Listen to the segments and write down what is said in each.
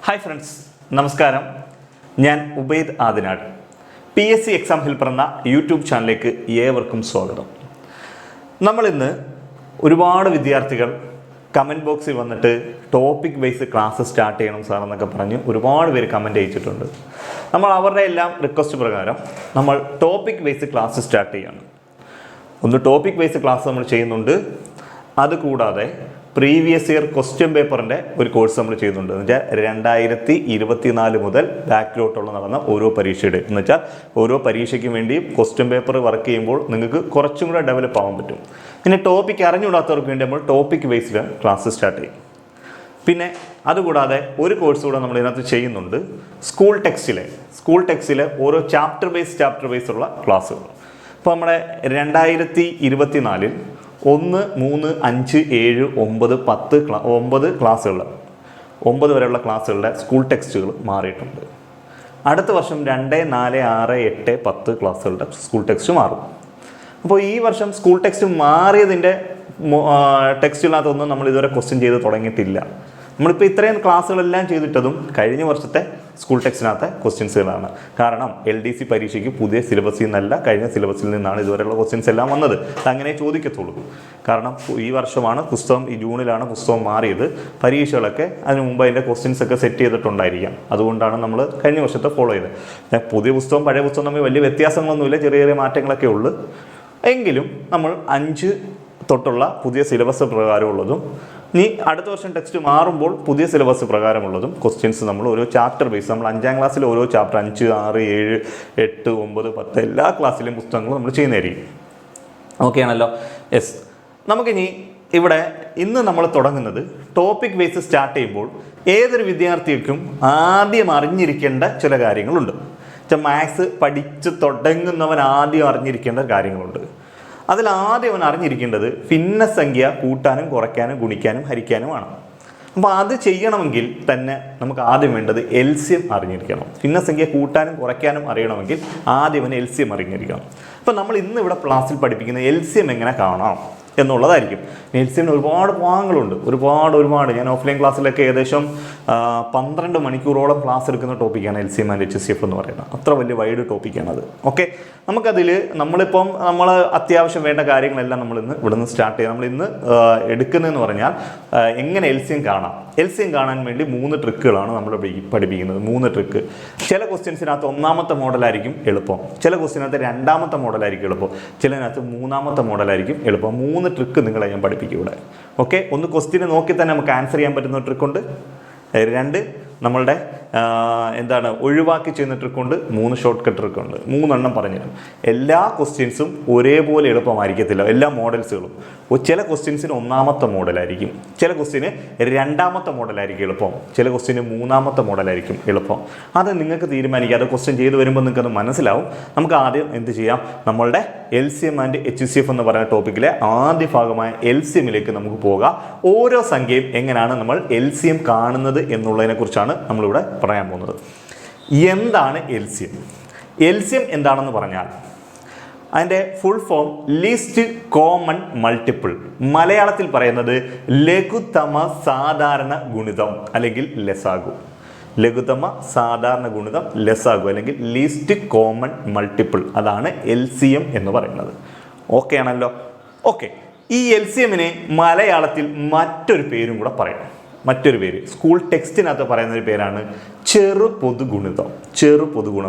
Hi friends, നമസ്കാരം. ഞാൻ Ubaid Adinad. PSC exam helper എന്ന യൂട്യൂബ് ചാനലിലേക്ക് ഏവർക്കും സ്വാഗതം. നമ്മളിന്ന് ഒരുപാട് വിദ്യാർത്ഥികൾ കമൻറ്റ് ബോക്സിൽ വന്നിട്ട് ടോപ്പിക് വൈസ് ക്ലാസ് സ്റ്റാർട്ട് ചെയ്യണം സാർ എന്നൊക്കെ പറഞ്ഞ് ഒരുപാട് പേര് കമൻറ്റ് അയച്ചിട്ടുണ്ട്. നമ്മൾ അവരുടെ എല്ലാം റിക്വസ്റ്റ് പ്രകാരം നമ്മൾ ടോപ്പിക് വൈസ് ക്ലാസ് സ്റ്റാർട്ട് ചെയ്യാണ്. ഒന്ന് ടോപ്പിക് വൈസ് ക്ലാസ് നമ്മൾ ചെയ്യുന്നുണ്ട്. അതുകൂടാതെ പ്രീവിയസ് ഇയർ ക്വസ്റ്റ്യൻ പേപ്പറിൻ്റെ ഒരു കോഴ്സ് നമ്മൾ ചെയ്യുന്നുണ്ട്. എന്ന് വെച്ചാൽ 2024 മുതൽ ബാക്കിലോട്ടുള്ള നടന്ന ഓരോ പരീക്ഷയുടെ എന്ന് വെച്ചാൽ ഓരോ പരീക്ഷയ്ക്കും വേണ്ടി ക്വസ്റ്റ്യൻ പേപ്പർ വർക്ക് ചെയ്യുമ്പോൾ നിങ്ങൾക്ക് കുറച്ചും കൂടെ ഡെവലപ്പ് ആവാൻ പറ്റും. പിന്നെ ടോപ്പിക് അറിഞ്ഞുകൂടാത്തവർക്ക് വേണ്ടി നമ്മൾ ടോപ്പിക് ബേസിൽ ക്ലാസ് സ്റ്റാർട്ട് ചെയ്യും. പിന്നെ അതുകൂടാതെ ഒരു കോഴ്സ് കൂടെ നമ്മൾ ഇതിനകത്ത് ചെയ്യുന്നുണ്ട്. സ്കൂൾ ടെക്സ്റ്റിലെ ഓരോ ചാപ്റ്റർ ബേസ് ഉള്ള ക്ലാസ്സുകൾ. ഇപ്പോൾ നമ്മുടെ 2024 1, 3, 5, 7, 9, 10 9 ക്ലാസ്സുകൾ 9 വരെയുള്ള ക്ലാസ്സുകളുടെ സ്കൂൾ ടെക്സ്റ്റുകൾ മാറിയിട്ടുണ്ട്. അടുത്ത വർഷം 2, 4, 6, 8, 10 ക്ലാസ്സുകളുടെ സ്കൂൾ ടെക്സ്റ്റ് മാറും. അപ്പോൾ ഈ വർഷം സ്കൂൾ ടെക്സ്റ്റ് മാറിയതിൻ്റെ ടെക്സ്റ്റിനകത്തൊന്നും നമ്മൾ ഇതുവരെ ക്വസ്റ്റ്യൻ ചെയ്ത് തുടങ്ങിയിട്ടില്ല. നമ്മളിപ്പോൾ ഇത്രയും ക്ലാസ്സുകളെല്ലാം ചെയ്തിട്ടതും കഴിഞ്ഞ വർഷത്തെ സ്കൂൾ ടെക്സ്റ്റിനകത്തെ ക്വസ്റ്റ്യൻസുകളാണ്. കാരണം LDC പരീക്ഷയ്ക്ക് പുതിയ സിലബസിൽ നിന്നല്ല, കഴിഞ്ഞ സിലബസിൽ നിന്നാണ് ഇതുവരെയുള്ള ക്വസ്റ്റ്യൻസ് എല്ലാം വന്നത്. അങ്ങനെ ചോദിക്കത്തുള്ളൂ. കാരണം ഈ വർഷമാണ് പുസ്തകം, ഈ ജൂണിലാണ് പുസ്തകം മാറിയത്. പരീക്ഷകളൊക്കെ അതിന് മുമ്പ് അതിൻ്റെ ക്വസ്റ്റ്യൻസ് ഒക്കെ സെറ്റ് ചെയ്തിട്ടുണ്ടായിരിക്കാം. അതുകൊണ്ടാണ് നമ്മൾ കഴിഞ്ഞ വർഷത്തെ ഫോളോ ചെയ്തത്. പുതിയ പുസ്തകം പഴയ പുസ്തകം തമ്മിൽ വലിയ വ്യത്യാസങ്ങളൊന്നുമില്ല, ചെറിയ ചെറിയ മാറ്റങ്ങളൊക്കെ ഉള്ളൂ. എങ്കിലും നമ്മൾ 5 തൊട്ടുള്ള പുതിയ സിലബസ് പ്രകാരമുള്ളതും ഇനി അടുത്ത വർഷം ടെക്സ്റ്റ് മാറുമ്പോൾ പുതിയ സിലബസ് പ്രകാരമുള്ളതും ക്വസ്റ്റ്യൻസ് നമ്മൾ ഓരോ ചാപ്റ്റർ ബേസ്, നമ്മൾ 5ാം ക്ലാസ്സിൽ ഓരോ ചാപ്റ്റർ 5, 6, 7, 8, 9, 10 എല്ലാ ക്ലാസ്സിലെയും പുസ്തകങ്ങളും നമ്മൾ ചെയ്യുന്നതായിരിക്കും. ഓക്കെ ആണല്ലോ? യെസ്. നമുക്കിനി ഇവിടെ ഇന്ന് നമ്മൾ തുടങ്ങുന്നത് ടോപ്പിക് ബേസ് സ്റ്റാർട്ട് ചെയ്യുമ്പോൾ ഏതൊരു വിദ്യാർത്ഥിക്കും ആദ്യം അറിഞ്ഞിരിക്കേണ്ട ചില കാര്യങ്ങളുണ്ട്. മാത്സ് പഠിച്ച് തുടങ്ങുന്നവൻ ആദ്യം അറിഞ്ഞിരിക്കേണ്ട കാര്യങ്ങളുണ്ട്. അതിലാദ്യം അവൻ അറിഞ്ഞിരിക്കേണ്ടത് ഭിന്നസംഖ്യ കൂട്ടാനും കുറയ്ക്കാനും ഗുണിക്കാനും ഹരിക്കാനുമാണ്. അപ്പോൾ അത് ചെയ്യണമെങ്കിൽ തന്നെ നമുക്ക് ആദ്യം വേണ്ടത് LCM അറിഞ്ഞിരിക്കണം. ഭിന്നസംഖ്യ കൂട്ടാനും കുറയ്ക്കാനും അറിയണമെങ്കിൽ ആദ്യം അവൻ LCM അറിഞ്ഞിരിക്കണം. അപ്പോൾ നമ്മൾ ഇന്ന് ഇവിടെ ക്ലാസ്സിൽ പഠിപ്പിക്കുന്ന LCM എങ്ങനെ കാണാം എന്നുള്ളതായിരിക്കും. LCM ഒരുപാട് ഭാഗങ്ങളുണ്ട്, ഒരുപാട്. ഞാൻ ഓഫ്ലൈൻ ക്ലാസ്സിലൊക്കെ ഏകദേശം 12 മണിക്കൂറോളം ക്ലാസ് എടുക്കുന്ന ടോപ്പിക്കാണ് LCM ആൻഡ് HCF എന്ന് പറയുന്നത്. അത്ര വലിയ വൈഡ് ടോപ്പിക്കാണത്. ഓക്കെ, നമുക്കതിൽ നമ്മൾ അത്യാവശ്യം വേണ്ട കാര്യങ്ങളെല്ലാം നമ്മളിന്ന് ഇവിടെ നിന്ന് സ്റ്റാർട്ട് ചെയ്യാം. നമ്മളിന്ന് എടുക്കുന്നതെന്ന് പറഞ്ഞാൽ എങ്ങനെ LCM കാണാം. LCM കാണാൻ വേണ്ടി 3 ട്രിക്കുകളാണ് നമ്മൾ പഠിപ്പിക്കുന്നത്. 3 ട്രിക്ക്. ചില ക്വസ്റ്റ്യൻസിനകത്ത് 1ാമത്തെ മോഡലായിരിക്കും എളുപ്പം, ചില ക്വസ്റ്റ്യനകത്ത് 2ാമത്തെ മോഡലായിരിക്കും എളുപ്പം, ചിലതിനകത്ത് 3ാമത്തെ മോഡലായിരിക്കും എളുപ്പം. 3 ട്രിക്ക് നിങ്ങളെ ഞാൻ പഠിപ്പിക്കും ഇവിടെ. ഓക്കെ, ഒന്ന് ക്വസ്റ്റ്യനെ നോക്കി തന്നെ നമുക്ക് ആൻസർ ചെയ്യാൻ പറ്റുന്ന ട്രിക്കുണ്ട്. 2 നമ്മളുടെ ഒഴിവാക്കി ചെയ്യുന്ന ട്രിക്കുണ്ട്. 3 ഷോർട്ട് കട്ട് ട്രിക്കുണ്ട്. 3 എണ്ണം പറഞ്ഞുതരും. എല്ലാ ക്വസ്റ്റ്യൻസും ഒരേപോലെ എളുപ്പമായിരിക്കത്തില്ല, എല്ലാ മോഡൽസുകളും. ചില ക്വസ്റ്റ്യൻസിന് 1ാമത്തെ മോഡലായിരിക്കും, ചില ക്വസ്റ്റ്യന് 2ാമത്തെ മോഡലായിരിക്കും എളുപ്പം, ചില ക്വസ്റ്റ്യന് 3ാമത്തെ മോഡലായിരിക്കും എളുപ്പം. അത് നിങ്ങൾക്ക് തീരുമാനിക്കാം. അത് ക്വസ്റ്റ്യൻ ചെയ്ത് വരുമ്പോൾ നിങ്ങൾക്കത് മനസ്സിലാവും. നമുക്ക് ആദ്യം എന്ത് ചെയ്യാം, നമ്മളുടെ LCM ആൻഡ് HCF എന്ന് പറയുന്ന ടോപ്പിക്കിലെ ആദ്യ ഭാഗമായ LCMലേക്ക് നമുക്ക് പോകാം. ഓരോ സംഖ്യയും എങ്ങനെയാണ് നമ്മൾ LCM കാണുന്നത് എന്നുള്ളതിനെ കുറിച്ചാണ് നമ്മളിവിടെ പറയാൻ പോകുന്നത്. എന്താണ് LCM? LCM എന്താണെന്ന് പറഞ്ഞാൽ അതിൻ്റെ full form least common multiple. മലയാളത്തിൽ പറയുന്നത് ലഘുത്തമ സാധാരണ ഗുണിതം അല്ലെങ്കിൽ ലസാഗു. ലഘുത്തമ സാധാരണ ഗുണിതം ലസാഗു അല്ലെങ്കിൽ ലീസ്റ്റ് കോമൺ മൾട്ടിപ്പിൾ. അതാണ് LCM എന്ന് പറയുന്നത്. ഓക്കെ ആണല്ലോ? ഓക്കെ, ഈ LCMനെ മലയാളത്തിൽ മറ്റൊരു പേരും കൂടെ പറയാം. മറ്റൊരു പേര് സ്കൂൾ ടെക്സ്റ്റിനകത്ത് പറയുന്നൊരു പേരാണ് ചെറു പൊതുഗുണിതം.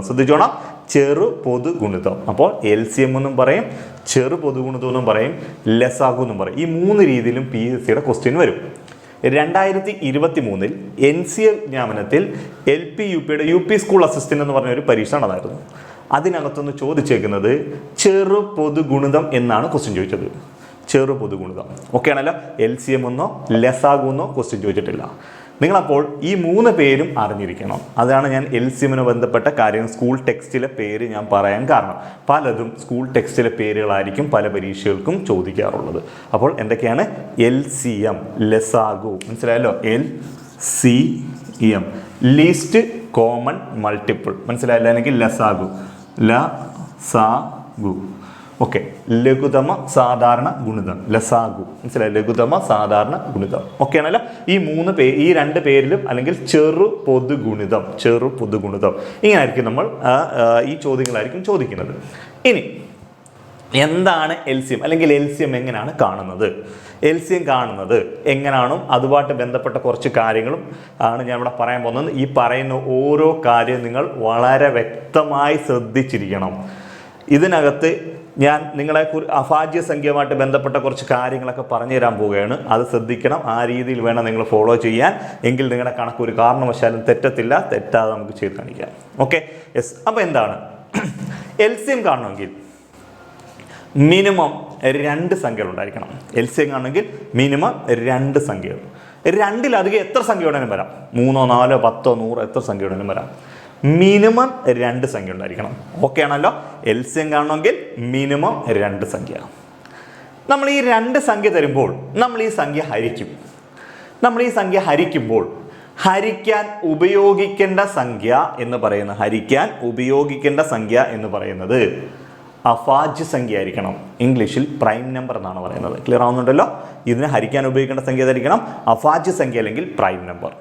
ശ്രദ്ധിച്ചോണം, ചെറു പൊതുഗുണിതം. അപ്പോൾ LCM എന്നും പറയും, ചെറു പൊതുഗുണിതം എന്നും പറയും, ലസാഗു എന്നും പറയും. ഈ 3 രീതിയിലും PSCയുടെ ക്വസ്റ്റ്യൻ വരും. 2023 NCA വിജ്ഞാപനത്തിൽ LP UPയുടെ UP school assistant എന്ന് പറഞ്ഞ ഒരു പരീക്ഷ നടന്നായിരുന്നു. അതിനകത്തൊന്ന് ചോദിച്ചേക്കുന്നത് ചെറു പൊതുഗുണിതം എന്നാണ് ക്വസ്റ്റ്യൻ ചോദിച്ചത്. ചെറു പൊതുഗുണിതം. ഓക്കെ ആണല്ലോ? LCM എന്നോ ലസാഗു എന്നോ ക്വസ്റ്റ്യൻ ചോദിച്ചിട്ടില്ല. നിങ്ങളപ്പോൾ ഈ 3 പേരും അറിഞ്ഞിരിക്കണം. അതാണ് ഞാൻ LCMന് ബന്ധപ്പെട്ട കാര്യം സ്കൂൾ ടെക്സ്റ്റിലെ പേര് ഞാൻ പറയാൻ കാരണം. പലതും സ്കൂൾ ടെക്സ്റ്റിലെ പേരുകളായിരിക്കും പല പരീക്ഷകൾക്കും ചോദിക്കാറുള്ളത്. അപ്പോൾ എന്തൊക്കെയാണ് LCM? ലസാഗു. മനസ്സിലായല്ലോ? LCM least common multiple. മനസ്സിലായല്ലോ? അല്ലെങ്കിൽ ലസാഗു. ഓക്കെ, ലഘുതമ സാധാരണ ഗുണിതം, ലസാഗു. മനസ്സിലായി? ലഘുതമ സാധാരണ ഗുണിതം. ഓക്കെ ആണല്ലോ. ഈ രണ്ട് പേരിലും അല്ലെങ്കിൽ ചെറു പൊതുഗുണിതം, ചെറു പൊതുഗുണിതം, ഇങ്ങനെയായിരിക്കും നമ്മൾ ഈ ചോദ്യങ്ങളായിരിക്കും ചോദിക്കുന്നത്. ഇനി എന്താണ് എൽസിയം അല്ലെങ്കിൽ എൽസിയം എങ്ങനെയാണ് കാണുന്നത്? എൽസിയം കാണുന്നത് എങ്ങനെയാണോ അതുമായിട്ട് ബന്ധപ്പെട്ട കുറച്ച് കാര്യങ്ങളും ആണ് ഞാൻ ഇവിടെ പറയാൻ പോകുന്നത്. ഈ പറയുന്ന ഓരോ കാര്യവും നിങ്ങൾ വളരെ വ്യക്തമായി ശ്രദ്ധിച്ചിരിക്കണം. ഇതിനകത്ത് ഞാൻ നിങ്ങളെ അഭാജ്യ സംഖ്യയുമായിട്ട് ബന്ധപ്പെട്ട കുറച്ച് കാര്യങ്ങളൊക്കെ പറഞ്ഞു തരാൻ പോവുകയാണ്. അത് ശ്രദ്ധിക്കണം. ആ രീതിയിൽ വേണം നിങ്ങൾ ഫോളോ ചെയ്യാൻ. എങ്കിൽ നിങ്ങളുടെ കണക്ക് ഒരു കാരണവശാലും തെറ്റത്തില്ല. തെറ്റാതെ നമുക്ക് ചെയ്ത് കാണിക്കാം. Okay, yes. അപ്പോൾ എന്താണ് എൽസിയം കാണണമെങ്കിൽ മിനിമം 2 സംഖ്യകൾ ഉണ്ടായിരിക്കണം. എൽസിയം കാണണമെങ്കിൽ മിനിമം 2 സംഖ്യകൾ. 2-ലധികം എത്ര സംഖ്യ വേണമെങ്കിലും വരാം. 3, 4, 10, 100 എത്ര സംഖ്യ വേണമെങ്കിലും വരാം. മിനിമം 2 സംഖ്യ ഉണ്ടായിരിക്കണം. ഓക്കെ ആണല്ലോ. എൽസിയം കാണണമെങ്കിൽ മിനിമം 2 സംഖ്യ. നമ്മൾ ഈ 2 സംഖ്യ തരുമ്പോൾ നമ്മൾ ഈ സംഖ്യ ഹരിക്കും. നമ്മൾ ഈ സംഖ്യ ഹരിക്കുമ്പോൾ ഹരിക്കാൻ ഉപയോഗിക്കേണ്ട സംഖ്യ എന്ന് പറയുന്നത് അഭാജ്യ സംഖ്യ ആയിരിക്കണം. ഇംഗ്ലീഷിൽ പ്രൈം നമ്പർ എന്നാണ് പറയുന്നത്. ക്ലിയർ ആവുന്നുണ്ടല്ലോ? ഇതിനെ ഹരിക്കാൻ ഉപയോഗിക്കേണ്ട സംഖ്യ ഏതായിരിക്കണം? അഭാജ്യ സംഖ്യ അല്ലെങ്കിൽ പ്രൈം നമ്പർ.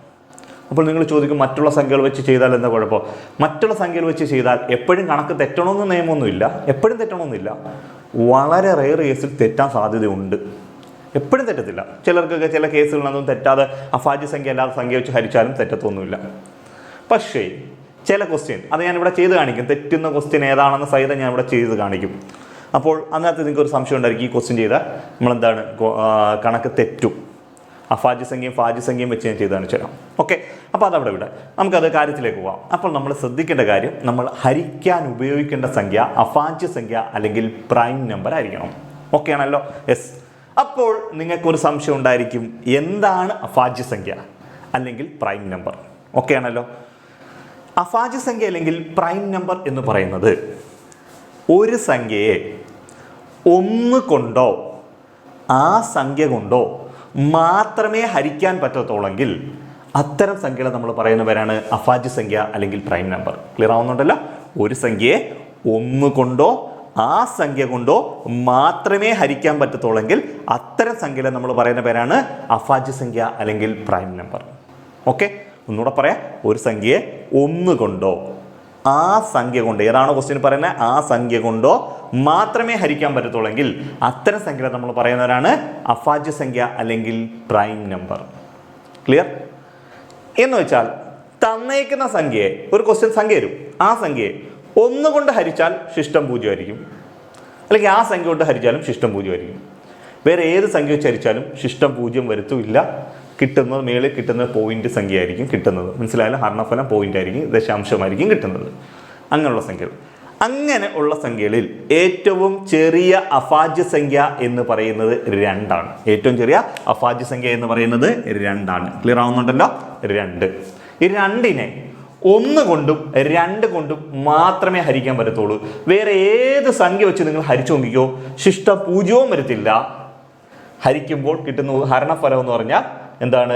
അപ്പോൾ നിങ്ങൾ ചോദിക്കും, മറ്റുള്ള സംഖ്യകൾ വെച്ച് ചെയ്താൽ എന്താ കുഴപ്പം? മറ്റുള്ള സംഖ്യകൾ വെച്ച് ചെയ്താൽ എപ്പോഴും കണക്ക് തെറ്റണമെന്ന് നിയമമൊന്നുമില്ല. എപ്പോഴും തെറ്റണമെന്നില്ല. വളരെ റെയർ കേസിൽ തെറ്റാൻ സാധ്യതയുണ്ട്. എപ്പോഴും തെറ്റത്തില്ല. ചിലർക്കൊക്കെ ചില കേസുകളിലൊന്നും തെറ്റാതെ അഭാജ്യ സംഖ്യ അല്ലാതെ സംഖ്യ വെച്ച് ഹരിച്ചാലും തെറ്റത്തൊന്നുമില്ല. പക്ഷേ ചില ക്വസ്റ്റ്യൻ അത് ഞാനിവിടെ ചെയ്ത് കാണിക്കും. തെറ്റുന്ന ക്വസ്റ്റ്യൻ ഏതാണെന്ന് സഹിതം ഞാൻ ഇവിടെ ചെയ്ത് കാണിക്കും. അപ്പോൾ അതിനകത്ത് നിങ്ങൾക്ക് ഒരു സംശയം ഉണ്ടായിരിക്കും, ഈ ക്വസ്റ്റ്യൻ ചെയ്താൽ നമ്മളെന്താണ് കണക്ക് തെറ്റും. അഭാജ്യ സംഖ്യയും ഭാജ്യ സംഖ്യയും വെച്ച് ഞാൻ ചെയ്ത് കാണിച്ചു തരാം. ഓക്കെ, അപ്പോൾ അതവിടെ ഇവിടെ നമുക്കത് കാര്യത്തിലേക്ക് പോകാം. അപ്പോൾ നമ്മൾ ശ്രദ്ധിക്കേണ്ട കാര്യം, നമ്മൾ ഹരിക്കാൻ ഉപയോഗിക്കേണ്ട സംഖ്യ അഭാജ്യ സംഖ്യ അല്ലെങ്കിൽ പ്രൈം നമ്പർ ആയിരിക്കണം. ഓക്കെ ആണല്ലോ? യെസ്. അപ്പോൾ നിങ്ങൾക്കൊരു സംശയം ഉണ്ടായിരിക്കും, എന്താണ് അഭാജ്യ സംഖ്യ അല്ലെങ്കിൽ പ്രൈം നമ്പർ? ഓക്കെ ആണല്ലോ. അഭാജ്യ സംഖ്യ അല്ലെങ്കിൽ പ്രൈം നമ്പർ എന്ന് പറയുന്നത് ഒരു സംഖ്യയെ 1 കൊണ്ടോ ആ സംഖ്യ കൊണ്ടോ മാത്രമേ ഹരിക്കാൻ പറ്റത്തുള്ളെങ്കിൽ അത്തരം സംഖ്യകളെ നമ്മൾ പറയുന്ന പേരാണ് അഭാജ്യ സംഖ്യ അല്ലെങ്കിൽ പ്രൈം നമ്പർ. ക്ലിയർ ആവുന്നുണ്ടല്ലോ? ഒരു സംഖ്യയെ 1 കൊണ്ടോ ആ സംഖ്യ കൊണ്ടോ മാത്രമേ ഹരിക്കാൻ പറ്റത്തുള്ളെങ്കിൽ അത്തരം സംഖ്യകളെ നമ്മൾ പറയുന്ന പേരാണ് അഭാജ്യ സംഖ്യ അല്ലെങ്കിൽ പ്രൈം നമ്പർ. ഓക്കെ, ഒന്നുകൂടെ പറയാം. ഒരു സംഖ്യയെ 1 കൊണ്ടോ ആ സംഖ്യ കൊണ്ട്, ഏതാണോ ക്വസ്റ്റ്യൻ പറയുന്നത്, ആ സംഖ്യ കൊണ്ടോ മാത്രമേ ഹരിക്കാൻ പറ്റത്തുള്ളെങ്കിൽ അത്തരം സംഖ്യകളെ നമ്മൾ പറയുന്നവരാണ് അഭാജ്യ സംഖ്യ അല്ലെങ്കിൽ പ്രൈം നമ്പർ. ക്ലിയർ? എന്ന് വെച്ചാൽ തന്നേക്കുന്ന സംഖ്യയെ, ഒരു ക്വസ്റ്റ്യൻ സംഖ്യ വരും, ആ സംഖ്യയെ 1 കൊണ്ട് ഹരിച്ചാൽ ശിഷ്ടം 0 ആയിരിക്കും. അല്ലെങ്കിൽ ആ സംഖ്യ കൊണ്ട് ഹരിച്ചാലും ശിഷ്ടം 0 ആയിരിക്കും. വേറെ ഏത് സംഖ്യ വെച്ച് ഹരിച്ചാലും ശിഷ്ടം 0 വരുത്തുമില്ല. കിട്ടുന്നത് മേളിൽ കിട്ടുന്ന പോയിന്റ് സംഖ്യ ആയിരിക്കും കിട്ടുന്നത്. മനസ്സിലായാലും? ഹരണഫലം പോയിന്റ് ആയിരിക്കും, ദശാംശമായിരിക്കും കിട്ടുന്നത്. അങ്ങനെയുള്ള സംഖ്യകൾ. അങ്ങനെ ഉള്ള സംഖ്യകളിൽ ഏറ്റവും ചെറിയ അഭാജ്യ സംഖ്യ എന്ന് പറയുന്നത് 2 ആണ്. ഏറ്റവും ചെറിയ അഭാജ്യ സംഖ്യ എന്ന് പറയുന്നത് 2 ആണ്. ക്ലിയർ ആവുന്നുണ്ടല്ലോ? 2. ഈ 2-നെ 1 കൊണ്ടും 2 കൊണ്ടും മാത്രമേ ഹരിക്കാൻ പറ്റത്തുള്ളൂ. വേറെ ഏത് സംഖ്യ വെച്ച് നിങ്ങൾ ഹരിച്ചു നോക്കിക്കോ, ശിഷ്ടം 0 വരത്തില്ല. ഹരിക്കുമ്പോൾ കിട്ടുന്ന ഹരണഫലം എന്ന് പറഞ്ഞാൽ എന്താണ്?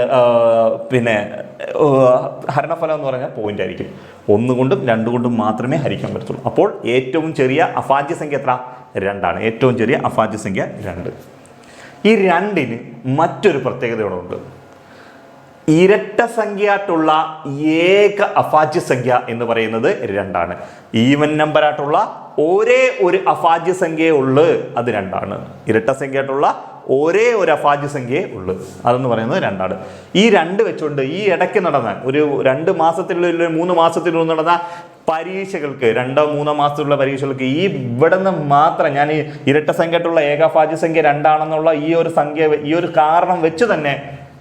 ഹരണഫലം എന്ന് പറഞ്ഞാൽ പോയിന്റ് ആയിരിക്കും. 1 കൊണ്ടും 2 കൊണ്ടും മാത്രമേ ഹരിക്കാൻ പറ്റത്തുള്ളൂ. അപ്പോൾ ഏറ്റവും ചെറിയ അഭാജ്യ സംഖ്യ എത്ര? 2 ആണ്. ഏറ്റവും ചെറിയ അഭാജ്യ സംഖ്യ 2. ഈ 2-ന് മറ്റൊരു പ്രത്യേകതയോടുണ്ട്. ഇരട്ട സംഖ്യയായിട്ടുള്ള ഏക അഭാജ്യ സംഖ്യ എന്ന് പറയുന്നത് 2 ആണ്. ഈവൻ നമ്പറായിട്ടുള്ള ഒരേ ഒരു അഭാജ്യ സംഖ്യയെ ഉള്ളു, അത് 2 ആണ്. ഇരട്ട സംഖ്യയായിട്ടുള്ള ഒരേ ഒരു അഭാജ്യ സംഖ്യയെ ഉള്ളു, അതെന്ന് പറയുന്നത് 2 ആണ്. ഈ 2 വെച്ചുകൊണ്ട് ഈ ഇടയ്ക്ക് നടന്ന ഒരു 2 മാസത്തിലുള്ള 3 മാസത്തിലുള്ള നടന്ന പരീക്ഷകൾക്ക്, 2-3 മാസത്തിലുള്ള പരീക്ഷകൾക്ക് ഈ ഇവിടെ നിന്ന് മാത്രം ഞാൻ ഈ ഇരട്ട സംഖ്യയായിട്ടുള്ള ഏകാഭാജ്യ സംഖ്യ 2 ആണെന്നുള്ള ഈ ഒരു കാരണം വെച്ച് തന്നെ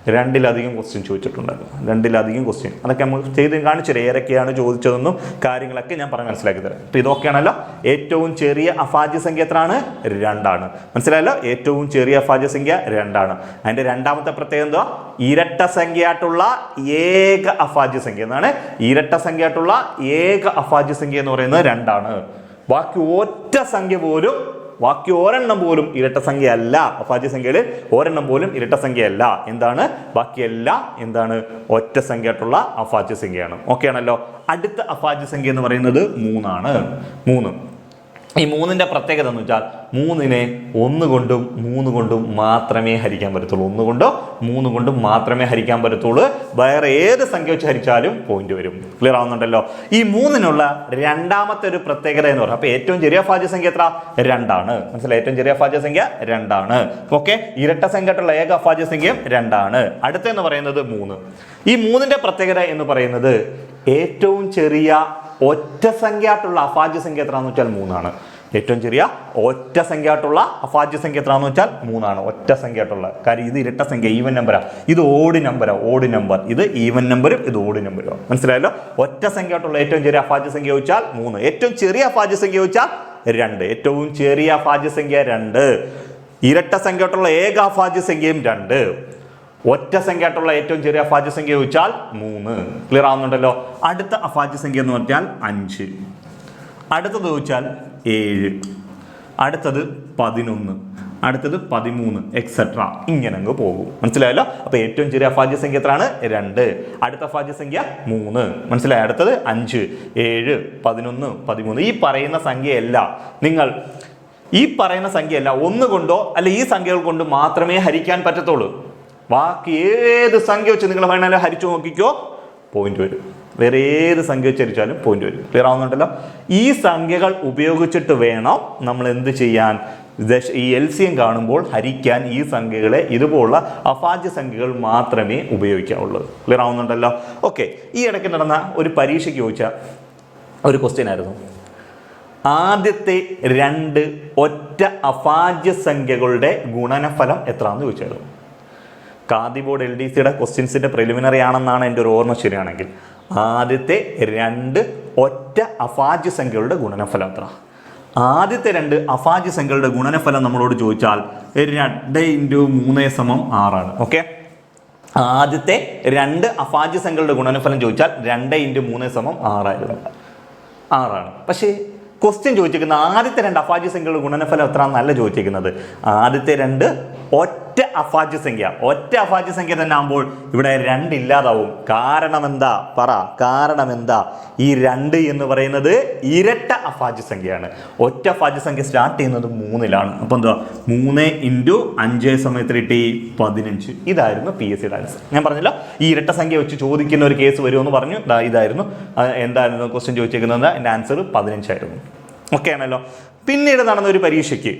2-ലധികം ക്വസ്റ്റ്യൻ ചോദിച്ചിട്ടുണ്ടായിരുന്നു. 2-ലധികം ക്വസ്റ്റ്യൻ. അതൊക്കെ നമ്മൾ ചെയ്ത് കാണിച്ചു തരാം. ഏതൊക്കെയാണ് ചോദിച്ചതെന്നും കാര്യങ്ങളൊക്കെ ഞാൻ പറഞ്ഞ് മനസ്സിലാക്കി തരാം. അപ്പോൾ ഇതൊക്കെയാണല്ലോ ഏറ്റവും ചെറിയ അഭാജ്യ സംഖ്യ എത്രയാണ്? 2 ആണ്. മനസ്സിലായല്ലോ? ഏറ്റവും ചെറിയ അഭാജ്യ സംഖ്യ 2 ആണ്. അതിൻ്റെ രണ്ടാമത്തെ പ്രത്യേകത എന്താ? ഇരട്ട സംഖ്യയായിട്ടുള്ള ഏക അഭാജ്യ സംഖ്യ എന്നാണ്. ഇരട്ട സംഖ്യയായിട്ടുള്ള ഏക അഭാജ്യ സംഖ്യ എന്ന് പറയുന്നത് 2 ആണ്. ബാക്കി ഒരെണ്ണം പോലും ഇരട്ട സംഖ്യ അല്ല. അഭാജ്യ സംഖ്യയിൽ ഒരെണ്ണം പോലും ഇരട്ട സംഖ്യ അല്ല. എന്താണ്? ബാക്കിയെല്ലാം എന്താണ്? ഒറ്റ സംഖ്യയായിട്ടുള്ള അഭാജ്യ സംഖ്യയാണ്. ഓക്കെ ആണല്ലോ? അടുത്ത അഭാജ്യ സംഖ്യ എന്ന് പറയുന്നത് 3 ആണ്. 3 ഈ മൂന്നിൻ്റെ പ്രത്യേകത എന്ന് വെച്ചാൽ മൂന്നിനെ 1 കൊണ്ടും 3 കൊണ്ടും മാത്രമേ ഹരിക്കാൻ പറ്റത്തുള്ളൂ. 1 കൊണ്ടോ 3 കൊണ്ടും മാത്രമേ ഹരിക്കാൻ പറ്റത്തുള്ളൂ. വേറെ ഏത് സംഖ്യ വെച്ച് ഹരിച്ചാലും പോയിന്റ് വരും. ക്ലിയർ ആവുന്നുണ്ടല്ലോ? ഈ 3നുള്ള രണ്ടാമത്തെ ഒരു പ്രത്യേകത എന്ന് പറയാം. അപ്പോൾ ഏറ്റവും ചെറിയ അഭാജ്യ സംഖ്യ എത്ര? 2 ആണ്. മനസ്സിലായി? ഏറ്റവും ചെറിയ അഭാജ്യ സംഖ്യ 2 ആണ്. ഓക്കെ, ഇരട്ട സംഖ്യയായിട്ടുള്ള ഏക അഭാജ്യ സംഖ്യയും 2 ആണ്. അടുത്തെന്ന് പറയുന്നത് 3. ഈ 3ന്റെ പ്രത്യേകത എന്ന് പറയുന്നത് ഏറ്റവും ചെറിയ ഒറ്റ സംഖ്യയായിട്ടുള്ള അഭാജ്യ സംഖ്യ എത്രയാണെന്ന് വെച്ചാൽ 3 ആണ്. ഏറ്റവും ചെറിയ ഒറ്റ സംഖ്യയായിട്ടുള്ള അഭാജ്യ സംഖ്യ എത്രയാണെന്ന് വെച്ചാൽ 3 ആണ്. ഒറ്റ സംഖ്യയായിട്ടുള്ള കാര്യം ഇത് ഇരട്ട സംഖ്യ, ഈവൻ നമ്പറാ. ഇത് ഓഡ് നമ്പർ, ഇത് ഈവൻ നമ്പറും ഇത് ഓഡ് നമ്പറും. മനസ്സിലായല്ലോ? ഒറ്റ സംഖ്യയായിട്ടുള്ള ഏറ്റവും ചെറിയ അഭാജ്യ സംഖ്യ ചോദിച്ചാൽ 3. ഏറ്റവും ചെറിയ അഭാജ്യ സംഖ്യ ചോദിച്ചാൽ 2. ഏറ്റവും ചെറിയ അഭാജ്യ സംഖ്യ 2. ഇരട്ട സംഖ്യയായിട്ടുള്ള ഏക അഭാജ്യ സംഖ്യയും 2. ഒറ്റ സംഖ്യയായിട്ടുള്ള ഏറ്റവും ചെറിയ അഭാജ്യ സംഖ്യ ചോദിച്ചാൽ 3. ക്ലിയർ ആവുന്നുണ്ടല്ലോ? അടുത്ത അഭാജ്യ സംഖ്യ എന്ന് പറഞ്ഞാൽ 5. അടുത്തത് ചോദിച്ചാൽ 7. അടുത്തത് 11. അടുത്തത് 13 എക്സെട്ര. ഇങ്ങനെ അങ്ങ് പോകും. മനസ്സിലായല്ലോ? അപ്പൊ ഏറ്റവും ചെറിയ അഭാജ്യ സംഖ്യ എത്രയാണ്? 2. അടുത്ത അഭാജ്യ സംഖ്യ 3. മനസ്സിലായി? അടുത്തത് 5, 7, 11, 13. ഈ പറയുന്ന സംഖ്യയല്ല നിങ്ങൾ ഒന്ന് കൊണ്ടോ അല്ല ഈ സംഖ്യകൾ കൊണ്ട് മാത്രമേ ഹരിക്കാൻ പറ്റത്തുള്ളൂ. ബാക്കി ഏത് സംഖ്യ വെച്ച് നിങ്ങൾ വേണമെങ്കിലും ഹരിച്ചു നോക്കിക്കോ, പോയിന്റ് വരും. വേറെ ഏത് സംഖ്യ വെച്ച് ഹരിച്ചാലും പോയിന്റ് വരും. ക്ലിയർ ആവുന്നുണ്ടല്ലോ? ഈ സംഖ്യകൾ ഉപയോഗിച്ചിട്ട് വേണം നമ്മൾ എന്ത് ചെയ്യാൻ? ഈ LCM കാണുമ്പോൾ ഹരിക്കാൻ ഈ സംഖ്യകളെ ഇതുപോലുള്ള അഭാജ്യ സംഖ്യകൾ മാത്രമേ ഉപയോഗിക്കാവുള്ളൂ. ക്ലിയർ ആവുന്നുണ്ടല്ലോ? ഓക്കെ, ഈ ഇടയ്ക്ക് നടന്ന ഒരു പരീക്ഷയ്ക്ക് ചോദിച്ച ഒരു ക്വസ്റ്റ്യൻ ആയിരുന്നു, ആദ്യത്തെ 2 ഒറ്റ അഭാജ്യ സംഖ്യകളുടെ ഗുണനഫലം എത്രയാണെന്ന് ചോദിച്ചായിരുന്നു. ഖാദി ബോർഡ് LDCയുടെ ക്വസ്റ്റ്യൻസിൻ്റെ പ്രിലിമിനറി ആണെന്നാണ് എൻ്റെ ഒരു ഓർമ്മ ശരിയാണെങ്കിൽ. ആദ്യത്തെ 2 ഒറ്റ അഭാജ്യ സംഖ്യകളുടെ ഗുണനഫലം എത്ര? ആദ്യത്തെ 2 അഭാജ്യ സംഖ്യകളുടെ ഗുണനഫലം നമ്മളോട് ചോദിച്ചാൽ 2 × 3 = 6 ആണ്. ഓക്കെ, ആദ്യത്തെ 2 അഭാജ്യ സംഖ്യകളുടെ ഗുണനഫലം ചോദിച്ചാൽ 2 × 3 = 6 ആയിരുന്നു. 6 ആണ്. പക്ഷേ ക്വസ്റ്റ്യൻ ചോദിച്ചിരിക്കുന്ന ആദ്യത്തെ 2 അഭാജ്യ സംഖ്യകളുടെ ഗുണനഫലം എത്രയാണെന്നല്ല ചോദിച്ചിരിക്കുന്നത്. ആദ്യത്തെ 2 ഒറ്റ അഭാജ്യ സംഖ്യ തന്നെ ആകുമ്പോൾ ഇവിടെ 2 ഇല്ലാതാവും. കാരണം എന്താ? കാരണം എന്താ? ഈ 2 എന്ന് പറയുന്നത് ഇരട്ട അഭാജ്യ സംഖ്യയാണ്. ഒറ്റ അഭാജ്യ സംഖ്യ സ്റ്റാർട്ട് ചെയ്യുന്നത് 3-ലാണ്. അപ്പോൾ എന്താ? 3 × 5 = 15. ഇതായിരുന്നു PSCയുടെ ആൻസർ. ഞാൻ പറഞ്ഞല്ലോ ഈ ഇരട്ട സംഖ്യ വെച്ച് ചോദിക്കുന്ന ഒരു കേസ് വരുമെന്ന് പറഞ്ഞു. ഇതായിരുന്നു എന്തായിരുന്നു ക്വസ്റ്റ്യൻ ചോദിച്ചിരിക്കുന്നത്. എൻ്റെ ആൻസർ 15 ആയിരുന്നു. ഓക്കെ ആണല്ലോ? പിന്നീട് നടന്ന ഒരു പരീക്ഷയ്ക്ക്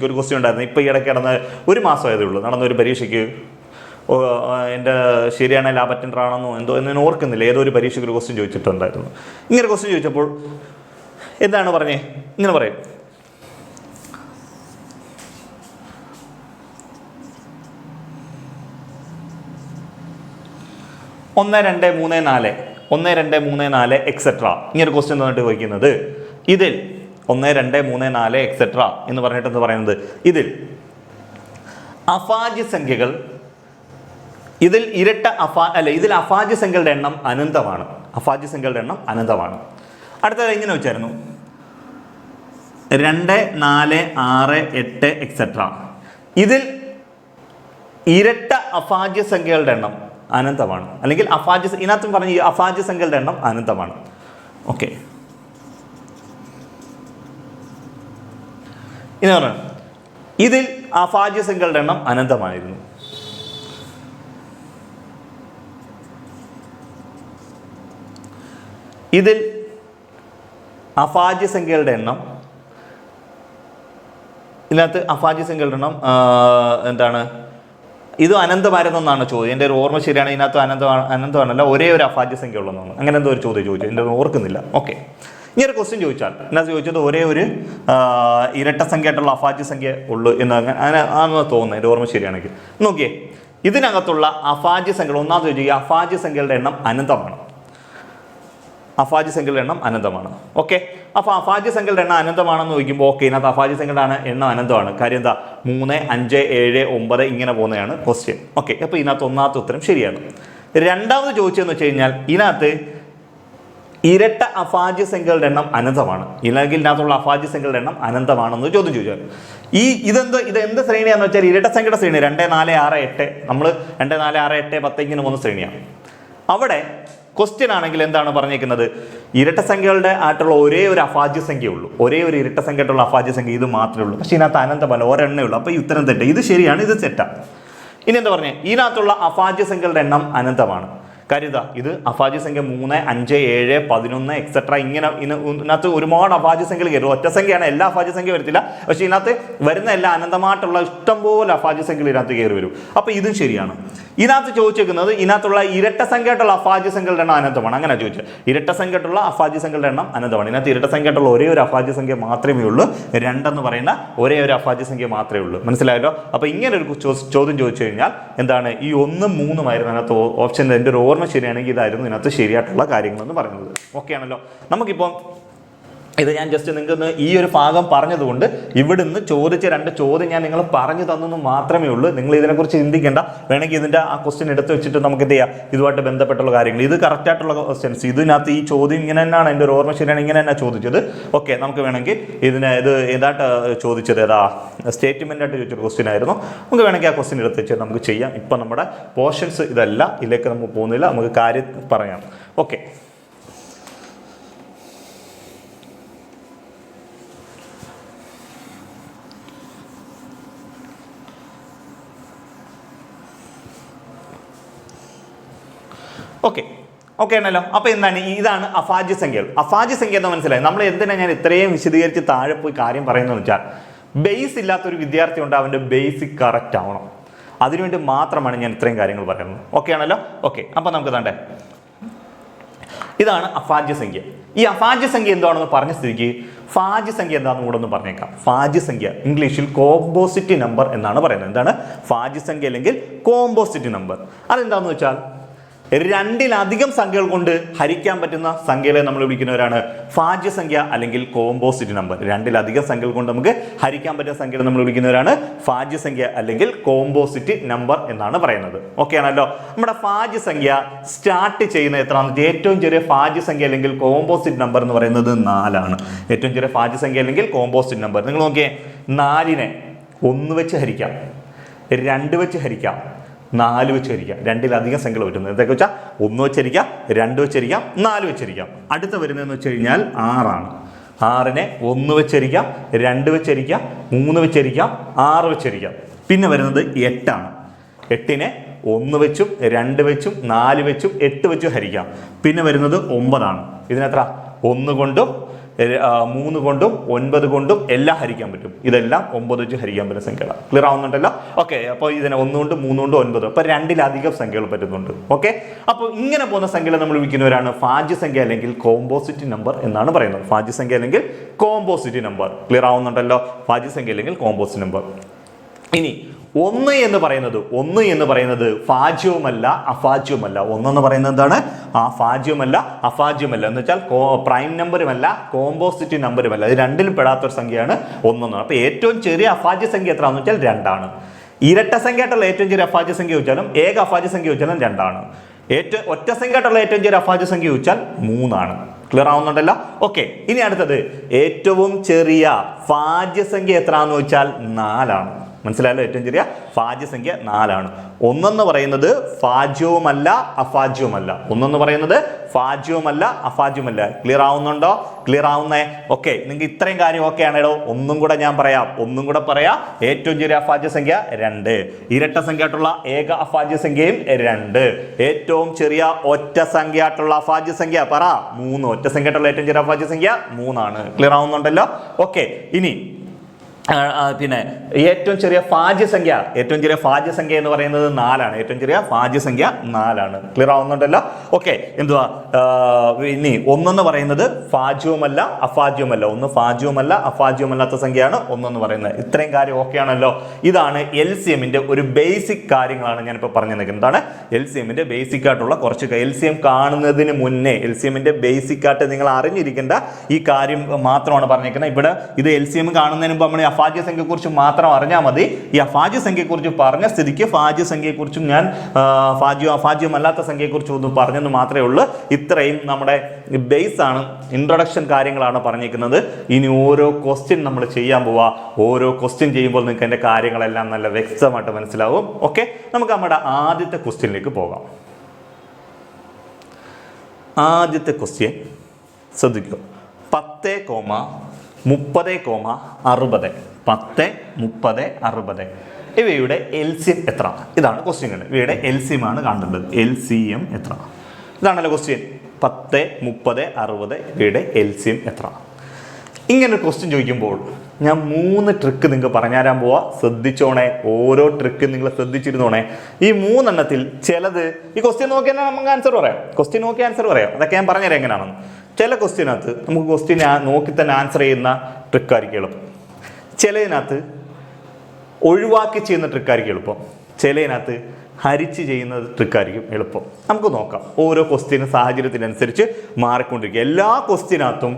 ഒരു ക്വസ്റ്റ്യൻ ഉണ്ടായിരുന്നു. ഇപ്പോൾ ഈ ഇടയ്ക്ക് നടന്ന 1 മാസമായതേ ഉള്ളൂ. നടന്ന ഒരു പരീക്ഷയ്ക്ക് എൻ്റെ ശരിയാണ് ലാബ് അറ്റൻഡർ ആണെന്നോ എന്തോ എന്ന് ഞാൻ ഓർക്കുന്നില്ല. ഏതോ ഒരു പരീക്ഷയ്ക്ക് ഒരു ക്വസ്റ്റ്യൻ ചോദിച്ചിട്ടുണ്ടായിരുന്നു. ഇങ്ങനെ ക്വസ്റ്റ്യൻ ചോദിച്ചപ്പോൾ എന്താണ് പറഞ്ഞേ? ഇങ്ങനെ പറയും, ഒന്ന് രണ്ട് മൂന്ന് നാല് എക്സെട്ര. ഇങ്ങനൊരു ക്വസ്റ്റ്യൻ തന്നിട്ട് ചോദിക്കുന്നത്, ഇതിൽ 1 2 3 4 എക്സെട്ര എന്ന് പറഞ്ഞിട്ട് എന്ന് പറയുന്നത് ഇതിൽ അഭാജ്യ സംഖ്യകൾ, ഇതിൽ ഇതിൽ അഭാജ്യ സംഖ്യകളുടെ എണ്ണം അനന്തമാണ്. അടുത്തത് ഇങ്ങനെ വെച്ചായിരുന്നു 2 4 6 8 എക്സെട്ര. ഇതിൽ ഇരട്ട അഭാജ്യ സംഖ്യകളുടെ എണ്ണം അനന്തമാണ്. അല്ലെങ്കിൽ ഇതിനകത്തും പറഞ്ഞ ഈ അഭാജ്യ സംഖ്യകളുടെ എണ്ണം അനന്തമാണ്. ഓക്കെ, ഇനി പറഞ്ഞു ഇതിൽ അഭാജ്യ സംഖ്യകളുടെ എണ്ണം അനന്തമായിരുന്നു. ഇതിൽ അഭാജ്യ സംഖ്യകളുടെ എണ്ണം എന്താണ്? ഇത് അനന്തമായിരുന്നെന്നാണ് ചോദ്യം. എൻ്റെ ഒരു ഓർമ്മ ശരിയാണ്. ഇതിനകത്ത് അനന്തമാണല്ല, ഒരേ ഒരു അഭാജ്യ സംഖ്യ ഉള്ളതെന്നാണ്. അങ്ങനെ എന്തോ ഒരു ചോദ്യം ചോദിച്ചു, എൻ്റെ ഓർക്കുന്നില്ല. ഓക്കെ, ഇങ്ങനൊരു ക്വസ്റ്റ്യൻ ചോദിച്ചാൽ ഇതിനകത്ത് ചോദിച്ചത് ഒരേ ഒരു ഇരട്ട സംഖ്യയായിട്ടുള്ള അഭാജ്യ സംഖ്യ ഉള്ളൂ എന്ന് അങ്ങനെ ആണെന്ന് തോന്നുന്നത്, എൻ്റെ ഓർമ്മ ശരിയാണെങ്കിൽ. നോക്കിയേ, ഇതിനകത്തുള്ള അഭാജ്യ സംഖ്യകൾ ഒന്നാമത് ചോദിച്ചു, ഈ അഭാജ്യ സംഖ്യകളുടെ എണ്ണം അനന്തമാണ്. ഓക്കെ, അപ്പോൾ അഭാജ്യ സംഖ്യകളുടെ എണ്ണം അനന്തമാണെന്ന് ചോദിക്കുമ്പോൾ ഓക്കെ, ഇതിനകത്ത് അഭാജ്യ സംഖ്യകളുടെ എണ്ണം അനന്തമാണ്. കാര്യം എന്താ? 3 5 7 9 ഇങ്ങനെ പോകുന്നതാണ് ക്വസ്റ്റ്യൻ. ഓക്കെ, അപ്പോൾ ഇതിനകത്ത് ഒന്നാമത്തെ ഉത്തരം ശരിയാണ്. രണ്ടാമത് ചോദിച്ചതെന്ന് വെച്ച് കഴിഞ്ഞാൽ ഇതിനകത്ത് ഇരട്ട അഭാജ്യ സംഖ്യകളുടെ എണ്ണം അനന്തമാണ്, ഇല്ലെങ്കിൽ ഇതിനകത്തുള്ള അഭാജ്യ സംഖ്യകളുടെ എണ്ണം അനന്തമാണെന്ന് ചോദ്യം ചോദിച്ചാൽ ഇതെന്ത് ശ്രേണിയാണെന്ന് വെച്ചാൽ ഇരട്ട സംഖ്യയുടെ ശ്രേണി 2 4 6 8. നമ്മൾ 2 4 6 8 10 ഇങ്ങനെ പോകുന്ന ശ്രേണിയാണ്. അവിടെ ക്വസ്റ്റ്യൻ ആണെങ്കിൽ എന്താണ് പറഞ്ഞേക്കുന്നത്, ഇരട്ട സംഖ്യകളുടെ ആയിട്ടുള്ള ഒരേ ഒരു അഭാജ്യ സംഖ്യ ഉള്ളൂ, ഒരേ ഒരു ഇരട്ട സംഖ്യയായിട്ടുള്ള അഭാജ്യ സംഖ്യ ഇത് മാത്രമേ ഉള്ളൂ. പക്ഷേ ഇതിനകത്ത് അനന്തമല്ല, ഒരെണ്ണേ ഉള്ളൂ. അപ്പോൾ ഈ ഉത്തരം തെറ്റ്. ഇത് ശരിയാണ്, ഇത് തെറ്റാണ്. ഇനി എന്താ പറഞ്ഞേ, ഇതിനകത്തുള്ള അഭാജ്യ സംഖ്യകളുടെ എണ്ണം അനന്തമാണ്. കാര്യം ഇതാ, ഇത് അഭാജ്യ സംഖ്യ 3, 5, 7, 11 എക്സെട്ര ഇങ്ങനെ ഇതിനകത്ത് ഒരുപാട് അഭാജ്യ സംഖ്യകൾ കയറും. ഒറ്റ സംഖ്യയാണ്, എല്ലാ അഭാജ്യ സംഖ്യ വരത്തില്ല. പക്ഷേ ഇതിനകത്ത് വരുന്ന എല്ലാ അനന്തമായിട്ടുള്ള ഇഷ്ടംപോലെ അഭാജ്യ സംഖ്യകൾ ഇതിനകത്ത് കയറി വരും. അപ്പോൾ ഇതും ശരിയാണ്. ഇതിനകത്ത് ചോദിച്ചേക്കുന്നത് ഇതിനകത്തുള്ള ഇരട്ട സംഖ്യയായിട്ടുള്ള അഭാജ്യ സംഖ്യകളുടെ എണ്ണം അനന്തമാണ്. അങ്ങനെ ചോദിച്ചത്, ഇരട്ട സംഖ്യയായിട്ടുള്ള അഭാജ്യ സംഖ്യകളുടെ എണ്ണം അനന്തമാണ്. ഇതിനകത്ത് ഇരട്ട സംഖ്യയായിട്ടുള്ള ഒരേ ഒരു അഭാജ്യ സംഖ്യ മാത്രമേ ഉള്ളൂ, 2 എന്ന് പറയുന്ന ഒരേ ഒരു അഭാജ്യ സംഖ്യ മാത്രമേ ഉള്ളൂ. മനസ്സിലായല്ലോ? അപ്പോൾ ഇങ്ങനെ ഒരു ചോദ്യം ചോദിച്ചു കഴിഞ്ഞാൽ എന്താണ്, ഈ 1, 3 ആയിരുന്നു അതിനകത്ത് ഓപ്ഷൻ. എൻ്റെ ഒരു ഓർമ്മ ശരിയാണെങ്കിൽ ഇതായിരുന്നു ഇതിനകത്ത് ശരിയായിട്ടുള്ള കാര്യങ്ങളെന്ന് പറയുന്നത്. ഓക്കെ ആണല്ലോ? നമുക്കിപ്പോൾ ഇത് ഞാൻ ജസ്റ്റ് നിങ്ങൾക്ക് ഈ ഒരു ഭാഗം പറഞ്ഞതുകൊണ്ട് ഇവിടുന്ന് ചോദിച്ച 2 ചോദ്യം ഞാൻ നിങ്ങൾ പറഞ്ഞു തന്നെന്ന് മാത്രമേ ഉള്ളൂ. നിങ്ങൾ ഇതിനെക്കുറിച്ച് ചിന്തിക്കേണ്ട. വേണമെങ്കിൽ ഇതിൻ്റെ ആ ക്വസ്റ്റ്യൻ എടുത്ത് വെച്ചിട്ട് നമുക്ക് എന്ത് ചെയ്യാം, ഇതുമായിട്ട് ബന്ധപ്പെട്ടുള്ള കാര്യങ്ങൾ, ഇത് കറക്റ്റായിട്ടുള്ള ക്വസ്റ്റ്യൻസ്, ഇതിനകത്ത് ഈ ചോദ്യം ഇങ്ങനെ തന്നെയാണ്, എൻ്റെ ഒരു ഓർമ്മ ശരിയാണ്, ഇങ്ങനെ തന്നെ ചോദിച്ചത്. ഓക്കെ, നമുക്ക് വേണമെങ്കിൽ ഇത് ഏതായിട്ട് ചോദിച്ചത്, ഏതാ സ്റ്റേറ്റ്മെൻറ്റായിട്ട് ചോദിച്ചൊരു ക്വസ്റ്റ്യൻ ആയിരുന്നു. നമുക്ക് വേണമെങ്കിൽ ആ ക്വസ്റ്റ്യൻ എടുത്ത് വെച്ചിട്ട് നമുക്ക് ചെയ്യാം. ഇപ്പം നമ്മുടെ പോർഷൻസ് ഇതല്ല, ഇതിലേക്ക് നമുക്ക് പോകുന്നില്ല, നമുക്ക് കാര്യം പറയാം. ഓക്കെ, ഓക്കെ ആണല്ലോ? അപ്പോൾ എന്താണ്, ഇതാണ് അഭാജ്യ സംഖ്യകൾ. അഭാജ്യ സംഖ്യ എന്ന് മനസ്സിലായി. നമ്മൾ എന്തിനാണ് ഞാൻ ഇത്രയും വിശദീകരിച്ച് താഴെ പോയി കാര്യം പറയുന്നതെന്ന് വെച്ചാൽ, ബേസ് ഇല്ലാത്തൊരു വിദ്യാർത്ഥി ഉണ്ട്, അവൻ്റെ ബേസിക് കറക്റ്റ് ആവണം. അതിനുവേണ്ടി മാത്രമാണ് ഞാൻ ഇത്രയും കാര്യങ്ങൾ പറയുന്നത്. ഓക്കെ ആണല്ലോ? ഓക്കെ, അപ്പോൾ നമുക്ക് തണ്ടേ, ഇതാണ് അഭാജ്യ സംഖ്യ. ഈ അഭാജ്യ സംഖ്യ എന്താണെന്ന് പറഞ്ഞ സ്ഥിതിക്ക് ഭാജ്യ സംഖ്യ എന്താണെന്ന് കൂടെ ഒന്ന് പറഞ്ഞേക്കാം. ഭാജ്യ സംഖ്യ ഇംഗ്ലീഷിൽ കോമ്പോസിറ്റ് നമ്പർ എന്നാണ് പറയുന്നത്. എന്താണ് ഭാജ്യ സംഖ്യ അല്ലെങ്കിൽ കോമ്പോസിറ്റ് നമ്പർ? അതെന്താണെന്ന് വെച്ചാൽ, 2-ലധികം സംഖ്യകൾ കൊണ്ട് ഹരിക്കാൻ പറ്റുന്ന സംഖ്യകളെ നമ്മൾ വിളിക്കുന്നവരാണ് ഭാജ്യസംഖ്യ അല്ലെങ്കിൽ കോമ്പോസിറ്റ് നമ്പർ. 2-ലധികം സംഖ്യകൾ കൊണ്ട് നമുക്ക് ഹരിക്കാൻ പറ്റുന്ന സംഖ്യകൾ നമ്മൾ വിളിക്കുന്നവരാണ് ഭാജ്യസംഖ്യ അല്ലെങ്കിൽ കോമ്പോസിറ്റ് നമ്പർ എന്നാണ് പറയുന്നത്. ഓക്കെ ആണല്ലോ? നമ്മുടെ ഭാജ്യസംഖ്യ സ്റ്റാർട്ട് ചെയ്യുന്ന എത്രയാണെന്ന്, ഏറ്റവും ചെറിയ ഭാജ്യസംഖ്യ അല്ലെങ്കിൽ കോമ്പോസിറ്റ് നമ്പർ എന്ന് പറയുന്നത് 4 ആണ്. ഏറ്റവും ചെറിയ ഭാജ്യസംഖ്യ അല്ലെങ്കിൽ കോമ്പോസിറ്റ് നമ്പർ നിങ്ങൾ നോക്കിയേ, 4-നെ 1 വെച്ച് ഹരിക്കാം, 2 വെച്ച് ഹരിക്കാം, 4 വെച്ച് ഹരിക്കാം. 2-ലധികം സംഖ്യകൾ വരുന്നത് എന്തൊക്കെ വെച്ചാൽ 1 വെച്ചരിക്കാം, 2 വെച്ചരിക്കാം, 4 വെച്ചരിക്കാം. അടുത്ത വരുന്നതെന്ന് വെച്ച് കഴിഞ്ഞാൽ 6 ആണ്. 6-നെ 1 വെച്ചരിക്കാം, 2 വെച്ചരിക്കാം, 3 വെച്ചരിക്കാം, 6 വെച്ചരിക്കാം. പിന്നെ വരുന്നത് 8 ആണ്. 8-നെ 1 വെച്ചും 2 വെച്ചും 4 വെച്ചും 8 വെച്ചും ഹരിക്കാം. പിന്നെ വരുന്നത് 9 ആണ്. ഇതിനെത്ര 1 കൊണ്ടും 3 കൊണ്ടും 9 കൊണ്ടും എല്ലാം ഹരിക്കാൻ പറ്റും. ഇതെല്ലാം 9 വെച്ച് ഹരിക്കാൻ പറ്റുന്ന സംഖ്യകളാണ്. ക്ലിയർ ആവുന്നുണ്ടല്ലോ? ഓക്കെ, അപ്പോൾ ഇതിനെ 1 കൊണ്ട് 3 കൊണ്ട് 9, അപ്പോൾ 2-ലധികം സംഖ്യകൾ പറ്റുന്നുണ്ട്. ഓക്കെ, അപ്പോൾ ഇങ്ങനെ പോകുന്ന സംഖ്യകളെ നമ്മൾ വിളിക്കുന്നവരാണ് ഭാജ്യസംഖ്യ അല്ലെങ്കിൽ കോമ്പോസിറ്റ് നമ്പർ എന്നാണ് പറയുന്നത്. ഭാജ്യസംഖ്യ അല്ലെങ്കിൽ കോമ്പോസിറ്റ് നമ്പർ. ക്ലിയർ ആവുന്നുണ്ടല്ലോ? ഭാജ്യസംഖ്യ അല്ലെങ്കിൽ കോമ്പോസിറ്റ് നമ്പർ. ഇനി 1 എന്ന് പറയുന്നത് ഭാജ്യവുമല്ല അഭാജ്യവുമല്ല. 1 എന്ന് പറയുന്നത് എന്താണ്? ഭാജ്യവുമല്ല അഭാജ്യവുമല്ല എന്ന് വെച്ചാൽ പ്രൈം നമ്പറുമല്ല കോമ്പോസിറ്റ് നമ്പറുമല്ല. ഇത് 2-ലും പെടാത്തൊരു സംഖ്യയാണ് 1. അപ്പോൾ ഏറ്റവും ചെറിയ അഭാജ്യ സംഖ്യ എത്രയാണെന്ന് വെച്ചാൽ 2 ആണ്. ഇരട്ട സംഖ്യയായിട്ടുള്ള ഏറ്റവും ചെറിയ അഭാജ്യ സംഖ്യ ചോദിച്ചാലും ഏക അഭാജ്യ സംഖ്യ ചോദിച്ചാലും 2 ആണ്. ഒറ്റ സംഖ്യയായിട്ടുള്ള ഏറ്റവും ചെറിയ അഭാജ്യ സംഖ്യ ചോദിച്ചാൽ 3 ആണ്. ക്ലിയർ ആവുന്നുണ്ടല്ലോ? ഓക്കെ, ഇനി അടുത്തത് ഏറ്റവും ചെറിയ ഭാജ്യസംഖ്യ എത്രയാണെന്ന് ചോദിച്ചാൽ 4 ആണ്. മനസ്സിലായല്ലോ? ഏറ്റവും ചെറിയ ഭാജ്യസംഖ്യ 4 ആണ്. 1 എന്ന് പറയുന്നത് ഭാജ്യവുമല്ല അഭാജ്യവുമല്ല. 1 എന്ന് പറയുന്നത് ഭാജ്യവുമല്ല അഭാജ്യവുമല്ല. ക്ലിയർ ആവുന്നുണ്ടോ? ക്ലിയർ ആവുന്നേ? ഓക്കെ, നിങ്ങൾക്ക് ഇത്രയും കാര്യം ഓക്കെ ആണേടോ? ഒന്നും കൂടെ ഞാൻ പറയാം, ഏറ്റവും ചെറിയ അഭാജ്യസംഖ്യ 2, ഇരട്ട സംഖ്യയായിട്ടുള്ള ഏക അഭാജ്യസംഖ്യയും 2, ഏറ്റവും ചെറിയ ഒറ്റ സംഖ്യയായിട്ടുള്ള അഭാജ്യസംഖ്യ പറ 3, ഒറ്റ സംഖ്യയായിട്ടുള്ള ഏറ്റവും ചെറിയ അഭാജ്യസംഖ്യ 3 ആണ്. ക്ലിയർ ആവുന്നുണ്ടല്ലോ? ഓക്കെ, ഇനി പിന്നെ ഏറ്റവും ചെറിയ ഭാജ്യസംഖ്യ എന്ന് പറയുന്നത് 4 ആണ്. ഏറ്റവും ചെറിയ ഭാജ്യസംഖ്യ 4 ആണ്. ക്ലിയർ ആവുന്നുണ്ടല്ലോ? ഓക്കെ, എന്തുവാ ഇനി 1 എന്ന് പറയുന്നത് ഭാജ്യവുമല്ല അഭാജ്യവുമല്ല. 1 ഭാജ്യവുമല്ല അഭാജ്യവുമല്ലാത്ത സംഖ്യയാണ് 1 എന്ന് പറയുന്നത്. ഇത്രയും കാര്യം ഓക്കെ ആണല്ലോ? ഇതാണ് LCMന്റെ ഒരു ബേസിക് കാര്യങ്ങളാണ് ഞാനിപ്പോൾ പറഞ്ഞു നിൽക്കുന്നത്. LCMന്റെ ബേസിക് ആയിട്ടുള്ള കുറച്ച് LCM കാണുന്നതിന് മുന്നേ LCMന്റെ ബേസിക് ആയിട്ട് നിങ്ങൾ അറിഞ്ഞിരിക്കേണ്ട ഈ കാര്യം മാത്രമാണ് പറഞ്ഞിരിക്കുന്നത്. ഇവിടെ ഇത് LCM കാണുന്നതിന് മുമ്പ് നമ്മൾ അഭാജ്യ സംഖ്യയെക്കുറിച്ച് മാത്രം അറിഞ്ഞാൽ മതി. ഈ അഭാജ്യ സംഖ്യയെക്കുറിച്ച് പറഞ്ഞ സ്ഥിതിക്ക് ഭാജ്യ സംഖ്യയെക്കുറിച്ചും ഞാൻ അഭാജ്യമല്ലാത്ത സംഖ്യയെക്കുറിച്ചും ഒന്ന് പറഞ്ഞെന്ന് മാത്രമേ ഉള്ളൂ. ഇത്രയും നമ്മുടെ ബേസ് ആണ്, ഇൻട്രൊഡക്ഷൻ കാര്യങ്ങളാണ് പറഞ്ഞിരിക്കുന്നത്. ഇനി ഓരോ ക്വസ്റ്റ്യൻ നമ്മൾ ചെയ്യാൻ പോവാ. ഓരോ ക്വസ്റ്റ്യൻ ചെയ്യുമ്പോൾ നിങ്ങൾക്ക് എൻ്റെ കാര്യങ്ങളെല്ലാം നല്ല വ്യക്തമായിട്ട് മനസ്സിലാവും. ഓക്കെ, നമുക്ക് നമ്മുടെ ആദ്യത്തെ ക്വസ്റ്റ്യനിലേക്ക് പോകാം. ആദ്യത്തെ ക്വസ്റ്റ്യൻ ശ്രദ്ധിക്കുക. 10,30,60 10,30,60 ഇവയുടെ LCM എത്ര? ഇതാണ് ക്വസ്റ്റ്യൻ. ഇവയുടെ LCM ആണ് കാണേണ്ടത്. LCM എത്ര? ഇതാണല്ലോ ക്വസ്റ്റ്യൻ. 10,30,60 ഇവയുടെ LCM എത്ര? ഇങ്ങനെ ഒരു ക്വസ്റ്റ്യൻ ചോദിക്കുമ്പോൾ ഞാൻ 3 ട്രിക്ക് നിങ്ങൾക്ക് പറഞ്ഞുതരാൻ പോവാ. ശ്രദ്ധിച്ചോണേ, ഓരോ ട്രിക്ക് നിങ്ങൾ ശ്രദ്ധിച്ചിരുന്നോണേ. ഈ 3 എണ്ണത്തിൽ ചിലത് ഈ ക്വസ്റ്റ്യൻ നോക്കിയാൽ നമുക്ക് ആൻസർ പറയാം. ക്വസ്റ്റ്യൻ നോക്കി ആൻസർ പറയാം. അതൊക്കെ ഞാൻ പറഞ്ഞുതരാം എങ്ങനെയാണെന്ന്. ചില ക്വസ്റ്റ്യനകത്ത് നമുക്ക് ക്വസ്റ്റ്യൻ നോക്കി തന്നെ ആൻസർ ചെയ്യുന്ന ട്രിക്കായിരിക്കും എളുപ്പം. ചിലതിനകത്ത് ഒഴിവാക്കി ചെയ്യുന്ന ട്രിക്കായിരിക്കും എളുപ്പം. ചിലതിനകത്ത് ഹരിച്ച് ചെയ്യുന്ന ട്രിക്കായിരിക്കും എളുപ്പം. നമുക്ക് നോക്കാം. ഓരോ ക്വസ്റ്റ്യനും സാഹചര്യത്തിനനുസരിച്ച് മാറിക്കൊണ്ടിരിക്കുക. എല്ലാ ക്വസ്റ്റ്യനകത്തും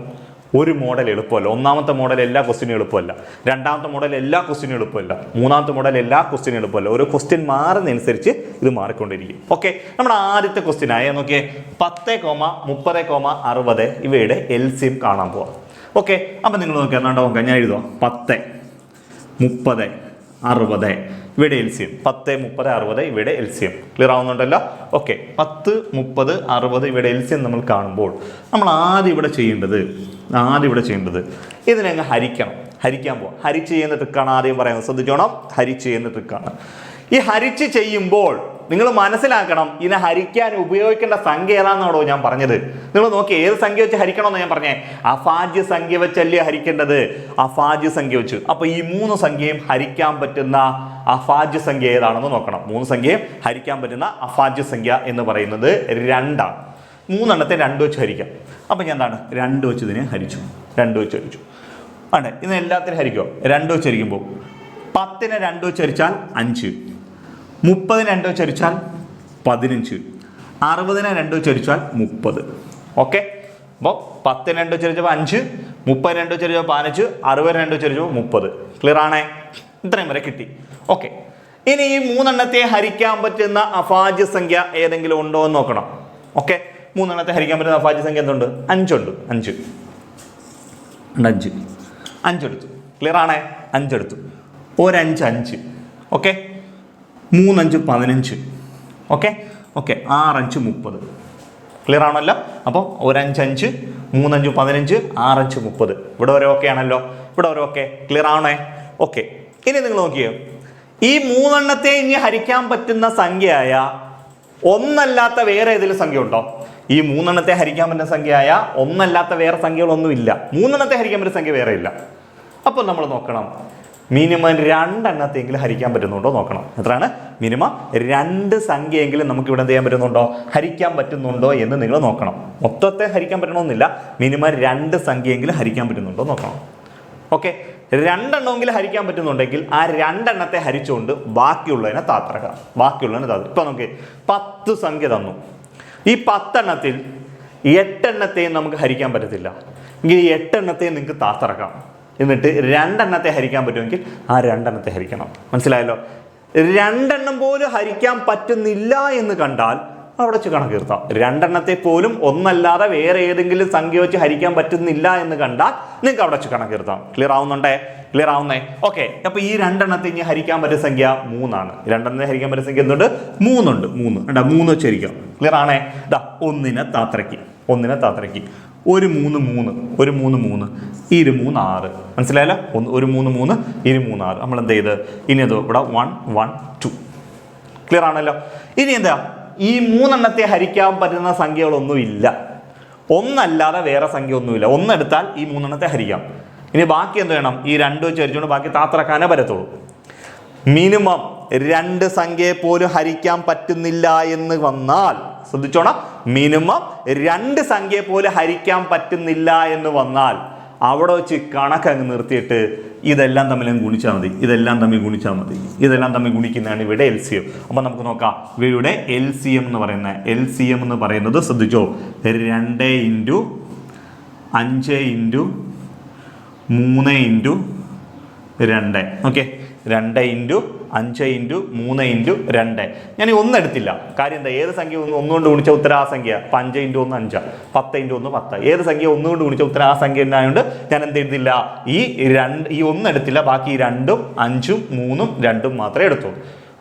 ഒരു മോഡൽ എളുപ്പമല്ല. ഒന്നാമത്തെ മോഡൽ എല്ലാ ക്വസ്റ്റ്യനും എളുപ്പമല്ല. രണ്ടാമത്തെ മോഡൽ എല്ലാ ക്വസ്റ്റ്യനും എളുപ്പമല്ല. മൂന്നാമത്തെ മോഡൽ എല്ലാ ക്വസ്റ്റ്യനും എളുപ്പമല്ല. ഓരോ ക്വസ്റ്റ്യൻ മാറുന്നതനുസരിച്ച് ഇത് മാറിക്കൊണ്ടിരിക്കും. ഓക്കെ, നമ്മുടെ ആദ്യത്തെ ക്വസ്റ്റ്യൻ ആയ നോക്കിയേ 10,30,60 ഇവയുടെ LCM കാണാൻ പോവാം. ഓക്കെ, അപ്പം നിങ്ങൾ നോക്കിയാൽ നോക്കാം. ഞാൻ എഴുതുക 10,30,60 ഇവയുടെ LCM. 10,30,60 ഇവയുടെ LCM ക്ലിയർ ആവുന്നുണ്ടല്ലോ. ഓക്കെ, 10,30,60 ഇവയുടെ LCM നമ്മൾ കാണുമ്പോൾ നമ്മൾ ആദ്യം ഇവിടെ ചെയ്യേണ്ടത് ഇതിനെ അങ്ങ് ഹരിക്കാൻ പോവാം. ഹരിച്ച് ചെയ്യുന്ന ട്രിക്കാണ് ആദ്യം പറയുന്നത്. ശ്രദ്ധിച്ചോണം, ഹരിച്ച് ചെയ്യുന്ന ട്രിക്കാണ്. ഈ ഹരിച്ച് ചെയ്യുമ്പോൾ നിങ്ങൾ മനസ്സിലാക്കണം, ഇതിനെ ഹരിക്കാൻ ഉപയോഗിക്കേണ്ട സംഖ്യ ഏതാണെന്നാണോ ഞാൻ പറഞ്ഞത്. നിങ്ങൾ നോക്കി, ഏത് സംഖ്യ വെച്ച് ഹരിക്കണമെന്ന് ഞാൻ പറഞ്ഞേ? അഭാജ്യ സംഖ്യ വെച്ചല്ലേ ഹരിക്കേണ്ടത്? അഭാജ്യ സംഖ്യ വെച്ച്. അപ്പോൾ ഈ 3 സംഖ്യയും ഹരിക്കാൻ പറ്റുന്ന അഭാജ്യ സംഖ്യ ഏതാണെന്ന് നോക്കണം. 3 സംഖ്യയും ഹരിക്കാൻ പറ്റുന്ന അഭാജ്യ സംഖ്യ എന്ന് പറയുന്നത് 2 ആണ്. 3 എണ്ണത്തെ 2 വെച്ച് ഹരിക്കാം. അപ്പം ഞാൻ എന്താണ് 2 വെച്ച് ഇതിനെ ഹരിച്ചു. 2 വെച്ച് ഹരിച്ചു ആണ്. ഇതിനെ എല്ലാത്തിനും ഹരിക്കുക. 2 വെച്ച് ഹരിക്കുമ്പോൾ 10നെ 2 വെച്ച് ഹരിച്ചാൽ 5, 30നെ 2 വെച്ച് ഹരിച്ചാൽ 15, 60നെ 2 വെച്ച് ഹരിച്ചാൽ 30. ഓക്കെ, അപ്പോൾ 10നെ 2 വെച്ച് ഹരിച്ചപ്പോൾ 5, 30നെ 2 വെച്ച് ഹരിച്ചപ്പോൾ 15, 60നെ 2 വെച്ച് ഹരിച്ചപ്പോൾ 30. ക്ലിയർ ആണേ? ഇത്രയും വരെ കിട്ടി. ഓക്കെ, ഇനി ഈ 3 എണ്ണത്തെ ഹരിക്കാൻ പറ്റുന്ന അഭാജ്യ സംഖ്യ ഏതെങ്കിലും ഉണ്ടോ എന്ന് നോക്കണം. ഓക്കെ, 3 എണ്ണത്തെ ഹരിക്കാൻ പറ്റുന്ന അഭാജ്യ സംഖ്യ എന്തുണ്ട്? 5 ഉണ്ട്. 5 എടുത്തു. ക്ലിയർ ആണേ? 5 എടുത്തു. 1 5 5. ഓക്കെ, 3 5 15. ഓക്കെ, 6 5 30. ക്ലിയർ ആണല്ലോ? അപ്പോൾ 1 5 5, 3 5 15, 6 5 30. ഇവിടെ വരെ ഓക്കെ ആണല്ലോ? ഇവിടെ വരെ ഓക്കെ. ക്ലിയർ ആണേ? ഓക്കെ, ഇനി നിങ്ങൾ നോക്കിയോ, ഈ 3 എണ്ണത്തെ ഇനി ഹരിക്കാൻ പറ്റുന്ന സംഖ്യയായ ഒന്നല്ലാത്ത വേറെ ഏതെങ്കിലും സംഖ്യ ഉണ്ടോ? ഈ 3 എണ്ണത്തെ ഹരിക്കാൻ പറ്റുന്ന സംഖ്യയായ ഒന്നല്ലാത്ത വേറെ സംഖ്യകളൊന്നും ഇല്ല. 3 എണ്ണത്തെ ഹരിക്കാൻ പറ്റുന്ന സംഖ്യ വേറെ ഇല്ല. അപ്പോൾ നമ്മൾ നോക്കണം, മിനിമം 2 എണ്ണത്തെങ്കിലും ഹരിക്കാൻ പറ്റുന്നുണ്ടോ നോക്കണം. എത്രയാണ്? മിനിമം 2 സംഖ്യയെങ്കിലും നമുക്ക് ഇവിടെ എന്ത് ചെയ്യാൻ പറ്റുന്നുണ്ടോ? ഹരിക്കാൻ പറ്റുന്നുണ്ടോ എന്ന് നിങ്ങൾ നോക്കണം. മൊത്തത്തെ ഹരിക്കാൻ പറ്റണമെന്നില്ല, മിനിമം 2 സംഖ്യയെങ്കിലും ഹരിക്കാൻ പറ്റുന്നുണ്ടോ നോക്കണം. ഓക്കെ, 2 എണ്ണമെങ്കിലും ഹരിക്കാൻ പറ്റുന്നുണ്ടെങ്കിൽ ആ 2 എണ്ണത്തെ ഹരിച്ചുകൊണ്ട് ബാക്കിയുള്ളതിനെ താത്തറക്കാം. ഇപ്പം നമുക്ക് 10 സംഖ്യ തന്നു. ഈ 10 എണ്ണത്തിൽ 8 എണ്ണത്തെയും നമുക്ക് ഹരിക്കാൻ പറ്റത്തില്ല. എങ്കിൽ ഈ 8 എണ്ണത്തെയും നിങ്ങൾക്ക് താത്തറക്കാം. എന്നിട്ട് 2 എണ്ണത്തെ ഹരിക്കാൻ പറ്റുമെങ്കിൽ ആ 2 എണ്ണത്തെ ഹരിക്കണം. മനസ്സിലായല്ലോ? 2 എണ്ണം പോലും ഹരിക്കാൻ പറ്റുന്നില്ല എന്ന് കണ്ടാൽ അവിടെ വെച്ച് കണക്ക് തീർത്താം. 2 എണ്ണത്തെ പോലും ഒന്നല്ലാതെ വേറെ ഏതെങ്കിലും സംഖ്യ വെച്ച് ഹരിക്കാൻ പറ്റുന്നില്ല എന്ന് കണ്ടാൽ നിങ്ങൾക്ക് അവിടെ വെച്ച് കണക്ക് തീർത്താം. ക്ലിയർ ആവുന്നേ? ഓക്കെ, അപ്പോൾ ഈ 2 എണ്ണത്തെ ഇനി ഹരിക്കാൻ പറ്റുന്ന സംഖ്യ 3 ആണ്. 2 എണ്ണത്തെ ഹരിക്കാൻ പറ്റുന്ന സംഖ്യ എന്തുണ്ട്? 3 ഉണ്ട്. 3 വെച്ച് ഹരിക്കാം. ക്ലിയർ ആണേ? ഇതാ 1നെ താത്തറക്കി. 1 3 3, 1 3 3, 2 3 6. മനസ്സിലായല്ലോ? 1 3 3, 2 3 6. നമ്മൾ എന്ത് ചെയ്ത് ഇനി അത് ഇവിടെ 1 1 2. ക്ലിയർ ആണല്ലോ? ഇനി എന്താ, ഈ 3 എണ്ണത്തെ ഹരിക്കാൻ പറ്റുന്ന സംഖ്യകളൊന്നും ഇല്ല. ഒന്നല്ലാതെ വേറെ സംഖ്യ ഒന്നുമില്ല. 1 എടുത്താൽ ഈ 3 എണ്ണത്തെ ഹരിക്കാം. ഇനി ബാക്കി എന്ത് വേണം? ഈ 2 വെച്ച് ഹരിച്ചുകൊണ്ട് ബാക്കി താത്തറക്കാനേ പറ്റത്തുള്ളൂ. മിനിമം 2 സംഖ്യയെ പോലും ഹരിക്കാൻ പറ്റുന്നില്ല എന്ന് വന്നാൽ, ശ്രദ്ധിച്ചോണം, മിനിമം 2 സംഖ്യയെ പോലും ഹരിക്കാൻ പറ്റുന്നില്ല എന്ന് വന്നാൽ അവിടെ വെച്ച് കണക്കങ്ങ് നിർത്തിയിട്ട് ഇതെല്ലാം തമ്മിൽ ഗുണിച്ചാൽ മതി. ഇതെല്ലാം തമ്മിൽ ഗുണിക്കുന്നതാണ് ഇവിടെ LCM. അപ്പം നമുക്ക് നോക്കാം. ഇവയുടെ LCM എന്ന് പറയുന്നത് ശ്രദ്ധിച്ചോ, 2 × 5 × 3 × 2. ഓക്കെ, 2 × 5 × 3 × 2. ഞാൻ 1 എടുത്തില്ല. കാര്യം എന്താ? ഏത് സംഖ്യ 1 കൊണ്ട് ഗുണിച്ച ഉത്തരം ആ സംഖ്യ. 5 × 1 5, 10 × 1 10. ഏത് സംഖ്യ 1 കൊണ്ട് ഗുണിച്ച ഉത്തരം ആ സംഖ്യ ഉണ്ടായതുകൊണ്ട് ഞാൻ എന്ത് എടുത്തില്ല? ഈ 1 എടുത്തില്ല. ബാക്കി 2 ഉം 5 ഉം 3 ഉം 2 മാത്രമേ എടുത്തുള്ളൂ.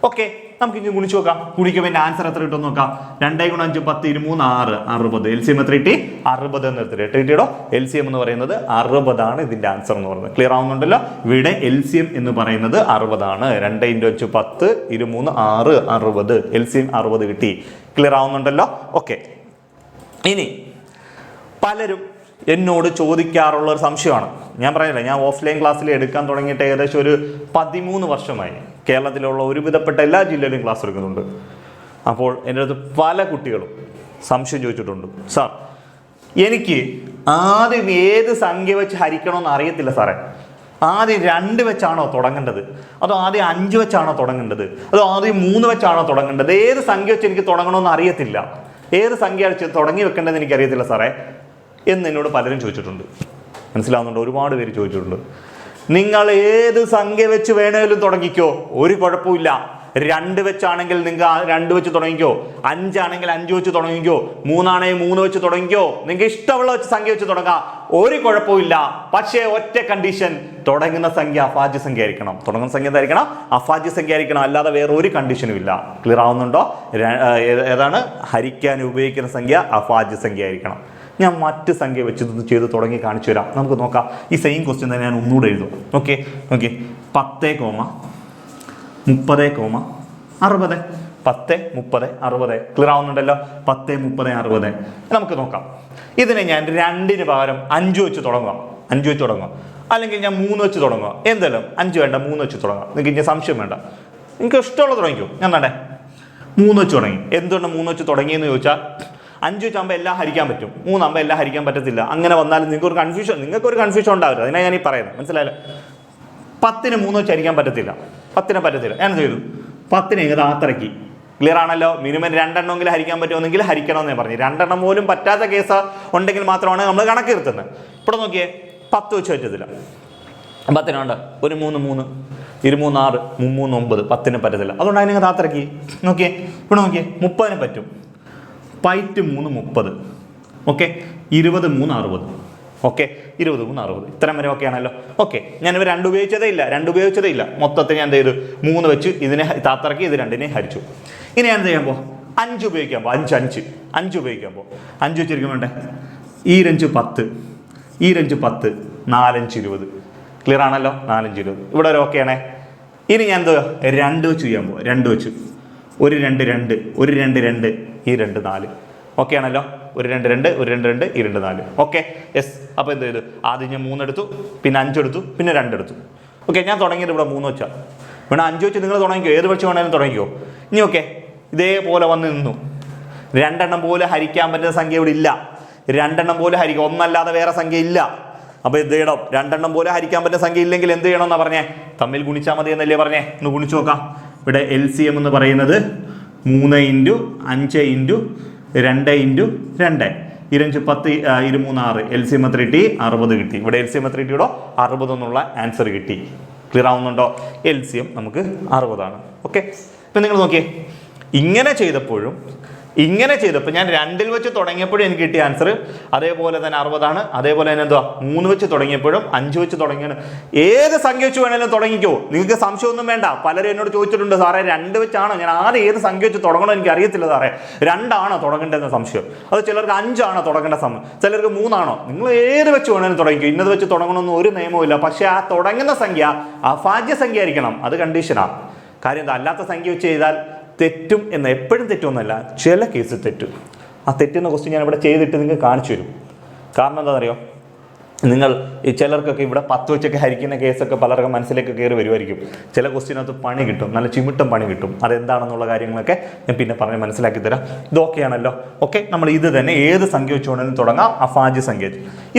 ഓക്കെ, നമുക്ക് ഇനി ഗുണിച്ച് നോക്കാം. ഗുണിക്കുമ്പോൾ എൻ്റെ ആൻസർ എത്ര കിട്ടും നോക്കാം. 2 × 5 10 23 6 60. LCM എത്ര കിട്ടി? 60 എന്ന് എത്ര കിട്ടിയോ? LCM എന്ന് പറയുന്നത് 60 ആണ് ഇതിന്റെ ആൻസർ എന്ന് പറയുന്നത്. ക്ലിയർ ആവുന്നുണ്ടല്ലോ? ഇവിടെ LCM എന്ന് പറയുന്നത് 60 ആണ്. 2 × 5 10 23 6 60. LCM 60 കിട്ടി. ക്ലിയർ ആവുന്നുണ്ടല്ലോ? ഓക്കെ. ഇനി പലരും എന്നോട് ചോദിക്കാറുള്ള ഒരു സംശയമാണ്. ഞാൻ പറഞ്ഞില്ല, ഞാൻ ഓഫ്ലൈൻ ക്ലാസ്സിൽ എടുക്കാൻ തുടങ്ങിയിട്ട് ഏകദേശം ഒരു 13 വർഷമായി. കേരളത്തിലുള്ള ഒരുവിധപ്പെട്ട എല്ലാ ജില്ലയിലും ക്ലാസ് എടുക്കുന്നുണ്ട്. അപ്പോൾ എൻ്റെ അടുത്ത് പല കുട്ടികളും സംശയം ചോദിച്ചിട്ടുണ്ട്. സാർ, എനിക്ക് ആദ്യം ഏത് സംഖ്യ വെച്ച് ഹരിക്കണമെന്ന് അറിയത്തില്ല സാറേ. ആദ്യം 2 വെച്ചാണോ തുടങ്ങേണ്ടത്, അതോ ആദ്യം 5 വെച്ചാണോ തുടങ്ങേണ്ടത്, അതോ ആദ്യം 3 വെച്ചാണോ തുടങ്ങേണ്ടത്, ഏത് സംഖ്യ വെച്ച് എനിക്ക് തുടങ്ങണമെന്ന് അറിയത്തില്ല, ഏത് സംഖ്യ വെച്ച് തുടങ്ങി വെക്കേണ്ടതെന്ന് എനിക്കറിയത്തില്ല സാറേ എന്ന് എന്നോട് പലരും ചോദിച്ചിട്ടുണ്ട്. മനസ്സിലാവുന്നുണ്ട്? ഒരുപാട് പേര് ചോദിച്ചിട്ടുണ്ട്. നിങ്ങൾ ഏത് സംഖ്യ വെച്ച് വേണേലും തുടങ്ങിക്കോ, ഒരു കുഴപ്പമില്ല. 2 വെച്ചാണെങ്കിൽ നിങ്ങൾ 2 വെച്ച് തുടങ്ങിക്കോ, 5 ആണെങ്കിൽ 5 വെച്ച് തുടങ്ങിക്കോ, 3 ആണെങ്കിൽ 3 വെച്ച് തുടങ്ങിക്കോ, നിങ്ങൾക്ക് ഇഷ്ടമുള്ള സംഖ്യ വെച്ച് തുടങ്ങാം, ഒരു കുഴപ്പമില്ല. പക്ഷേ ഒറ്റ കണ്ടീഷൻ, തുടങ്ങുന്ന സംഖ്യ അഭാജ്യ സംഖ്യ ആയിരിക്കണം. തുടങ്ങുന്ന സംഖ്യ എന്തായിരിക്കണം? അഭാജ്യ സംഖ്യ ആയിരിക്കണം. അല്ലാതെ വേറെ ഒരു കണ്ടീഷനും ഇല്ല. ക്ലിയർ ആവുന്നുണ്ടോ? ഏതാണ്? ഹരിക്കാൻ ഉപയോഗിക്കുന്ന സംഖ്യ അഭാജ്യ സംഖ്യ ആയിരിക്കണം. ഞാൻ മറ്റ് സംഖ്യ വെച്ച് ചെയ്ത് തുടങ്ങി കാണിച്ചു തരാം. നമുക്ക് നോക്കാം. ഈ സെയിം ക്വസ്റ്റ്യൻ തന്നെ ഞാൻ ഒന്നുകൂടെ എഴുതും. ഓക്കെ 10, 30, 60. 10, 30, 60. ക്ലിയർ ആവുന്നുണ്ടല്ലോ? 10, 30, 60. നമുക്ക് നോക്കാം. ഇതിനെ ഞാൻ 2ന് പകരം 5 വെച്ച് തുടങ്ങാം. 5 വെച്ച് തുടങ്ങാം. അല്ലെങ്കിൽ ഞാൻ 3 വെച്ച് തുടങ്ങാം. എന്തായാലും 5 വേണ്ട, 3 വെച്ച് തുടങ്ങാം. നിങ്ങൾക്ക് ഇനി സംശയം വേണ്ട, നിങ്ങൾക്ക് ഇഷ്ടമുള്ള തുടങ്ങിക്കോ. ഞാൻ വേണ്ടേ 3 വെച്ച് തുടങ്ങി. എന്തുകൊണ്ട് 3 വെച്ച് തുടങ്ങിയെന്ന് ചോദിച്ചാൽ, 5 വെച്ചാകുമ്പോൾ എല്ലാം ഹരിക്കാൻ പറ്റും, 3 ആകുമ്പോൾ എല്ലാം ഹരിക്കാൻ പറ്റത്തില്ല. അങ്ങനെ വന്നാലും നിങ്ങൾക്കൊരു കൺഫ്യൂഷൻ ഉണ്ടാവരുത്. അതിനാണ് ഞാൻ ഈ പറയുന്നത്. മനസ്സിലായല്ലോ? 10ന് 3 വെച്ച് ഹരിക്കാൻ പറ്റത്തില്ല. 10ന് പറ്റത്തില്ല. ഞാൻ ചെയ്തു 10നെ താത്തിറക്കി. ക്ലിയർ ആണല്ലോ? മിനിമം 2 എണ്ണമെങ്കിലും ഹരിക്കാൻ പറ്റുമെന്നെങ്കിൽ ഹരിക്കണമെന്ന് ഞാൻ പറഞ്ഞു. 2 എണ്ണം പോലും പറ്റാത്ത കേസ് ഉണ്ടെങ്കിൽ മാത്രമാണ് നമ്മൾ കണക്ക് നിർത്തുന്നത്. ഇവിടെ നോക്കിയേ, 10 വെച്ച് പറ്റത്തില്ല. 10ന് വേണ്ട, ഒരു 3 3 23 6 3 9. 10ന് പറ്റത്തില്ല. അതുകൊണ്ടാണ് നിങ്ങൾ താത്തിറക്കി. നോക്കിയേ, ഇവിടെ നോക്കിയേ, 30ന് പറ്റും. 3 30. ഓക്കെ 20 3 60. ഓക്കെ 20 3 60. ഇത്രയും വരെ ഓക്കെ ആണല്ലോ? ഓക്കെ, ഞാനിവ 2 ഉപയോഗിച്ചതേ ഇല്ല. മൊത്തത്തിൽ ഞാൻ എന്ത് ചെയ്തു? 3 വെച്ച് ഇതിനെ താത്തിറക്കി, ഇത് 2നെ ഹരിച്ചു. ഇനി ഞാൻ എന്ത് ചെയ്യാൻ പോ? 5 ഉപയോഗിക്കാൻ പോ. 5 ഉപയോഗിക്കാൻ പോ. 5 വെച്ചിരിക്കും വേണ്ടേ? ഈ 5 10, ഈ 5 10, 4 5 20. ക്ലിയർ ആണല്ലോ? 4 5 20. ഇവിടെ ഒരു ഓക്കെ ആണേ. ഇനി ഞാൻ എന്തോ 2 വെച്ച് ചെയ്യാൻ പോ. 2 വെച്ച് ഒരു 2 2, ഒരു 2 2, ഈ 2 4. ഓക്കെ ആണല്ലോ? ഒരു 2 2, ഒരു 2 2, ഈ 2 4. Okay yes. അപ്പോൾ എന്ത് ചെയ്തു? ആദ്യം ഞാൻ 3 എടുത്തു, പിന്നെ 5 എടുത്തു, പിന്നെ 2 എടുത്തു. ഓക്കെ, ഞാൻ തുടങ്ങിയത് ഇവിടെ 3 വെച്ചാൽ. ഇവിടെ 5 വെച്ച് നിങ്ങൾ തുടങ്ങിക്കോ, ഏത് വെച്ച് വേണമെങ്കിലും തുടങ്ങിക്കോ. ഇനി ഓക്കെ, ഇതേപോലെ വന്ന് നിന്നു. 2 എണ്ണം പോലും ഹരിക്കാൻ പറ്റുന്ന സംഖ്യ ഇവിടെ ഇല്ല. 2 എണ്ണം പോലും ഹരിക്കുക, ഒന്നല്ലാതെ വേറെ സംഖ്യ ഇല്ല. അപ്പോൾ എന്ത് ചെയ്യണം? 2 എണ്ണം പോലും ഹരിക്കാൻ പറ്റുന്ന സംഖ്യ ഇല്ലെങ്കിൽ എന്ത് ചെയ്യണം എന്നാ പറഞ്ഞേ? തമ്മിൽ ഗുണിച്ചാൽ മതി എന്നല്ലേ പറഞ്ഞേ? ഒന്ന് ഗുണിച്ചു നോക്കാം. ഇവിടെ LCM എന്ന് പറയുന്നത് 3 × 5 × 2 × 2. 25 10 23 6. LCM എത്ര കിട്ടി? 60 കിട്ടി. ഇവിടെ LCM എത്ര കിട്ടിയോ? 60 എന്നുള്ള ആൻസർ കിട്ടി. ക്ലിയർ ആവുന്നുണ്ടോ? LCM നമുക്ക് 60 ആണ്. ഓക്കെ, ഇപ്പം നിങ്ങൾ നോക്കിയേ, ഇങ്ങനെ ചെയ്തപ്പോൾ ഞാൻ 2ൽ വെച്ച് തുടങ്ങിയപ്പോഴും എനിക്ക് കിട്ടിയ ആൻസർ അതേപോലെ തന്നെ 60 ആണ്. അതേപോലെ തന്നെ എന്തുവാ, 3 വെച്ച് തുടങ്ങിയപ്പോഴും 5 വെച്ച് തുടങ്ങിയാണ്. ഏത് സംഖ്യ വെച്ച് വേണേലും തുടങ്ങിക്കോ, നിങ്ങൾക്ക് സംശയമൊന്നും വേണ്ട. പലരും എന്നോട് ചോദിച്ചിട്ടുണ്ട്, സാറേ 2 വെച്ചാണോ, ഞാൻ ആദ്യം ഏത് സംഖ്യ വെച്ച് തുടങ്ങണോ എനിക്ക് അറിയത്തില്ല സാറേ, 2 ആണോ തുടങ്ങേണ്ടതെന്ന് സംശയം. അത് ചിലർക്ക് 5 ആണോ തുടങ്ങേണ്ട സമയം, ചിലർക്ക് 3 ആണോ. നിങ്ങൾ ഏത് വെച്ച് വേണേലും തുടങ്ങിക്കോ, ഇന്നത് വെച്ച് തുടങ്ങണമെന്ന് ഒരു നിയമവും ഇല്ല. പക്ഷേ ആ തുടങ്ങുന്ന സംഖ്യ അഭാജ്യ സംഖ്യ ആയിരിക്കണം. അത് കണ്ടീഷനാണ്. കാര്യം എന്താ, അല്ലാത്ത സംഖ്യ വെച്ച് ചെയ്താൽ തെറ്റും എന്ന് എപ്പോഴും തെറ്റൊന്നുമല്ല, ചില കേസ് തെറ്റും. ആ തെറ്റുന്ന ക്വസ്റ്റ്യൻ ഞാൻ ഇവിടെ ചെയ്തിട്ട് നിങ്ങൾക്ക് കാണിച്ചു തരും. കാരണം എന്താണെന്നറിയോ, നിങ്ങൾ ഈ ചിലർക്കൊക്കെ ഇവിടെ 10 വെച്ചൊക്കെ ഹരിക്കുന്ന കേസൊക്കെ പലർക്കും മനസ്സിലേക്ക് കയറി വരുമായിരിക്കും. ചില ക്വസ്റ്റ്യനകത്ത് പണി കിട്ടും, നല്ല ചിമിട്ടം പണി കിട്ടും. അതെന്താണെന്നുള്ള കാര്യങ്ങളൊക്കെ ഞാൻ പിന്നെ പറഞ്ഞ് മനസ്സിലാക്കി തരാം. ഇതൊക്കെയാണല്ലോ. ഓക്കെ, നമ്മൾ ഇത് തന്നെ ഏത് സംഖ്യ വെച്ചുകൊണ്ടെങ്കിലും തുടങ്ങാം, അഭാജ്യ സംഖ്യ.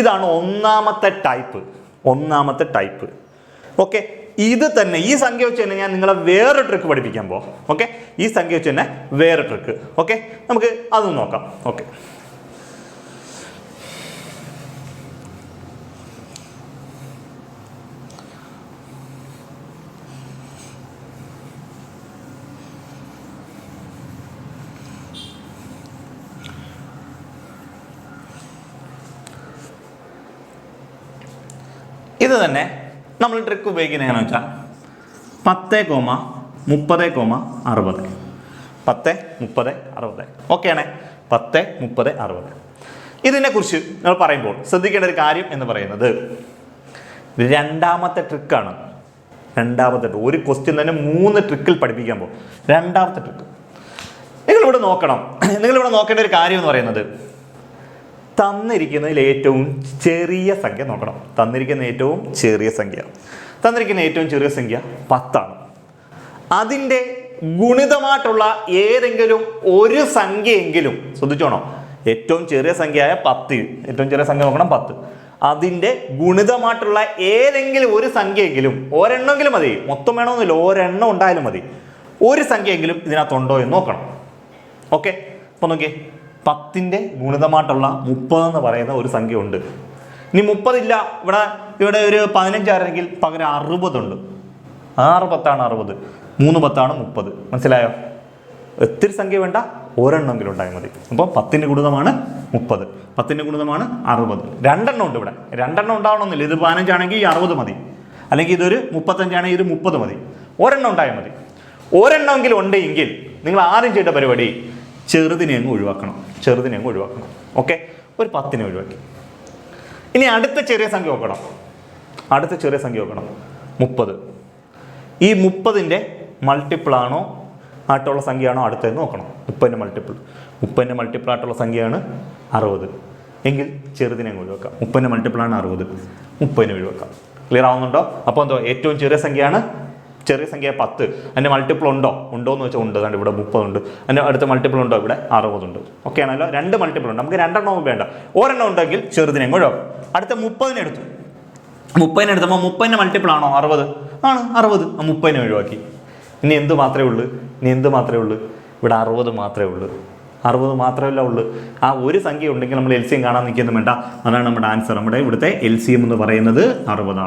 ഇതാണ് ഒന്നാമത്തെ ടൈപ്പ്. ഓക്കെ, ഇത് തന്നെ ഈ സംഖ്യ വെച്ച് തന്നെ ഞാൻ നിങ്ങളെ വേറെ ട്രിക്ക് പഠിപ്പിക്കാൻ പോകാം. ഓക്കെ, ഈ സംഖ്യ വെച്ച് തന്നെ വേറെ ട്രിക്ക്. ഓക്കെ, നമുക്ക് അതൊന്ന് നോക്കാം. ഓക്കെ, ഇത് തന്നെ നമ്മൾ ട്രിക്ക് ഉപയോഗിക്കുന്നത് എങ്ങനെയാണെന്ന് വെച്ചാൽ 10, 30,60. 10, 30, 60. ഓക്കെ ആണേ? 10, 30, 60. ഇതിനെക്കുറിച്ച് നമ്മൾ പറയുമ്പോൾ ശ്രദ്ധിക്കേണ്ട ഒരു കാര്യം എന്ന് പറയുന്നത് രണ്ടാമത്തെ ട്രിക്കാണ്. രണ്ടാമത്തെ ട്രിക്ക്, ഒരു ക്വസ്റ്റ്യൻ തന്നെ 3 ട്രിക്കിൽ പഠിപ്പിക്കാൻ പോകും. രണ്ടാമത്തെ ട്രിക്ക് നിങ്ങളിവിടെ നോക്കണം. നിങ്ങളിവിടെ നോക്കേണ്ട ഒരു കാര്യം എന്ന് പറയുന്നത് തന്നിരിക്കുന്നതിൽ ഏറ്റവും ചെറിയ സംഖ്യ നോക്കണം. തന്നിരിക്കുന്ന ഏറ്റവും ചെറിയ സംഖ്യ 10 ആണ്. അതിൻ്റെ ഗുണിതമായിട്ടുള്ള ഏതെങ്കിലും ഒരു സംഖ്യയെങ്കിലും ശ്രദ്ധിച്ചോണോ. ഏറ്റവും ചെറിയ സംഖ്യയായ 10, ഏറ്റവും ചെറിയ സംഖ്യ നോക്കണം 10. അതിൻ്റെ ഗുണിതമായിട്ടുള്ള ഏതെങ്കിലും ഒരു സംഖ്യയെങ്കിലും, ഒരെണ്ണമെങ്കിലും മതി, മൊത്തം വേണമെന്നില്ല, ഒരെണ്ണം ഉണ്ടായാലും മതി, ഒരു സംഖ്യയെങ്കിലും ഇതിനകത്തുണ്ടോ എന്ന് നോക്കണം. ഓക്കെ, അപ്പോൾ നോക്കിയേ, 10ൻ്റെ ഗുണിതമായിട്ടുള്ള 30 എന്ന് പറയുന്ന ഒരു സംഖ്യ ഉണ്ട്. ഇനി 30 ഇല്ല, ഇവിടെ ഒരു 15 ആയിരുന്നെങ്കിൽ പകരം 60 ഉണ്ട്. 6 10 60, 3 10 30. മനസ്സിലായോ? ഒത്തിരി സംഖ്യ വേണ്ട, ഒരെണ്ണമെങ്കിലും ഉണ്ടായാൽ മതി. അപ്പോൾ 10ൻ്റെ ഗുണിതമാണ് 30, 10ൻ്റെ ഗുണിതമാണ് 60. 2 എണ്ണം ഉണ്ട് ഇവിടെ. 2 എണ്ണം ഉണ്ടാവണമെന്നില്ല. ഇത് 15 ആണെങ്കിൽ 60 മതി, അല്ലെങ്കിൽ ഇതൊരു 35 ആണെങ്കിൽ ഇത് 30 മതി. ഒരെണ്ണം ഉണ്ടായാൽ മതി. ഒരെണ്ണമെങ്കിലും ഉണ്ടെങ്കിൽ നിങ്ങൾ ആദ്യം ചെയ്യേണ്ട പരിപാടി ചെറുതിനെ അങ്ങ് ഒഴിവാക്കണം. ഓക്കെ, ഒരു 10നെ ഒഴിവാക്കി. ഇനി അടുത്ത ചെറിയ സംഖ്യ നോക്കണം. 30. ഈ 30ൻ്റെ മൾട്ടിപ്പിൾ ആണോ ആയിട്ടുള്ള സംഖ്യയാണോ അടുത്തതെന്ന് നോക്കണം. 30ൻ്റെ മൾട്ടിപ്പിൾ ആയിട്ടുള്ള സംഖ്യയാണ് 60 എങ്കിൽ ചെറുതിനെ അങ്ങ് ഒഴിവാക്കാം. 30ൻ്റെ മൾട്ടിപ്പിളാണ് 60, 30നെ ഒഴിവാക്കാം. ക്ലിയർ ആവുന്നുണ്ടോ? അപ്പോൾ എന്തോ ഏറ്റവും ചെറിയ സംഖ്യ 10. അതിൻ്റെ മൾട്ടിപ്പിൾ ഉണ്ടോ എന്ന് വെച്ചാൽ ഉണ്ട്. അതുകൊണ്ട് ഇവിടെ 30 ഉണ്ട്. അതിൻ്റെ അടുത്ത മൾട്ടിപ്പിൾ ഉണ്ടോ? ഇവിടെ 60 ഉണ്ട്. ഓക്കെ ആണല്ലോ? 2 മൾട്ടിപ്പിൾ ഉണ്ട്. നമുക്ക് 2 എണ്ണവും വേണ്ട, ഒരെണ്ണം ഉണ്ടെങ്കിൽ ചെറുതിനെ ഒഴിവാക്കും. അടുത്ത 30നെ എടുത്തപ്പോൾ 30ൻ്റെ മൾട്ടിപ്പിൾ ആണോ 60? ആണ്, 60. 30നെ ഒഴിവാക്കി. ഇനി എന്ത് മാത്രമേ ഉള്ളൂ? ഇവിടെ 60 മാത്രമേ ഉള്ളൂ. ആ ഒരു സംഖ്യ ഉണ്ടെങ്കിൽ നമ്മൾ LCM കാണാൻ നിൽക്കുന്നു വേണ്ട. അതാണ് നമ്മുടെ ആൻസർ. നമ്മുടെ ഇവിടുത്തെ LCM എന്ന് പറയുന്നത് 60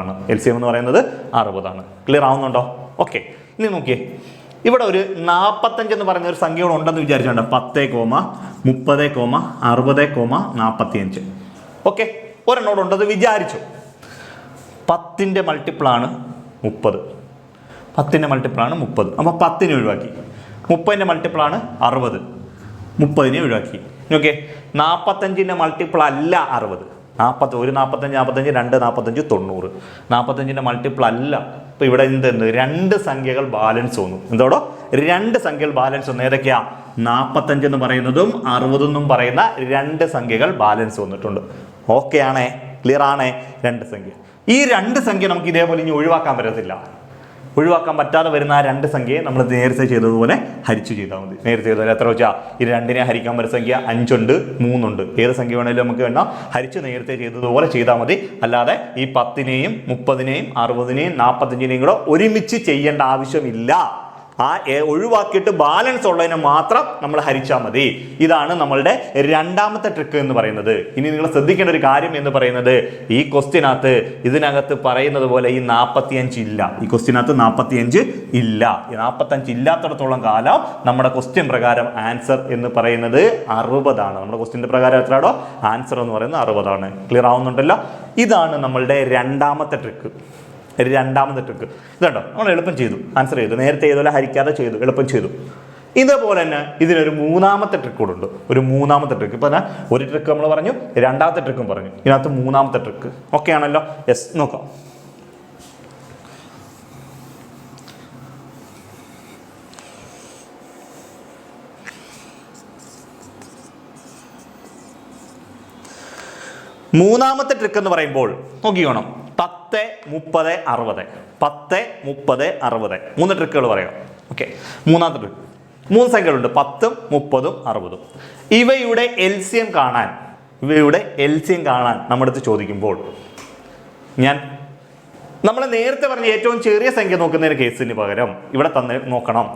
ആണ്. ക്ലിയർ ആവുന്നുണ്ടോ? ഓക്കെ, ഇനി നോക്കിയേ, ഇവിടെ ഒരു 45 എന്ന് പറയുന്ന ഒരു സംഖ്യകൾ ഉണ്ടെന്ന് വിചാരിച്ചുകൊണ്ട് 10, 30, 60, 45. ഓക്കെ, ഒരെണ്ണോട് ഉണ്ടെന്ന് വിചാരിച്ചു. 10ൻ്റെ മൾട്ടിപ്പിളാണ് 30. അപ്പോൾ 10നെ ഒഴിവാക്കി. 30ൻ്റെ മൾട്ടിപ്പിളാണ് 60, 30നെ ഒഴിവാക്കി. ഓക്കെ, 45ൻ്റെ മൾട്ടിപ്പിൾ അല്ല 60. 45, 2 45, 90. 45ൻ്റെ മൾട്ടിപ്പിൾ അല്ല. അപ്പോൾ ഇവിടെ എന്തുണ്ട്? 2 സംഖ്യകൾ ബാലൻസ് വന്നു. എന്തോടോ? 2 സംഖ്യകൾ ബാലൻസ് വന്നു. ഏതൊക്കെയാ? 45 എന്ന് പറയുന്നതും 60 എന്നും പറയുന്ന 2 സംഖ്യകൾ ബാലൻസ് വന്നിട്ടുണ്ട്. ഓക്കെ ആണേ? ക്ലിയർ ആണേ? 2 സംഖ്യ. ഈ 2 സംഖ്യ നമുക്ക് ഇതേപോലെ ഇനി ഒഴിവാക്കാൻ പറ്റത്തില്ല. ഒഴിവാക്കാൻ പറ്റാതെ വരുന്ന ആ 2 സംഖ്യയെ നമ്മൾ നേരത്തെ ചെയ്തതുപോലെ ഹരിച്ചു ചെയ്താൽ മതി. നേരത്തെ ചെയ്തതുപോലെ എത്ര വെച്ചാൽ ഈ 2നെ ഹരിക്കാൻ പറ്റുന്ന സംഖ്യ 5 ഉണ്ട്, 3 ഉണ്ട്. ഏത് സംഖ്യ വേണമെങ്കിലും നമുക്ക് വേണ്ട ഹരിച്ച് നേരത്തെ ചെയ്തതുപോലെ ചെയ്താൽ മതി. അല്ലാതെ ഈ 10നെയും 30നെയും 60നെയും 45നെയും കൂടെ ഒരുമിച്ച് ചെയ്യേണ്ട ആവശ്യമില്ല. ആ ഒഴിവാക്കിയിട്ട് ബാലൻസ് ഉള്ളതിനെ മാത്രം നമ്മൾ ഹരിച്ചാൽ മതി. ഇതാണ് നമ്മളുടെ രണ്ടാമത്തെ ട്രിക്ക് എന്ന് പറയുന്നത്. ഇനി നിങ്ങൾ ശ്രദ്ധിക്കേണ്ട ഒരു കാര്യം എന്ന് പറയുന്നത്, ഈ ക്വസ്റ്റ്യനകത്ത് ഇതിനകത്ത് പറയുന്നത് പോലെ ഈ 45 ഇല്ല. ഈ ക്വസ്റ്റ്യനകത്ത് 45 ഇല്ല. ഈ 45 ഇല്ലാത്തിടത്തോളം കാലം നമ്മുടെ ക്വസ്റ്റ്യൻ പ്രകാരം ആൻസർ എന്ന് പറയുന്നത് 60 ആണ്. നമ്മുടെ ക്വസ്റ്റ്യൻ്റെ പ്രകാരം എത്രയാണോ ആൻസർ എന്ന് പറയുന്നത് 60 ആണ്. ക്ലിയർ ആവുന്നുണ്ടല്ലോ? ഇതാണ് നമ്മളുടെ രണ്ടാമത്തെ ട്രിക്ക്. ഇതുണ്ടോ, നമ്മൾ എളുപ്പം ചെയ്തു, ആൻസർ ചെയ്തു. നേരത്തെ ചെയ്തപോലെ ഹരിക്കാതെ ചെയ്തു, എളുപ്പം ചെയ്തു. ഇതേപോലെ തന്നെ ഇതിനൊരു 3ാമത്തെ ട്രിക്ക് കൂടെ ഉണ്ട്. ഒരു 3ാമത്തെ ട്രിക്ക്. ഇപ്പം ഒരു ട്രിക്ക് നമ്മൾ പറഞ്ഞു, 2ാമത്തെ ട്രിക്കും പറഞ്ഞു. ഇതിനകത്ത് 3ാമത്തെ ട്രിക്ക്. ഓക്കെ ആണല്ലോ? യെസ്, നോക്കാം. മൂന്നാമത്തെ ട്രിക്ക് എന്ന് പറയുമ്പോൾ നോക്കിക്കോണം. 10, 30, 60. 10, 30, 60. 3 ട്രിക്കുകൾ പറയാം. ഓക്കെ, മൂന്നാമത്തെ ട്രിക്ക്. 3 സംഖ്യകളുണ്ട്, 10, 30, 60. ഇവയുടെ LCM കാണാൻ നമ്മുടെ അടുത്ത് ചോദിക്കുമ്പോൾ നമ്മൾ നേരത്തെ പറഞ്ഞ ഏറ്റവും ചെറിയ സംഖ്യ നോക്കുന്നതിന് കേസിന് പകരം ഇവിടെ നോക്കണം.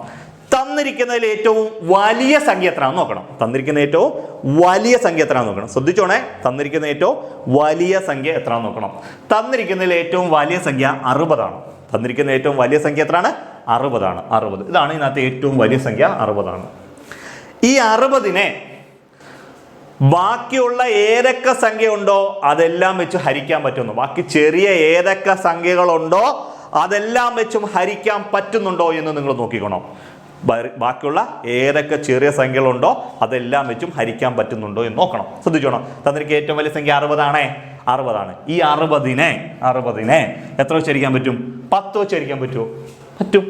തന്നിരിക്കുന്നതിൽ ഏറ്റവും വലിയ സംഖ്യ എത്രയാണെന്ന് നോക്കണം. ശ്രദ്ധിച്ചോണേ, തന്നിരിക്കുന്ന ഏറ്റവും വലിയ സംഖ്യ എത്രയാണെന്ന് നോക്കണം. തന്നിരിക്കുന്നതിൽ ഏറ്റവും വലിയ സംഖ്യ 60 ആണ്. എത്രയാണ്? 60 ആണ്. 60 ഇതാണ് ഇതിനകത്ത് ഏറ്റവും വലിയ സംഖ്യ, 60 ആണ്. ഈ 60നെ ബാക്കിയുള്ള ഏതൊക്കെ സംഖ്യ ഉണ്ടോ അതെല്ലാം വെച്ച് ഹരിക്കാൻ പറ്റുന്നു. ബാക്കി ചെറിയ ഏതൊക്കെ സംഖ്യകളുണ്ടോ അതെല്ലാം വെച്ചും ഹരിക്കാൻ പറ്റുന്നുണ്ടോ എന്ന് നിങ്ങൾ നോക്കിക്കോണം. ബാക്കിയുള്ള ഏതൊക്കെ ചെറിയ സംഖ്യകളുണ്ടോ അതെല്ലാം വെച്ചും ഹരിക്കാൻ പറ്റുന്നുണ്ടോ എന്ന് നോക്കണം. ശ്രദ്ധിച്ചോണം. തന്നിരിക്കുന്ന ഏറ്റവും വലിയ സംഖ്യ 60 ആണ്. ഈ 60നെ എത്ര വെച്ച് ഹരിക്കാൻ പറ്റും? 10 വെച്ച് ഹരിക്കാൻ പറ്റുമോ? പറ്റും.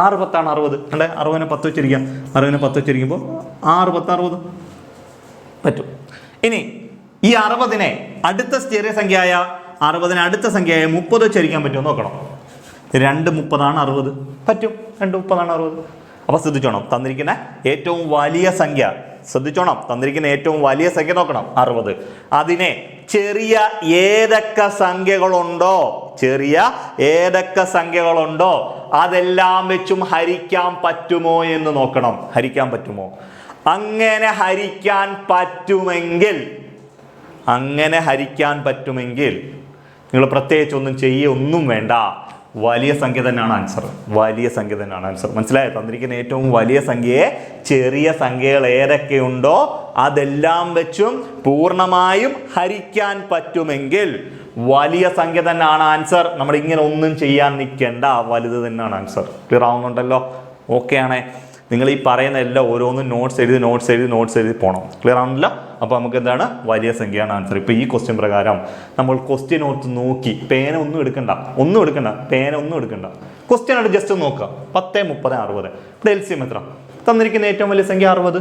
6 10 60 അല്ലേ? 60നെ 10 വെച്ച് ഹരിക്കാം. 60നെ 10 വെച്ച് ഹരിക്കുമ്പോൾ 6 10 60 പറ്റും. ഇനി ഈ 60നെ അടുത്ത ചെറിയ സംഖ്യയായ 60നെ അടുത്ത സംഖ്യയായ 30 വെച്ച് ഹരിക്കാൻ പറ്റുമോ നോക്കണം. 2 30 60 പറ്റും. 2 30 60. അപ്പൊ ശ്രദ്ധിച്ചോണം. തന്നിരിക്കുന്ന ഏറ്റവും വലിയ സംഖ്യ നോക്കണം 60. അതിനെ ചെറിയ ഏതൊക്കെ സംഖ്യകളുണ്ടോ അതെല്ലാം വെച്ചും ഹരിക്കാൻ പറ്റുമോ എന്ന് നോക്കണം. ഹരിക്കാൻ പറ്റുമോ? അങ്ങനെ ഹരിക്കാൻ പറ്റുമെങ്കിൽ നിങ്ങൾ പ്രത്യേകിച്ച് ഒന്നും വേണ്ട. വലിയ സംഖ്യ തന്നെയാണ് ആൻസർ. മനസ്സിലായോ? തന്നിരിക്കുന്ന ഏറ്റവും വലിയ സംഖ്യയെ ചെറിയ സംഖ്യകൾ ഏതൊക്കെയുണ്ടോ അതെല്ലാം വെച്ചും പൂർണ്ണമായും ഹരിക്കാൻ പറ്റുമെങ്കിൽ വലിയ സംഖ്യ തന്നെയാണ് ആൻസർ. നമ്മൾ ഇങ്ങനെ ഒന്നും ചെയ്യാൻ നിൽക്കേണ്ട. വലുത് തന്നെയാണ് ആൻസർ. ക്ലിയർ ആവുന്നുണ്ടല്ലോ? ഓക്കെ ആണേ? നിങ്ങൾ ഈ പറയുന്ന എല്ലാം ഓരോന്നും നോട്ട്സ് എഴുതി പോകണം. ക്ലിയർ ആവുന്നില്ല? അപ്പോൾ നമുക്ക് എന്താണ്? വലിയ സംഖ്യയാണ് ആൻസർ. ഇപ്പോൾ ഈ ക്വസ്റ്റ്യൻ പ്രകാരം നമ്മൾ ക്വസ്റ്റ്യൻ ഓർത്ത് നോക്കി പേന ഒന്നും എടുക്കണ്ട. ക്വസ്റ്റ്യൻ ആയിട്ട് ജസ്റ്റ് നോക്കുക. 10 30 60. ഇവിടെ LCM എത്ര? തന്നിരിക്കുന്ന ഏറ്റവും വലിയ സംഖ്യ 60.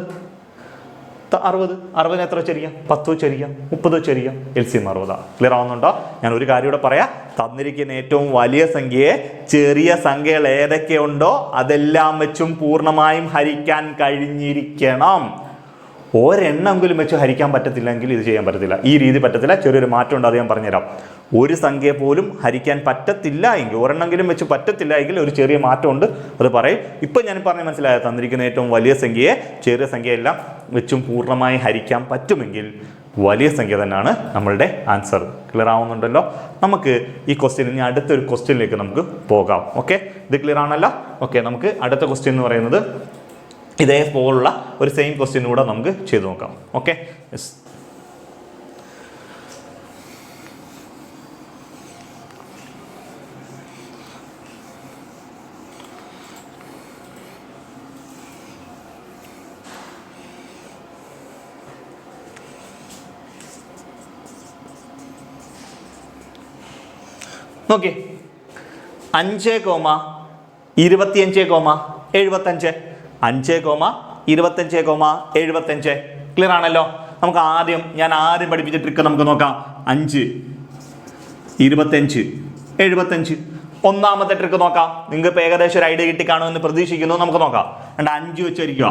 60നെ എത്ര വെച്ചിരിക്കാം? 10 വെച്ചിരിക്കാം, 30 വെച്ചിരിക്കാം. LCM 60. ക്ലിയർ ആവുന്നുണ്ടോ? ഞാൻ ഒരു കാര്യം ഇവിടെ പറയാം. തന്നിരിക്കുന്ന ഏറ്റവും വലിയ സംഖ്യയെ ചെറിയ സംഖ്യകൾ ഏതൊക്കെയുണ്ടോ അതെല്ലാം വെച്ചും പൂർണ്ണമായും ഹരിക്കാൻ കഴിഞ്ഞിരിക്കണം. ഒരെണ്ണമെങ്കിലും വെച്ച് ഹരിക്കാൻ പറ്റത്തില്ലെങ്കിൽ ഇത് ചെയ്യാൻ പറ്റത്തില്ല. ഈ രീതി പറ്റത്തില്ല. ചെറിയൊരു മാറ്റം ഉണ്ട്, അത് ഞാൻ പറഞ്ഞുതരാം. ഒരു സംഖ്യ പോലും ഹരിക്കാൻ പറ്റത്തില്ല എങ്കിൽ, ഒരെണ്ണമെങ്കിലും വെച്ച് പറ്റത്തില്ല എങ്കിൽ ഒരു ചെറിയ മാറ്റമുണ്ട്, അത് പറയും. ഇപ്പം ഞാൻ പറഞ്ഞ് മനസ്സിലായ തന്നിരിക്കുന്ന ഏറ്റവും വലിയ സംഖ്യയെ ചെറിയ സംഖ്യയെല്ലാം വെച്ചും പൂർണ്ണമായി ഹരിക്കാൻ പറ്റുമെങ്കിൽ വലിയ സംഖ്യ തന്നെയാണ് നമ്മളുടെ ആൻസർ. ക്ലിയർ ആവുന്നുണ്ടല്ലോ? നമുക്ക് ഈ ക്വസ്റ്റ്യൻ ഇനി അടുത്തൊരു ക്വസ്റ്റ്യനിലേക്ക് നമുക്ക് പോകാം. ഓക്കെ, ഇത് ക്ലിയർ ആണല്ലോ? ഓക്കെ, നമുക്ക് അടുത്ത ക്വസ്റ്റ്യൻ എന്ന് പറയുന്നത് ഇതേപോലുള്ള ഒരു സെയിം ക്വസ്റ്റ്യൻ കൂടെ നമുക്ക് ചെയ്തു നോക്കാം. Okay, yes. നോക്കി 5,25,75. 5,25,75. ക്ലിയർ ആണല്ലോ? നമുക്ക് ഞാൻ ആദ്യം പഠിപ്പിച്ച ട്രിക്ക് നമുക്ക് നോക്കാം. 5 25 75. ഒന്നാമത്തെ ട്രിക്ക് നോക്കാം. നിങ്ങൾക്ക് ഏകദേശം ഒരു ഐഡിയ കിട്ടി കാണുമെന്ന് പ്രതീക്ഷിക്കുന്നു. നമുക്ക് നോക്കാം. 5 വെച്ച് ഹരിക്കുക.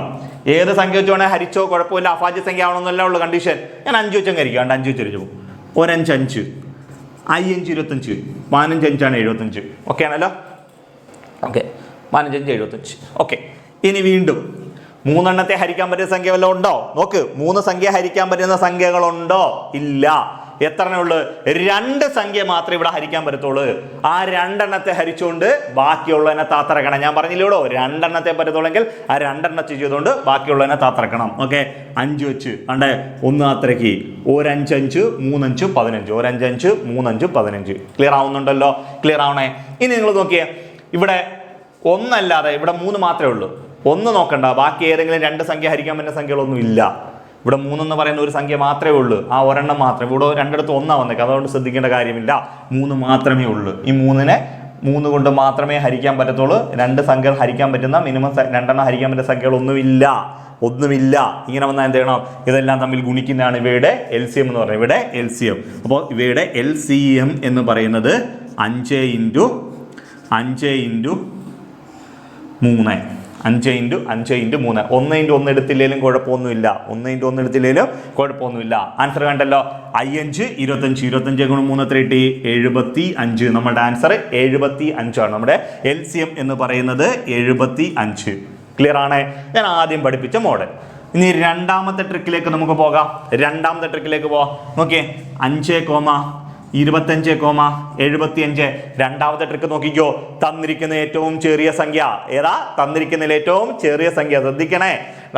ഏത് സംഖ്യ വെച്ച് വേണേൽ ഹരിച്ചോ, കുഴപ്പമില്ല. അഭാജ്യ സംഖ്യ ആവണമെന്നല്ല ഉള്ളൂ കണ്ടീഷൻ. ഞാൻ 5 വെച്ച് ഹരിക്കുക. 5 വെച്ച് ഹരിച്ചു. 1 5 5. 5 25. 15 5 75. ഓക്കെ ആണല്ലോ? ഓക്കെ, 15 5 75. ഓക്കെ, ഇനി വീണ്ടും 3 എണ്ണത്തെ ഹരിക്കാൻ പറ്റുന്ന സംഖ്യ വല്ലതും ഉണ്ടോ? നോക്ക്. 3 സംഖ്യ ഹരിക്കാൻ പറ്റുന്ന സംഖ്യകളുണ്ടോ? ഇല്ല. എത്രണ്ണേ ഉള്ളു? 2 സംഖ്യ മാത്രമേ ഇവിടെ ഹരിക്കാൻ പറ്റത്തുള്ളൂ. ആ 2 എണ്ണത്തെ ഹരിച്ചുകൊണ്ട് ബാക്കിയുള്ളതിനെ താത്തിറക്കണം. ഞാൻ പറഞ്ഞില്ലൂടോ, 2 എണ്ണത്തെ പറ്റത്തുള്ളെങ്കിൽ ആ 2 എണ്ണത്തെ ചെയ്തുകൊണ്ട് ബാക്കിയുള്ളതിനെ താത്തിറക്കണം. ഓക്കെ, 5 വെച്ച് കണ്ടേ 1 താത്തിറക്കി. 1 5 5 3 5 15. 1 5 5 3 5 15. ക്ലിയർ ആവുന്നുണ്ടല്ലോ? ക്ലിയർ ആവണേ? ഇനി നിങ്ങൾ നോക്കിയേ, ഇവിടെ 1 അല്ലാതെ ഇവിടെ 3 മാത്രമേ ഉള്ളൂ. 1 നോക്കണ്ട. ബാക്കി ഏതെങ്കിലും 2 സംഖ്യ ഹരിക്കാൻ പറ്റുന്ന സംഖ്യകളൊന്നും ഇല്ല. ഇവിടെ 3 എന്ന് പറയുന്ന ഒരു സംഖ്യ മാത്രമേ ഉള്ളൂ. ആ ഒരെണ്ണം മാത്രം. ഇവിടെ 2 1 വന്നേക്കാം, അതുകൊണ്ട് ശ്രദ്ധിക്കേണ്ട കാര്യമില്ല. 3 മാത്രമേ ഉള്ളൂ. ഈ 3നെ 3 കൊണ്ട് മാത്രമേ ഹരിക്കാൻ പറ്റത്തുള്ളൂ. 2 സംഖ്യകൾ ഹരിക്കാൻ പറ്റുന്ന മിനിമം 2 എണ്ണം ഹരിക്കാൻ പറ്റുന്ന സംഖ്യകളൊന്നുമില്ല. ഇങ്ങനെ വന്നാൽ എന്ത് ചെയ്യണം? ഇതെല്ലാം തമ്മിൽ ഗുണിക്കുന്നതാണ് ഇവയുടെ LCM എന്ന് പറയുന്നത്. ഇവിടെ LCM. അപ്പോൾ ഇവയുടെ LCM എന്ന് പറയുന്നത് 5 × 5 × 3. 5 × 5 × 3. 1 × 1 എടുത്തില്ലെങ്കിലും കുഴപ്പമൊന്നുമില്ല. 1 × 1 എടുത്തില്ലെങ്കിലും കുഴപ്പമൊന്നുമില്ല. ആൻസർ കണ്ടല്ലോ. 5 25. 25 × 3 എത്ര കിട്ടി? 75. നമ്മുടെ ആൻസർ 75 ആണ്. നമ്മുടെ LCM എന്ന് പറയുന്നത് 75. ക്ലിയർ ആണ്? ഞാൻ ആദ്യം പഠിപ്പിച്ച മോഡൽ. ഇനി രണ്ടാമത്തെ ട്രിക്കിലേക്ക് നമുക്ക് പോകാം. നോക്കിയേ, 5,25,75. രണ്ടാമത്തെ ട്രിക്ക് നോക്കിക്കോ. തന്നിരിക്കുന്ന ഏറ്റവും ചെറിയ സംഖ്യ ഏതാ? തന്നിരിക്കുന്നതിൽ ഏറ്റവും ചെറിയ സംഖ്യ ശ്രദ്ധിക്കണേ.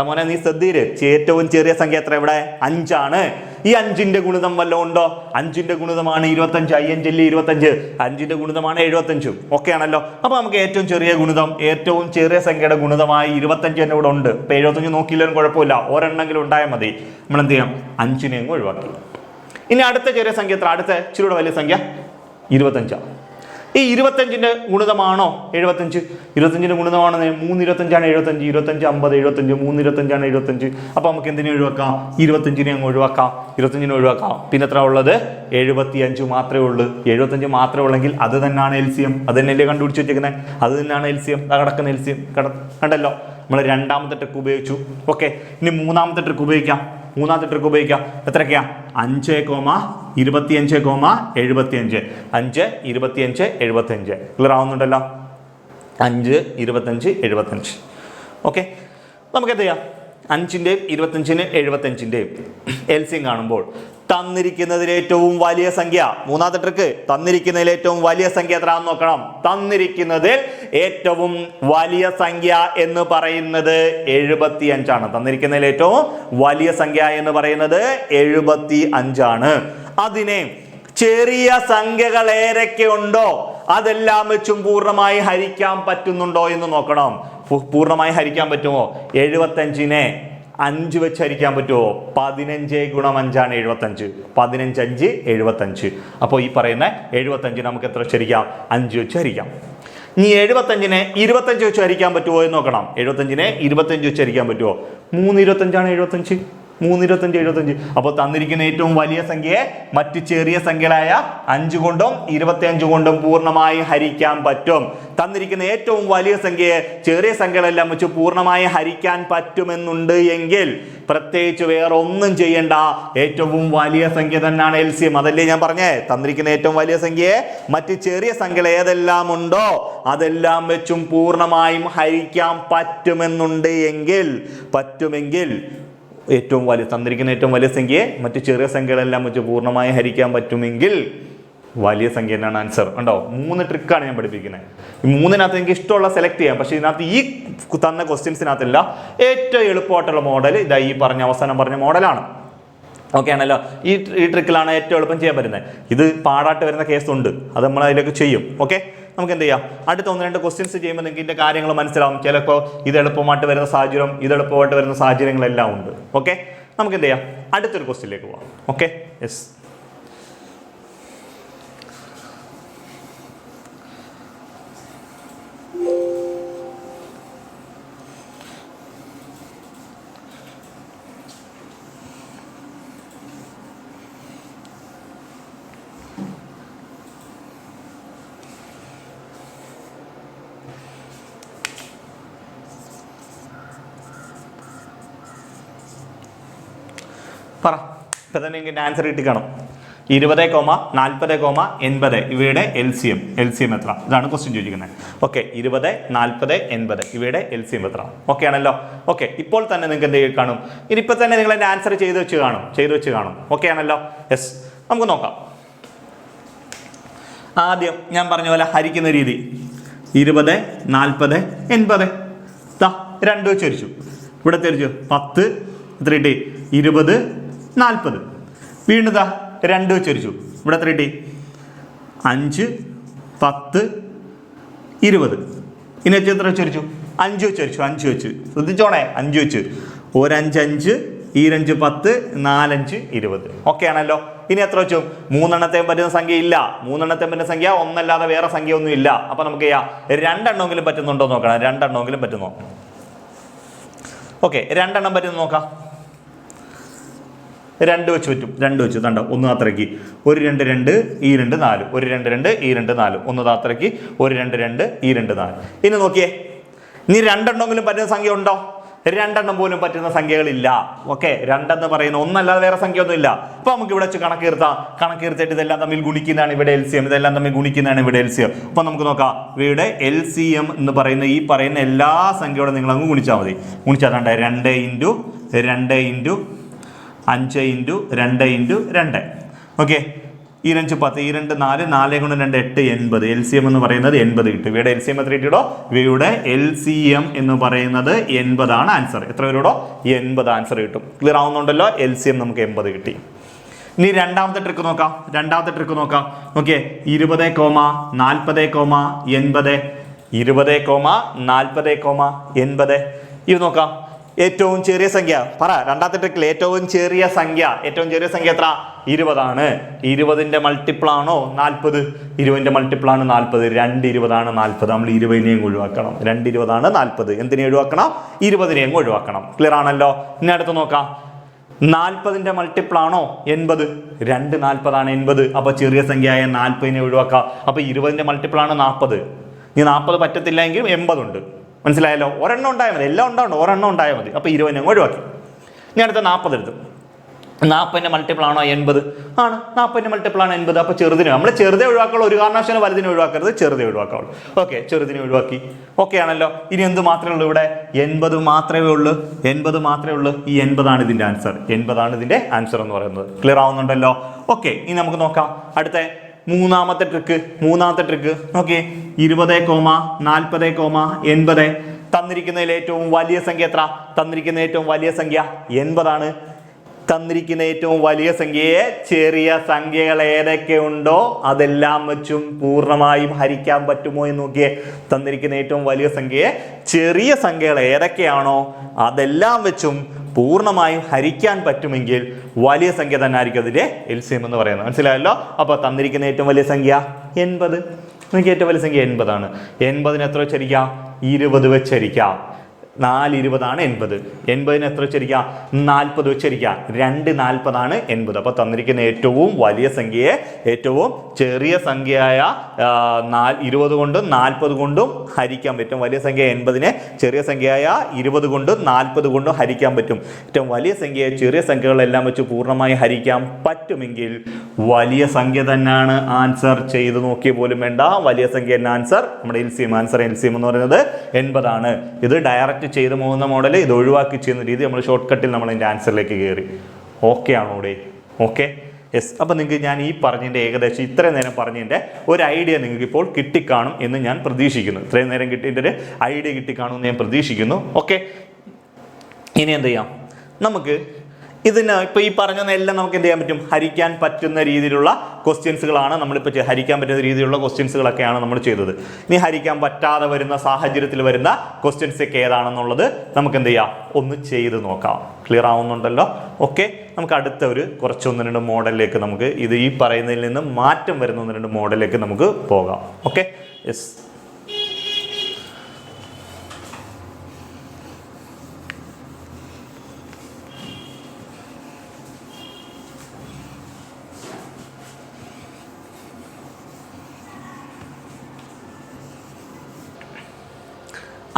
മോനെ നീ ശ്രദ്ധിര്. ഏറ്റവും ചെറിയ സംഖ്യ എത്ര? ഇവിടെ 5 ആണ്. ഈ 5ന്റെ ഗുണിതം വല്ലതും ഉണ്ടോ? 5ന്റെ ഗുണിതമാണ് 25, 5 25, 5ന്റെ ഗുണിതമാണ് 75. ഓക്കെ ആണല്ലോ. അപ്പൊ നമുക്ക് ഏറ്റവും ചെറിയ ഗുണിതം, ഏറ്റവും ചെറിയ സംഖ്യയുടെ ഗുണിതമായി 25 തന്നെ ഇവിടെ ഉണ്ട്. ഇപ്പൊ 75 നോക്കിയില്ലെങ്കിലും കുഴപ്പമില്ല, ഒരെണ്ണെങ്കിലും ഉണ്ടായാൽ മതി. നമ്മൾ എന്ത് ചെയ്യാം? 5നെ അങ്ങ് ഒഴിവാക്കി. ഇനി അടുത്ത ചെറിയ സംഖ്യ എത്ര? അടുത്ത ഇച്ചിരിയുടെ വലിയ സംഖ്യ 25. ഈ 25ന്റെ ഗുണിതമാണോ 75? 25ന്റെ ഗുണിതമാണ് 3 25 75, 25 50, 75 3 25 75. അപ്പൊ നമുക്ക് എന്തിനെ ഒഴിവാക്കാം? 25നെ അങ്ങ് ഒഴിവാക്കാം. 25നെ ഒഴിവാക്കാം. പിന്നെ എത്ര ഉള്ളത്? 75 മാത്രമേ ഉള്ളൂ. 75 മാത്രമേ ഉള്ളെങ്കിൽ അത് തന്നെയാണ് LCM. അത് തന്നെയല്ലേ കണ്ടുപിടിച്ച് വെച്ചേക്കുന്നത്? അത് തന്നെയാണ് LCM. കിടക്കുന്ന LCM കണ്ടല്ലോ. നമ്മൾ രണ്ടാമത്തെ ട്രിക്ക് ഉപയോഗിച്ചു. ഓക്കെ, ഇനി മൂന്നാമത്തെ ട്രിക്ക് ഉപയോഗിക്കാം. എത്രയൊക്കെയാ? 5, 25, 75. 5, 25, 75. ക്ലിയർ ആവുന്നുണ്ടല്ലോ? 5, 25, 75. ഓക്കെ, നമുക്ക് എന്ത് ചെയ്യാം? 5ന്റെയും 25ന്റെയും 75ന്റെയും LCM കാണുമ്പോൾ തന്നിരിക്കുന്നതിൽ ഏറ്റവും വലിയ സംഖ്യ, മൂന്നാമത്തെ ട്രിക്ക്, തന്നിരിക്കുന്നതിൽ ഏറ്റവും വലിയ സംഖ്യ എത്രയാണെന്ന് നോക്കണം. തന്നിരിക്കുന്നതിൽ ഏറ്റവും വലിയ സംഖ്യ എന്ന് പറയുന്നത് 75 ആണ്. തന്നിരിക്കുന്നതിൽ ഏറ്റവും വലിയ സംഖ്യ എന്ന് പറയുന്നത് 75 ആണ്. അതിനെ ചെറിയ സംഖ്യകൾ ഏതൊക്കെ ഉണ്ടോ അതെല്ലാം വെച്ചും പൂർണ്ണമായി ഹരിക്കാൻ പറ്റുന്നുണ്ടോ എന്ന് നോക്കണം. പൂർണ്ണമായി ഹരിക്കാൻ പറ്റുമോ? 75നെ 5 വെച്ച് ഹരിക്കാൻ പറ്റുമോ? 15 ഗുണം 5 ആണ് 75. 15 5 75. അപ്പോൾ ഈ പറയുന്ന 75 നമുക്ക് എത്ര വെച്ച് ഹരിക്കാം? 5 വെച്ച് ഹരിക്കാം. ഇനി 75നെ 25 വെച്ച് ഹരിക്കാൻ പറ്റുമോ എന്ന് നോക്കണം. 75നെ 25 വെച്ച് ഹരിക്കാൻ പറ്റുമോ? 3 25 ആണ് 75. 3 25 75. അപ്പോൾ തന്നിരിക്കുന്ന ഏറ്റവും വലിയ സംഖ്യയെ മറ്റ് ചെറിയ സംഖ്യകളായ 5 കൊണ്ടും 25 കൊണ്ടും പൂർണ്ണമായി ഹരിക്കാൻ പറ്റും. തന്നിരിക്കുന്ന ഏറ്റവും വലിയ സംഖ്യയെ ചെറിയ സംഖ്യകളെല്ലാം വെച്ച് പൂർണ്ണമായി ഹരിക്കാൻ പറ്റുമെന്നുണ്ട് എങ്കിൽ പ്രത്യേകിച്ച് വേറെ ഒന്നും ചെയ്യേണ്ട. ഏറ്റവും വലിയ സംഖ്യ തന്നെയാണ് LCM. അതല്ലേ ഞാൻ പറഞ്ഞേ? തന്നിരിക്കുന്ന ഏറ്റവും വലിയ സംഖ്യയെ മറ്റ് ചെറിയ സംഖ്യകൾ ഏതെല്ലാം ഉണ്ടോ അതെല്ലാം വെച്ചും പൂർണ്ണമായും ഹരിക്കാൻ പറ്റുമെന്നുണ്ട് പറ്റുമെങ്കിൽ ഏറ്റവും വലിയ തന്നിരിക്കുന്ന ഏറ്റവും വലിയ സംഖ്യയെ മറ്റു ചെറിയ സംഖ്യകളെല്ലാം വെച്ച് പൂർണ്ണമായി ഹരിക്കാൻ പറ്റുമെങ്കിൽ വലിയ സംഖ്യ തന്നെയാണ് ആൻസർ. ഉണ്ടോ? 3 ട്രിക്കാണ് ഞാൻ പഠിപ്പിക്കുന്നത്. ഈ 3-നകത്ത് എനിക്ക് ഇഷ്ടമുള്ള സെലക്ട് ചെയ്യാം. പക്ഷേ ഇതിനകത്ത് ഈ തന്ന ക്വസ്റ്റ്യൻസിനകത്തല്ല ഏറ്റവും എളുപ്പമായിട്ടുള്ള മോഡൽ ഇതാ ഈ അവസാനം പറഞ്ഞ മോഡലാണ്. ഓക്കെ ആണല്ലോ? ഈ ട്രിക്കിലാണ് ഏറ്റവും എളുപ്പം ചെയ്യാൻ പറ്റുന്നത്. ഇത് പാടായിട്ട് വരുന്ന കേസുണ്ട്, അത് നമ്മൾ അതിലേക്ക് ചെയ്യും. ഓക്കെ, നമുക്ക് എന്ത് ചെയ്യാം? അടുത്ത 1-2 ക്വസ്റ്റ്യൻസ് ചെയ്യുമ്പോൾ നിങ്ങൾക്ക് ഇതിൻ്റെ കാര്യങ്ങൾ മനസ്സിലാവും. ചിലപ്പോൾ ഇത് എളുപ്പമായിട്ട് വരുന്ന സാഹചര്യം, ഇത് എളുപ്പമായിട്ട് വരുന്ന സാഹചര്യങ്ങളെല്ലാം ഉണ്ട്. ഓക്കെ, നമുക്ക് എന്ത് ചെയ്യാം? അടുത്തൊരു ക്വസ്റ്റ്യനിലേക്ക് പോകാം. Okay, yes. പറ, ഇപ്പം തന്നെ എനിക്ക് ആൻസർ കിട്ടി കാണും. 20, 40, 80 ഇവയുടെ LCM എത്ര? ഇതാണ് ക്വസ്റ്റ്യൻ ചോദിക്കുന്നത്. ഓക്കെ, 20, 40, 80 ഇവയുടെ LCM എത്ര? ഓക്കെ ആണല്ലോ? ഓക്കെ, ഇപ്പോൾ തന്നെ നിങ്ങൾക്ക് എന്ത് കാണും? ഇനിയിപ്പോൾ തന്നെ നിങ്ങൾ എൻ്റെ ആൻസർ ചെയ്ത് വെച്ച് കാണും. ഓക്കെ ആണല്ലോ? യെസ്, നമുക്ക് നോക്കാം. ആദ്യം ഞാൻ പറഞ്ഞ പോലെ ഹരിക്കുന്ന രീതി 20, 40, 80 2 വെച്ച് ഹരിച്ചു. ഇവിടെ തിരിച്ചു 10 എത്ര കിട്ടി? 20, 40. വീണ്ടും 2 വെച്ച് ഹരിച്ചു. ഇവിടെ എത്ര കിട്ടി? 5, 10, 20. ഇനി വെച്ച് എത്ര വെച്ച് ഹരിച്ചു? 5 വെച്ച് ഹരിച്ചു. 5 വെച്ച് ശ്രദ്ധിച്ചോണേ, 5 വെച്ച് 1 5 5, 2 5 10, 4 5 20. ഓക്കെ ആണല്ലോ? ഇനി എത്ര വെച്ചു? 3 പറ്റുന്ന സംഖ്യ ഇല്ല. 3 പറ്റുന്ന സംഖ്യ ഒന്നല്ലാതെ വേറെ സംഖ്യ ഒന്നും ഇല്ല. അപ്പൊ നമുക്ക് ചെയ്യാം 2 പറ്റുന്നുണ്ടോ നോക്കണം. 2 പറ്റുന്നോ? ഓക്കെ, 2 പറ്റുന്ന നോക്കാം. 2 വെച്ച് പറ്റും. 2 വെച്ച് തണ്ട 1 താത്രയ്ക്ക് 1 2 2 ഈ 2 4 1 2 2 ഈ 2 4 1 താത്രയ്ക്ക് 1 2 2 ഈ 2 4. ഇനി നോക്കിയേ, ഇനി 2 പറ്റുന്ന സംഖ്യ ഉണ്ടോ? 2 പോലും പറ്റുന്ന സംഖ്യകളില്ല. ഓക്കെ, 2 പറയുന്ന ഒന്നല്ലാതെ വേറെ സംഖ്യ ഒന്നും ഇല്ല. അപ്പൊ നമുക്ക് ഇവിടെ വെച്ച് കണക്കീർത്തിട്ട് ഇതെല്ലാം തമ്മിൽ ഗുണിക്കുന്നതാണ് ഇവിടെ LCM. ഇതെല്ലാം തമ്മിൽ ഗുണിക്കുന്നതാണ് ഇവിടെ LCM. അപ്പൊ നമുക്ക് നോക്കാം. ഇവിടെ LCM എന്ന് പറയുന്ന ഈ പറയുന്ന എല്ലാ സംഖ്യയോടെ നിങ്ങൾ അങ്ങ് ഗുണിച്ചാൽ മതി. ഗുണിച്ചാൽ 2 × 5 × 2 × 2. ഓക്കെ, ഈ 5 10, ഈ 2 4, 4 × 2 8, 80. LCM എന്ന് പറയുന്നത് 80 കിട്ടും. ഇവയുടെ LCM എത്ര കിട്ടിയോ? ഇവയുടെ LCM എന്ന് പറയുന്നത് 80 ആണ് ആൻസർ. എത്ര വരൂടോ? 80 ആൻസർ കിട്ടും. ക്ലിയർ ആവുന്നുണ്ടല്ലോ? LCM നമുക്ക് 80 കിട്ടി. ഇനി രണ്ടാമത്തെ ട്രിക്ക് നോക്കാം. ഓക്കെ, 20,40,80 20,40,80 ഇത് നോക്കാം. ഏറ്റവും ചെറിയ സംഖ്യ പറ. രണ്ടാമത്തെ ട്രിക്കിൽ ഏറ്റവും ചെറിയ സംഖ്യ എത്ര? 20 ആണ്. 20ന്റെ മൾട്ടിപ്പിൾ ആണോ 40? 20ന്റെ മൾട്ടിപ്പിൾ ആണ് 40. 2 20 ആണ് 40. നമ്മൾ 20നെയും ഒഴിവാക്കണം. 2 20 ആണ് 40. എന്തിനെ ഒഴിവാക്കണം? 20നെയും ഒഴിവാക്കണം. ക്ലിയർ ആണല്ലോ? ഇനി അടുത്ത് നോക്കാം. 40ന്റെ മൾട്ടിപ്പിൾ ആണോ 80? 2 40 ആണ് 80. അപ്പൊ ചെറിയ സംഖ്യയായ 40നെ ഒഴിവാക്കാം. അപ്പൊ 20ന്റെ മൾട്ടിപ്പിൾ ആണ് 40. ഇനി 40 പറ്റത്തില്ല എങ്കിൽ 80 ഉണ്ട്. മനസ്സിലായല്ലോ? ഒരെണ്ണം ഉണ്ടായാൽ മതി. എല്ലാം ഉണ്ടാവണം, ഒരെണ്ണം ഉണ്ടായാൽ മതി. അപ്പോൾ 20നെ ഒഴിവാക്കി. ഇനി അടുത്ത 40 എടുത്തു. 40ന്റെ മൾട്ടിപ്പിൾ ആണോ 80? ആണ്. 40ന്റെ മൾട്ടിപ്പിൾ ആണ് 80. അപ്പോൾ ചെറുതിനെ നമ്മൾ ചെറുതെ ഒഴിവാക്കുള്ളൂ. ഒരു കാരണവശാലും വലുതിനെ ഒഴിവാക്കരുത്, ചെറുതെ ഒഴിവാക്കാവുള്ളൂ. ഓക്കെ, ചെറുതിനെ ഒഴിവാക്കി. ഓക്കെ ആണല്ലോ? ഇനി എന്ത് മാത്രമേ ഉള്ളൂ ഇവിടെ? 80 മാത്രമേ ഉള്ളൂ. ഈ 80 ആണ് ഇതിൻ്റെ ആൻസർ. 80 ആണ് ഇതിൻ്റെ ആൻസർ എന്ന് പറയുന്നത്. ക്ലിയർ ആവുന്നുണ്ടല്ലോ? ഓക്കെ, ഇനി നമുക്ക് നോക്കാം അടുത്ത മൂന്നാമത്തെ ട്രിക്ക്. ഓക്കെ, 20,40,80 തന്നിരിക്കുന്നതിൽ ഏറ്റവും വലിയ സംഖ്യ എത്ര? തന്നിരിക്കുന്ന ഏറ്റവും വലിയ സംഖ്യ 80 ആണ്. തന്നിരിക്കുന്ന ഏറ്റവും വലിയ സംഖ്യയെ ചെറിയ സംഖ്യകൾ ഏതൊക്കെ ഉണ്ടോ അതെല്ലാം വെച്ചും പൂർണ്ണമായും ഹരിക്കാൻ പറ്റുമോ എന്ന് നോക്കിയേ. തന്നിരിക്കുന്ന ഏറ്റവും വലിയ സംഖ്യയെ ചെറിയ സംഖ്യകൾ ഏതൊക്കെയാണോ അതെല്ലാം വെച്ചും പൂർണ്ണമായും ഹരിക്കാൻ പറ്റുമെങ്കിൽ വലിയ സംഖ്യ തന്നെ ആയിരിക്കും അതിൻ്റെ LCM എന്ന് പറയുന്നത്. മനസ്സിലായല്ലോ? അപ്പോൾ തന്നിരിക്കുന്ന ഏറ്റവും വലിയ സംഖ്യ 80. എനിക്ക് ഏറ്റവും വലിയ സംഖ്യ 80 ആണ്. 80ന് എത്ര വെച്ചരിക്കാം? 20 വെച്ചരിക്കാം. 4 20 ആണ് 80. 80ന് എത്ര വെച്ചരിക്കാം? 40 വെച്ചരിക്കാം. 2 40 ആണ് 80. അപ്പോൾ തന്നിരിക്കുന്ന ഏറ്റവും വലിയ സംഖ്യയെ ഏറ്റവും ചെറിയ സംഖ്യയായ 20 കൊണ്ടും 40 കൊണ്ടും ഹരിക്കാൻ പറ്റും. വലിയ സംഖ്യ 80നെ ചെറിയ സംഖ്യയായ 20 കൊണ്ടും 40 കൊണ്ടും ഹരിക്കാൻ പറ്റും. ഏറ്റവും വലിയ സംഖ്യയെ ചെറിയ സംഖ്യകളെല്ലാം വെച്ച് പൂർണ്ണമായി ഹരിക്കാൻ പറ്റുമെങ്കിൽ വലിയ സംഖ്യ തന്നെയാണ് ആൻസർ. ചെയ്ത് നോക്കിയ പോലും വേണ്ട, വലിയ സംഖ്യ തന്നെ ആൻസർ. നമ്മുടെ LCM എന്ന് പറയുന്നത് 80 ആണ്. ഇത് ഡയറക്റ്റ് ചെയ്ത് പോകുന്ന മോഡൽ, ഇത് ഒഴിവാക്കി ചെയ്യുന്ന രീതി നമ്മൾ ഷോർട്ട് കട്ടിൽ നമ്മൾ അതിൻ്റെ ആൻസറിലേക്ക് കയറി. ഓക്കെ ആണോ ഇവിടെ? Okay, yes. അപ്പം നിങ്ങൾക്ക് ഞാൻ ഈ പറഞ്ഞതിൻ്റെ ഏകദേശം ഇത്രയും നേരം പറഞ്ഞതിൻ്റെ ഒരു ഐഡിയ നിങ്ങൾക്ക് ഇപ്പോൾ കിട്ടിക്കാണും എന്ന് ഞാൻ പ്രതീക്ഷിക്കുന്നു. ഇത്രയും നേരം കിട്ടിയതിൻ്റെ ഒരു ഐഡിയ കിട്ടിക്കാണും എന്ന് ഞാൻ പ്രതീക്ഷിക്കുന്നു. ഓക്കെ, ഇനി എന്ത് ചെയ്യാം? നമുക്ക് ഇതിന് ഇപ്പോൾ ഈ പറഞ്ഞതെല്ലാം നമുക്ക് എന്ത് ചെയ്യാൻ പറ്റും? ഹരിക്കാൻ പറ്റുന്ന രീതിയിലുള്ള ക്വസ്റ്റ്യൻസുകളാണ് നമ്മളിപ്പോൾ ഹരിക്കാൻ പറ്റുന്ന രീതിയിലുള്ള ക്വസ്റ്റ്യൻസുകളൊക്കെയാണ് നമ്മൾ ചെയ്തത്. ഇനി ഹരിക്കാൻ പറ്റാതെ വരുന്ന സാഹചര്യത്തിൽ വരുന്ന ക്വസ്റ്റ്യൻസ് ഒക്കെ ഏതാണെന്നുള്ളത് നമുക്ക് എന്ത് ചെയ്യാം? ഒന്ന് ചെയ്ത് നോക്കാം. ക്ലിയർ ആവുന്നുണ്ടല്ലോ? ഓക്കെ, നമുക്ക് അടുത്ത ഒരു കുറച്ച് 1-2 മോഡലിലേക്ക് നമുക്ക് ഇത് ഈ പറയുന്നതിൽ നിന്ന് മാറ്റം വരുന്ന 1-2 മോഡലിലേക്ക് നമുക്ക് പോകാം. Okay, yes.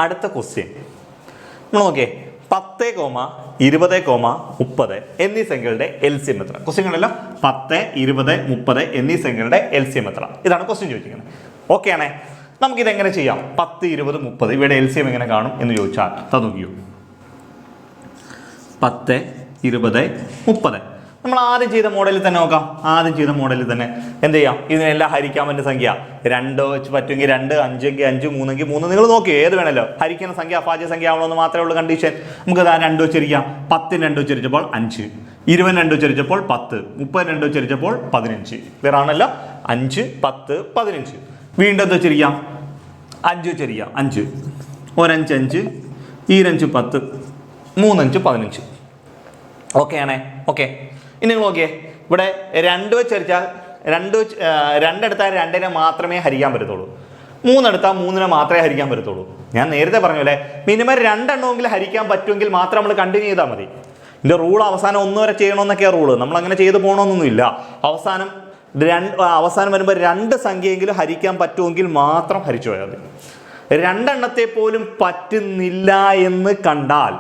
അടുത്ത ക്വസ്റ്റ്യൻ നമ്മൾ നോക്കിയേ. 10, 20, 30 എന്നീ സംഖ്യകളുടെ LCM എത്ര? ക്വസ്റ്റ്യങ്ങളെല്ലാം 10, 20, 30 എന്നീ സംഖ്യകളുടെ LCM എത്ര? ഇതാണ് ക്വസ്റ്റ്യൻ ചോദിക്കുന്നത്. ഓക്കെ ആണേ? നമുക്കിതെങ്ങനെ ചെയ്യാം? 10, 20, 30 ഇവയുടെ LCM എങ്ങനെ കാണും എന്ന് ചോദിച്ചാൽ നോക്കിയോ. 10, 20, 30 നമ്മൾ ആദ്യം ചെയ്ത മോഡലിൽ തന്നെ നോക്കാം. എന്ത് ചെയ്യാം? ഇതിനെല്ലാം ഹരിക്കാൻ പറ്റുന്ന സംഖ്യ 2 വെച്ച് പറ്റുമെങ്കിൽ 2, 5 എങ്കിൽ 5, 3 എങ്കിൽ 3. നിങ്ങൾ നോക്കി ഏത് വേണമല്ലോ. ഹരിക്കുന്ന സംഖ്യ അഭാജ്യ സംഖ്യ ആവണമെന്ന് മാത്രമേ ഉള്ളൂ കണ്ടീഷൻ. നമുക്ക് 2 വെച്ചിരിക്കാം. 10 2 വെച്ചിരിച്ചപ്പോൾ 5, 20 2 വെച്ചിരിച്ചപ്പോൾ 10, 30 2 വെച്ചിരിച്ചപ്പോൾ 15. ക്ലിയർ ആണല്ലോ? 5, 10, 15. വീണ്ടും വെച്ചിരിക്കാം 5 വെച്ചിരിക്കാം. 5 1 5 5, 2 5 10, 3 5 15. ഓക്കെ ആണേ? ഓക്കെ, ഇനി നിങ്ങൾ നോക്കിയേ. ഇവിടെ 2 വെച്ചരിച്ചാൽ 2 എടുത്താൽ 2നെ മാത്രമേ ഹരിക്കാൻ പറ്റത്തുള്ളൂ. 3 എടുത്താൽ 3നെ മാത്രമേ ഹരിക്കാൻ പറ്റത്തുള്ളൂ. ഞാൻ നേരത്തെ പറഞ്ഞ പോലെ മിനിമം 2 എണ്ണമെങ്കിലും ഹരിക്കാൻ പറ്റുമെങ്കിൽ മാത്രം നമ്മൾ കണ്ടിന്യൂ ചെയ്താൽ മതി. ഇതിൻ്റെ റൂൾ അവസാനം 1 വരെ ചെയ്യണമെന്നൊക്കെയാണ് റൂള്. നമ്മൾ അങ്ങനെ ചെയ്ത് പോകണമെന്നൊന്നുമില്ല. അവസാനം വരുമ്പോൾ 2 സംഖ്യയെങ്കിലും ഹരിക്കാൻ പറ്റുമെങ്കിൽ മാത്രം ഹരിച്ചു പോയാൽ മതി. 2 എണ്ണത്തെ പോലും പറ്റുന്നില്ല എന്ന് കണ്ടാൽ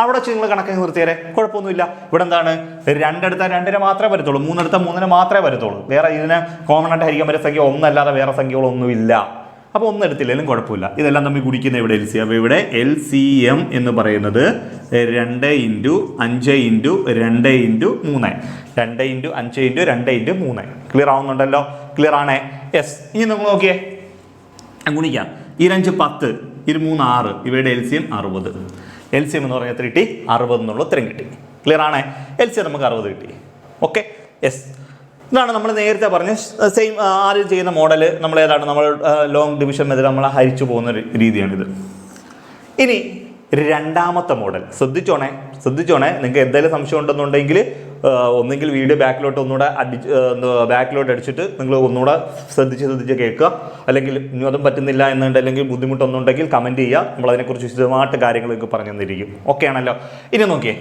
അവിടെ വെച്ച് നിങ്ങൾ കണക്ക് നിർത്തിയാലേ കുഴപ്പമൊന്നുമില്ല. ഇവിടെ എന്താണ്? 2 എടുത്താൽ 2നെ മാത്രമേ വരത്തുള്ളൂ. 3 എടുത്താൽ 3നെ മാത്രമേ വരത്തുള്ളൂ. വേറെ ഇതിനെ കോമൺ ആയിട്ട് ഹരിക്കാൻ പറ്റുന്ന സംഖ്യ 1 അല്ലാതെ വേറെ സംഖ്യകളൊന്നുമില്ല. അപ്പോൾ 1 എടുത്തില്ലെങ്കിലും കുഴപ്പമില്ല. ഇതെല്ലാം തമ്മിൽ കുടിക്കുന്ന ഇവിടെ LCM. അപ്പോൾ ഇവിടെ LCM എന്ന് പറയുന്നത് 2 × 5 × 2 × 3. 2 × 5 × 2 × 3. ക്ലിയർ ആവുന്നുണ്ടല്ലോ? ക്ലിയർ ആണേ? യെസ്. ഇനി നമുക്ക് നോക്കിയേ, ഗുണിക്കാം. 2 5 10, 3 6. ഇവയുടെ LCM 60. LCM എന്ന് പറഞ്ഞാൽ എത്ര കിട്ടി? 60 എന്നുള്ള ഉത്തരം കിട്ടി. ക്ലിയർ ആണേ? LCM നമുക്ക് 60 കിട്ടി. ഓക്കെ, യെസ്, ഇതാണ് നമ്മൾ നേരത്തെ പറഞ്ഞ സെയിം ആദ്യം ചെയ്യുന്ന മോഡൽ. നമ്മൾ ഏതാണ്, നമ്മൾ ലോങ് ഡിവിഷൻ മെത്തേഡ് നമ്മൾ ഹരിച്ചു പോകുന്ന രീതിയാണിത്. ഇനി രണ്ടാമത്തെ മോഡൽ ശ്രദ്ധിച്ചോണേ. നിങ്ങൾക്ക് എന്തെങ്കിലും സംശയം ഉണ്ടെന്നുണ്ടെങ്കിൽ ഒന്നെങ്കിൽ വീഡിയോ ബാക്കിലോട്ട് ഒന്നുകൂടെ ബാക്കിലോട്ട് അടിച്ചിട്ട് നിങ്ങൾ ഒന്നുകൂടെ ശ്രദ്ധിച്ച് കേൾക്കുക. അല്ലെങ്കിൽ ഇനി അതും പറ്റുന്നില്ല എന്നുണ്ടെങ്കിൽ, അല്ലെങ്കിൽ ബുദ്ധിമുട്ടൊന്നുണ്ടെങ്കിൽ കമൻറ്റ് ചെയ്യുക. നമ്മളതിനെക്കുറിച്ച് വിശദമായിട്ട് കാര്യങ്ങളൊക്കെ പറഞ്ഞു തന്നിരിക്കും. ഓക്കെ ആണല്ലോ. ഇനി നോക്കിയേ,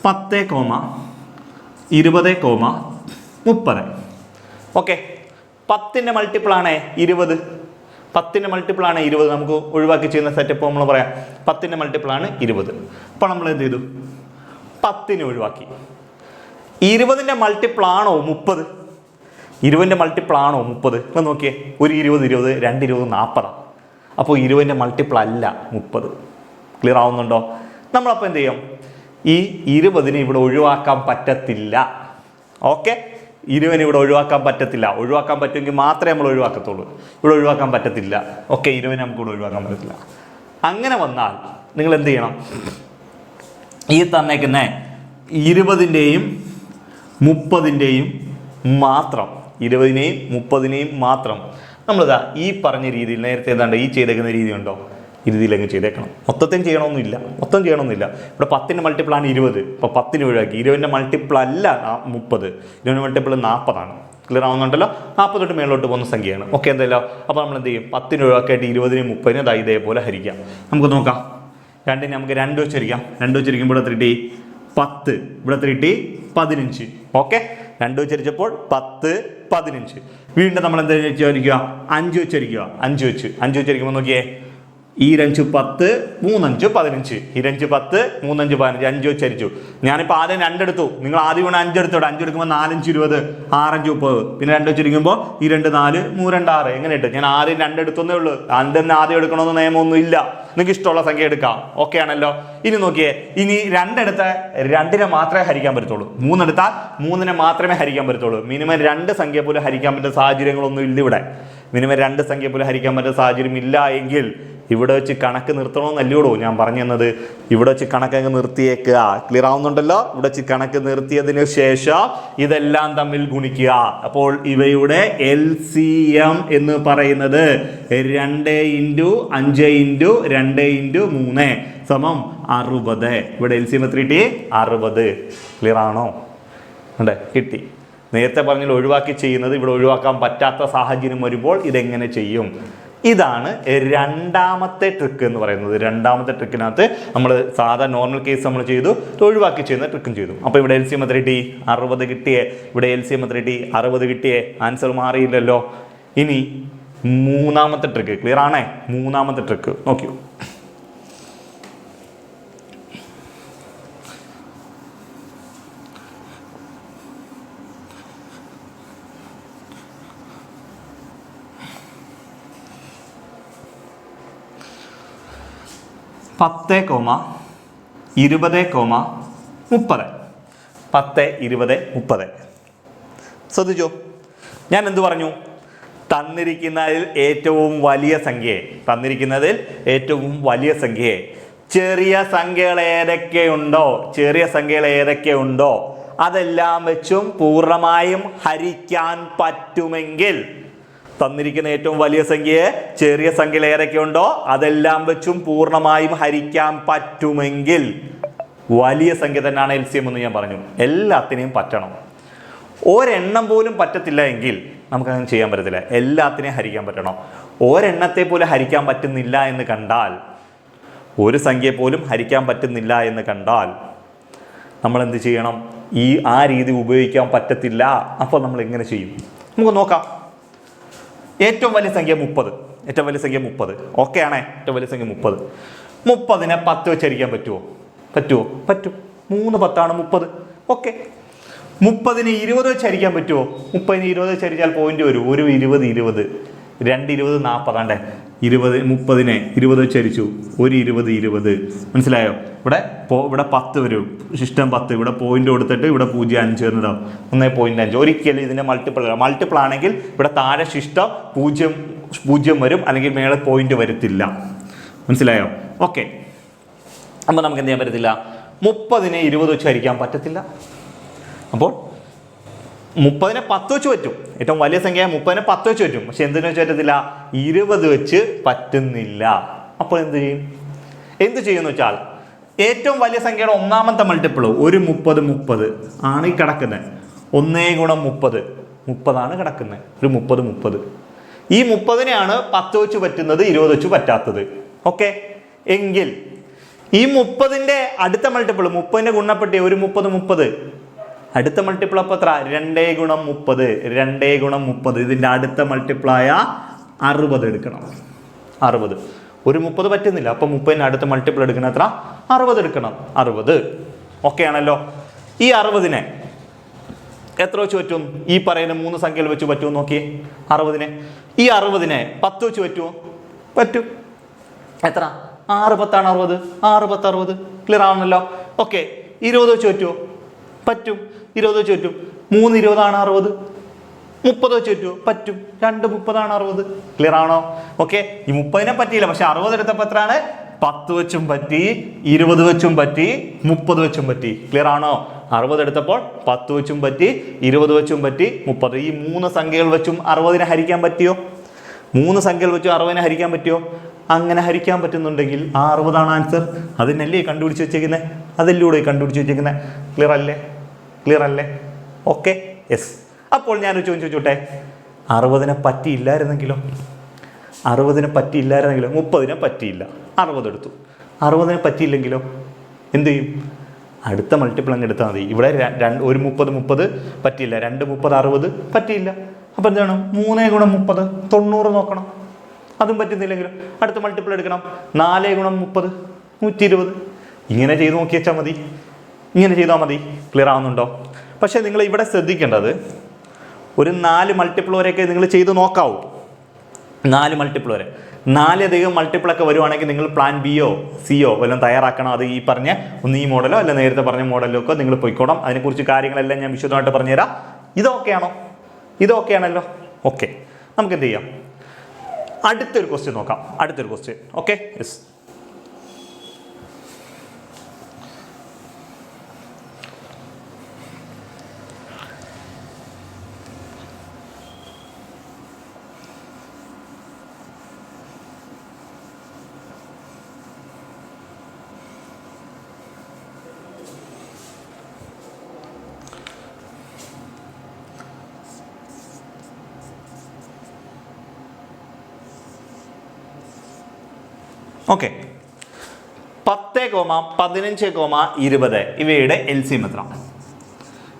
10,20,30. ഓക്കെ, 10ൻ്റെ മൾട്ടിപ്പിളാണേ 20. 10ൻ്റെ മൾട്ടിപ്പിളാണ് 20. നമുക്ക് ഒഴിവാക്കി ചെയ്യുന്ന സെറ്റപ്പ് നമ്മൾ പറയാം. 10ൻ്റെ മൾട്ടിപ്പിളാണ് 20. അപ്പോൾ നമ്മൾ എന്ത് ചെയ്തു, 10നെ ഒഴിവാക്കി. 20ൻ്റെ മൾട്ടിപ്പിളാണോ 30? 20ൻ്റെ മൾട്ടിപ്പിളാണോ 30? ഇപ്പം നോക്കിയേ, ഒരു 20, 2 20 40. അപ്പോൾ 20ൻ്റെ മൾട്ടിപ്പിൾ അല്ല 30. ക്ലിയർ ആവുന്നുണ്ടോ? നമ്മളപ്പോൾ എന്ത് ചെയ്യും, ഈ 20നെ ഇവിടെ ഒഴിവാക്കാൻ പറ്റത്തില്ല. ഓക്കെ, 20നെ ഇവിടെ ഒഴിവാക്കാൻ പറ്റത്തില്ല. ഒഴിവാക്കാൻ പറ്റുമെങ്കിൽ മാത്രമേ നമ്മൾ ഒഴിവാക്കത്തുള്ളൂ. ഇവിടെ ഒഴിവാക്കാൻ പറ്റത്തില്ല. ഓക്കെ, 20നെ നമുക്ക് ഇവിടെ ഒഴിവാക്കാൻ പറ്റത്തില്ല. അങ്ങനെ വന്നാൽ നിങ്ങൾ എന്ത് ചെയ്യണം, ഈ തന്നേക്കുന്ന 20ൻ്റെയും 30ൻ്റെയും മാത്രം, 20നെയും 30നെയും മാത്രം നമ്മളിതാ ഈ പറഞ്ഞ രീതിയിൽ നേരത്തെ ഏതാണ്ട് ഈ ചെയ്തേക്കുന്ന രീതി ഉണ്ടോ, രീതിയിലങ്ങ് ചെയ്തേക്കണം. മൊത്തത്തിൽ ചെയ്യണമെന്നില്ല. ഇവിടെ 10ൻ്റെ മൾട്ടിപ്പിളാണ് 20. ഇപ്പോൾ 10ന് ഒഴിവാക്കി. 20ൻ്റെ മൾട്ടിപ്പിൾ അല്ല 30. 20ൻ്റെ മൾട്ടിപ്പിൾ 40 ക്ലിയർ ആവുന്നുണ്ടല്ലോ. 40 തൊട്ട് മേളിലോട്ട് പോകുന്ന സംഖ്യയാണ്. ഓക്കെ, എന്തല്ലോ. അപ്പോൾ നമ്മൾ എന്ത് ചെയ്യും, 10ന് ഒഴിവാക്കിയിട്ട് 20നെയും 30നെയും അതായത് ഇതേപോലെ ഹരിക്കാം. നമുക്ക് നോക്കാം. 2നെ നമുക്ക് 2 വെച്ചിരിക്കാം. 2 വെച്ചിരിക്കുമ്പോൾ ഇവിടെ 3 10, ഇവിടെ 3 15. ഓക്കെ, 2 വെച്ചിരിച്ചപ്പോൾ 10 15. വീണ്ടും നമ്മൾ എന്താ വെച്ചിരിക്കുക, 5 വെച്ചിരിക്കുക. 5 വെച്ചിരിക്കുമ്പോൾ നോക്കിയേ, ഈ 5 10, 3 5 15. ഈ 5 10, 3 5 15. 5 വെച്ചരിച്ചു. ഞാനിപ്പോൾ ആദ്യം 2 എടുത്തു. നിങ്ങൾ ആദ്യം വേണം 5 എടുത്തോട്ടെ. 5 എടുക്കുമ്പോൾ 4 5 20, 6 5 30. പിന്നെ 2 വെച്ചിരിക്കുമ്പോൾ ഈ 2 4, 3 2 6. എങ്ങനെ ഇട്ട്? ഞാൻ ആദ്യം 2 എടുത്തേ ഉള്ളൂ. 2 തന്നെ ആദ്യം എടുക്കണമെന്ന് നിയമമൊന്നും ഇല്ല. നിങ്ങൾക്ക് ഇഷ്ടമുള്ള സംഖ്യ എടുക്കാം. ഓക്കെ ആണല്ലോ. ഇനി നോക്കിയേ, ഇനി 2 എടുത്താൽ 2നെ മാത്രമേ ഹരിക്കാൻ പറ്റത്തുള്ളൂ. 3 എടുത്താൽ 3നെ മാത്രമേ ഹരിക്കാൻ പറ്റത്തുള്ളൂ. മിനിമം 2 സംഖ്യ പോലും ഹരിക്കാൻ പറ്റുന്ന സാഹചര്യങ്ങളൊന്നും ഇല്ല ഇവിടെ. മിനിമം 2 സംഖ്യ പോലും ഹരിക്കാൻ പറ്റുന്ന സാഹചര്യം ഇല്ല എങ്കിൽ ഇവിടെ വെച്ച് കണക്ക് നിർത്തണമെന്നല്ലോടോ ഞാൻ പറഞ്ഞു തന്നത്. ഇവിടെ വെച്ച് കണക്കങ്ങ് നിർത്തിയേക്കുക. ക്ലിയർ ആവുന്നുണ്ടല്ലോ. ഇവിടെ വെച്ച് കണക്ക് നിർത്തിയതിന് ശേഷം ഇതെല്ലാം തമ്മിൽ ഗുണിക്കുക. അപ്പോൾ ഇവയുടെ LCM എന്ന് പറയുന്നത് 2 × 5 × 2 × 3 സമം 60. ഇവിടെ LCM എത്ര കിട്ടി? 60. ക്ലിയർ ആണോ? ഉണ്ട്, കിട്ടി. നേരത്തെ പറഞ്ഞാൽ ഒഴിവാക്കി ചെയ്യുന്നത് ഇവിടെ ഒഴിവാക്കാൻ പറ്റാത്ത സാഹചര്യം വരുമ്പോൾ ഇതെങ്ങനെ ചെയ്യും? ഇതാണ് രണ്ടാമത്തെ ട്രിക്ക് എന്ന് പറയുന്നത്. രണ്ടാമത്തെ ട്രിക്കിനകത്ത് നമ്മൾ സാധാ നോർമൽ കേസ് നമ്മൾ ചെയ്തു, ഒഴിവാക്കി ചെയ്യുന്ന ട്രിക്കും ചെയ്തു. അപ്പോൾ ഇവിടെ LCM എത്ര കിട്ടി? 60 കിട്ടിയേ. ഇവിടെ LCM എത്ര കിട്ടി? 60 കിട്ടിയേ. ആൻസർ മാറിയില്ലല്ലോ. ഇനി മൂന്നാമത്തെ ട്രിക്ക് ക്ലിയർ ആണേ? മൂന്നാമത്തെ ട്രിക്ക് നോക്കിയോ. പത്ത് 20, 30. 10, 20, 30. ശ്രദ്ധിച്ചോ, ഞാൻ എന്ത് പറഞ്ഞു? തന്നിരിക്കുന്നതിൽ ഏറ്റവും വലിയ സംഖ്യയെ ചെറിയ സംഖ്യകൾ ഏതൊക്കെയുണ്ടോ അതെല്ലാം വെച്ചും പൂർണ്ണമായും ഹരിക്കാൻ പറ്റുമെങ്കിൽ, തന്നിരിക്കുന്ന ഏറ്റവും വലിയ സംഖ്യയെ ചെറിയ സംഖ്യകൾ ഏതൊക്കെയുണ്ടോ അതെല്ലാം വെച്ചും പൂർണ്ണമായും ഹരിക്കാൻ പറ്റുമെങ്കിൽ വലിയ സംഖ്യ തന്നെയാണ് LCM എന്ന് ഞാൻ പറഞ്ഞു. എല്ലാത്തിനെയും പറ്റണം. ഒരെണ്ണം പോലും പറ്റത്തില്ല എങ്കിൽ നമുക്കങ്ങനെ ചെയ്യാൻ പറ്റത്തില്ല. എല്ലാത്തിനെയും ഹരിക്കാൻ പറ്റണം. ഒരെണ്ണത്തെ പോലും ഹരിക്കാൻ പറ്റുന്നില്ല എന്ന് കണ്ടാൽ, ഒരു സംഖ്യയെ പോലും ഹരിക്കാൻ പറ്റുന്നില്ല എന്ന് കണ്ടാൽ നമ്മൾ എന്ത് ചെയ്യണം? ആ രീതി ഉപയോഗിക്കാൻ പറ്റത്തില്ല. അപ്പോൾ നമ്മൾ എങ്ങനെ ചെയ്യും? നമുക്ക് നോക്കാം. ഏറ്റവും വലിയ സംഖ്യ 30. ഓക്കെ ആണേ? ഏറ്റവും വലിയ സംഖ്യ 30. 30നെ 10 വെച്ച് ഹരിക്കാൻ പറ്റുമോ? പറ്റും. 3 10 30. ഓക്കെ. 30നെ 20 വെച്ച് ഹരിക്കാൻ പറ്റുമോ? 30നെ 20 വെച്ച് ഹരിച്ചാൽ പോയിന്റ് വരും. ഒരു 20 20, 2 20 40. ആണ്ടേ 20. 30നെ 20 വെച്ച് ഹരിച്ചു. ഒരു 20 20. മനസ്സിലായോ? ഇവിടെ 10 വരും. ശിഷ്ടം 10. ഇവിടെ പോയിന്റ് കൊടുത്തിട്ട് ഇവിടെ 0.5 വരുന്നുണ്ടാവും. 1.5. ഒരിക്കലും ഇതിൻ്റെ മൾട്ടിപ്പിൾ ആണെങ്കിൽ ഇവിടെ താഴെ ശിഷ്ടം 0 വരും, അല്ലെങ്കിൽ മേളെ പോയിന്റ് വരത്തില്ല. മനസ്സിലായോ? ഓക്കെ. അപ്പോൾ നമുക്ക് എന്ത് ചെയ്യാൻ പറ്റത്തില്ല? 30നെ 20 വെച്ച് ഹരിക്കാൻ പറ്റത്തില്ല. അപ്പോൾ 30നെ 10 വെച്ച് പറ്റും. ഏറ്റവും വലിയ സംഖ്യ 30നെ 10 വെച്ച് പറ്റും. പക്ഷെ എന്തിനു വെച്ച് പറ്റത്തില്ല? 20 വെച്ച് പറ്റുന്നില്ല. അപ്പോൾ എന്ത് ചെയ്യും? എന്ത് ചെയ്യുമെന്ന് വെച്ചാൽ ഏറ്റവും വലിയ സംഖ്യയുടെ ഒന്നാമത്തെ മൾട്ടിപ്പിൾ ഒരു 30 ആണ് ഈ കിടക്കുന്നത്. 1 ഗുണം 30 30 കിടക്കുന്നത്. ഒരു 30. ഈ 30നെയാണ് 10 വെച്ച് പറ്റുന്നത്, 20 വെച്ച് പറ്റാത്തത്. ഓക്കെ, എങ്കിൽ ഈ 30ന്റെ അടുത്ത മൾട്ടിപ്പിൾ 30ന്റെ ഗുണപ്പെട്ടി ഒരു 30 അടുത്ത മൾട്ടിപ്പിൾ അപ്പോൾ എത്ര? 2 ഗുണം 30 ഇതിന്റെ അടുത്ത മൾട്ടിപ്പിളായ 60 എടുക്കണം. 60 ഒരു 30 പറ്റുന്നില്ല. അപ്പൊ 30ന് അടുത്ത മൾട്ടിപ്പിൾ എടുക്കണം എത്ര? 60 എടുക്കണം. 60 ഓക്കെ ആണല്ലോ. ഈ 60നെ എത്ര വെച്ച് പറ്റും? ഈ പറയുന്ന 3 സംഖ്യകൾ വെച്ച് പറ്റുമോ നോക്കിയേ. 60നെ ഈ 60നെ 10 വെച്ച് പറ്റുമോ? പറ്റും. എത്ര? 6 10 60. 6 10 60 ക്ലിയർ ആണല്ലോ. ഓക്കെ, 20 വെച്ച് പറ്റുമോ? പറ്റും. 20 വെച്ച് പറ്റും. 3 20 ആണ് 60. 30 വെച്ച് പറ്റുമോ? പറ്റും. 2 30 60. ക്ലിയർ ആണോ? ഓക്കെ, ഈ 30നെ പറ്റിയില്ല. പക്ഷെ 60 എടുത്തപ്പോൾ എത്രയാണ്? 10 വെച്ചും പറ്റി, 20 വെച്ചും പറ്റി, 30 വെച്ചും പറ്റി. ക്ലിയർ ആണോ? 60 എടുത്തപ്പോൾ 10 വെച്ചും പറ്റി, 20 വെച്ചും പറ്റി, 30. ഈ 3 സംഖ്യകൾ വെച്ചും 60നെ ഹരിക്കാൻ പറ്റിയോ? 3 സംഖ്യകൾ വെച്ചും 60നെ ഹരിക്കാൻ പറ്റിയോ? അങ്ങനെ ഹരിക്കാൻ പറ്റുന്നുണ്ടെങ്കിൽ ആ 60 ആണ് ആൻസർ. അതിനല്ലേ കണ്ടുപിടിച്ച് വെച്ചേക്കുന്നത്? അതിലൂടെ കണ്ടുപിടിച്ച് വെച്ചേക്കുന്നത്. ക്ലിയർ അല്ലേ? Okay, yes. അപ്പോൾ ഞാനൊരു ചോദ്യം ചോദിച്ചോട്ടെ, 60നെ പറ്റിയില്ലായിരുന്നെങ്കിലോ? 60നെ പറ്റിയില്ലായിരുന്നെങ്കിലോ? 30നെ പറ്റിയില്ല, 60 എടുത്തു. 60നെ പറ്റിയില്ലെങ്കിലോ എന്ത് ചെയ്യും? അടുത്ത മൾട്ടിപ്പിൾ അങ്ങ് എടുത്താൽ മതി. ഇവിടെ ഒരു 30 പറ്റിയില്ല, 2 30 60 പറ്റിയില്ല. അപ്പം എന്താണ്? 3 ഗുണം 30 90 നോക്കണം. അതും പറ്റുന്നില്ലെങ്കിലും അടുത്ത മൾട്ടിപ്പിൾ എടുക്കണം. 4 ഗുണം 30 120. ഇങ്ങനെ ചെയ്ത് നോക്കി വെച്ചാൽ മതി. ഇങ്ങനെ ചെയ്താൽ മതി. ക്ലിയർ ആവുന്നുണ്ടോ? പക്ഷേ നിങ്ങൾ ഇവിടെ ശ്രദ്ധിക്കേണ്ടത് ഒരു 4 മൾട്ടിപ്പിൾ വരെയൊക്കെ നിങ്ങൾ ചെയ്ത് നോക്കാവൂ. 4 മൾട്ടിപ്പിൾ വരെ. 4 അധികം മൾട്ടിപ്പിളൊക്കെ വരുവാണെങ്കിൽ നിങ്ങൾ പ്ലാൻ ബിയോ സിയോ വല്ലതും തയ്യാറാക്കണം. അത് ഈ പറഞ്ഞ ഒന്ന് ഈ മോഡലോ അല്ല നേരത്തെ പറഞ്ഞ മോഡലോ ഒക്കെ നിങ്ങൾ പോയിക്കോണം. അതിനെക്കുറിച്ച് കാര്യങ്ങളെല്ലാം ഞാൻ വിശദമായിട്ട് പറഞ്ഞുതരാം. ഇതൊക്കെയാണോ? ഇതൊക്കെയാണല്ലോ. ഓക്കെ, നമുക്ക് എന്ത് ചെയ്യാം? അടുത്തൊരു ക്വസ്റ്റ്യൻ നോക്കാം. അടുത്തൊരു ക്വസ്റ്റ്യൻ. Okay, yes. ഓക്കെ, 10, 15, 20 ഇവയുടെ LCM എത്ര?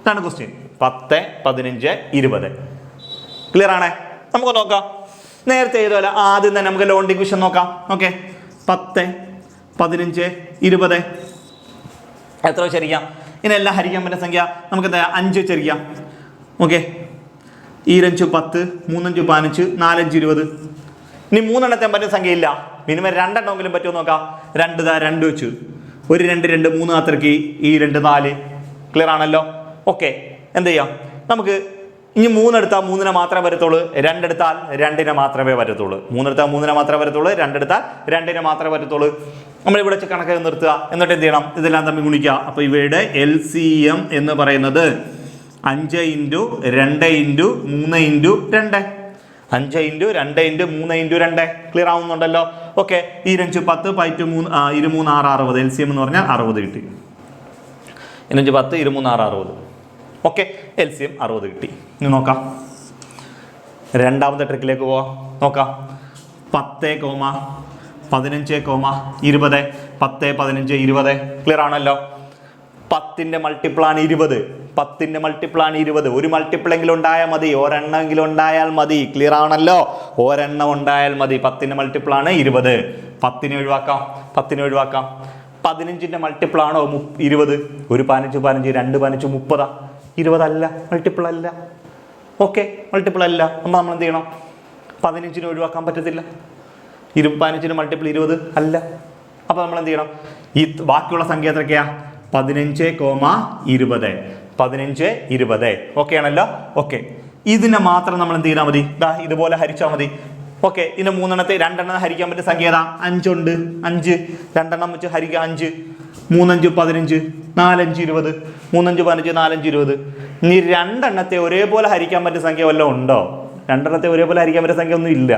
ഇതാണ് ക്വസ്റ്റ്യൻ. 10, 15, 20. ക്ലിയർ ആണേ? നമുക്ക് നോക്കാം. നേരത്തെ ചെയ്തപോലെ ആദ്യം തന്നെ നമുക്ക് ലോൺ ഡിവിഷൻ നോക്കാം. ഓക്കെ, 10, 15, 20 എത്ര വെച്ചരിക്കാം? ഇതിനെല്ലാം ഹരിക്കാൻ പറ്റുന്ന സംഖ്യ നമുക്ക് എന്താ? 5 വെച്ചരിക്കാം. ഓക്കെ, 2 5 10, 3 5 15, 4 5 20. ഇനി 3 എണ്ണത്തെ പറ്റുന്ന സംഖ്യയില്ല. മിനിമം 2 എണ്ണമെങ്കിലും പറ്റുമോ നോക്കാം. 2 വെച്ചു. ഒരു 2 2 3 അത്രയ്ക്ക് ഈ 2 4. ക്ലിയർ ആണല്ലോ? ഓക്കെ, എന്ത് ചെയ്യാം? നമുക്ക് ഇനി 3 എടുത്താൽ 3നെ മാത്രമേ വരത്തുള്ളൂ. 2 എടുത്താൽ 2നെ മാത്രമേ വരത്തുള്ളൂ. 3 എടുത്താൽ 3നെ മാത്രമേ വരത്തുള്ളൂ. 2 എടുത്താൽ 2നെ മാത്രമേ വരത്തുള്ളൂ. നമ്മളിവിടെ വെച്ച് കണക്ക് നിർത്തുക. എന്നിട്ട് എന്ത് ചെയ്യണം? ഇതെല്ലാം തമ്മിൽ ഗുണിക്കുക. അപ്പോൾ ഇവയുടെ LCM എന്ന് പറയുന്നത് 5 × 2 × 3 × 2. 5 × 2 × 3 × 2. ക്ലിയർ ആവുന്നുണ്ടല്ലോ? ഓക്കെ, 2 5 10 5 3 23 6 60. LCM എന്ന് പറഞ്ഞാൽ 60 കിട്ടി. 2 5 10 23 6 60. ഓക്കെ, LCM 60 കിട്ടി. ഇനി നോക്കാം, രണ്ടാമത്തെ ട്രിക്കിലേക്ക് പോവാം. നോക്കാം. 10, 15, 20. 10 15 20. ക്ലിയർ ആണല്ലോ? 10ന്റെ മൾട്ടിപ്പിളാണ് 20. 10ന്റെ മൾട്ടിപ്പിളാണ് 20. ഒരു മൾട്ടിപ്പിളെങ്കിലും ഉണ്ടായാൽ മതി, ഒരെണ്ണമെങ്കിലും ഉണ്ടായാൽ മതി. ക്ലിയർ ആണല്ലോ? ഒരെണ്ണം ഉണ്ടായാൽ മതി. 10ന്റെ മൾട്ടിപ്പിളാണ് 20. 10നെ ഒഴിവാക്കാം. 15ന്റെ മൾട്ടിപ്പിളാണോ 20? ഒരു 15 15 2 15 30. 20 അല്ല, മൾട്ടിപ്പിൾ അല്ല. ഓക്കെ, മൾട്ടിപ്പിൾ അല്ല. അപ്പോൾ നമ്മൾ എന്ത് ചെയ്യണം? 15നെ ഒഴിവാക്കാൻ പറ്റത്തില്ല. 15ന്റെ മൾട്ടിപ്പിൾ 20 അല്ല. അപ്പോൾ നമ്മൾ എന്ത് ചെയ്യണം? ഈ ബാക്കിയുള്ള സംഖ്യ എത്രയ്ക്കാ? 15, 20. 15 20. ഓക്കെ ആണല്ലോ? ഓക്കെ, ഇതിനെ മാത്രം നമ്മൾ എന്ത് ചെയ്താൽ മതി? ഇതുപോലെ ഹരിച്ചാൽ മതി. ഓക്കെ, ഇതിന് 3 എണ്ണത്തെ 2 എണ്ണം ഹരിക്കാൻ പറ്റിയ സംഖ്യ ഏതാ? 5 ഉണ്ട്. 5 2 എണ്ണം വെച്ച് ഹരിക്കുക. 5 3 5 15 4 5 20 3 5 15 4 5 20. ഇനി രണ്ടെണ്ണത്തെ ഒരേപോലെ ഹരിക്കാൻ പറ്റിയ സംഖ്യ വല്ലതും ഉണ്ടോ? രണ്ടെണ്ണത്തെ ഒരേപോലെ ഹരിക്കാൻ പറ്റിയ സംഖ്യ ഒന്നും ഇല്ല.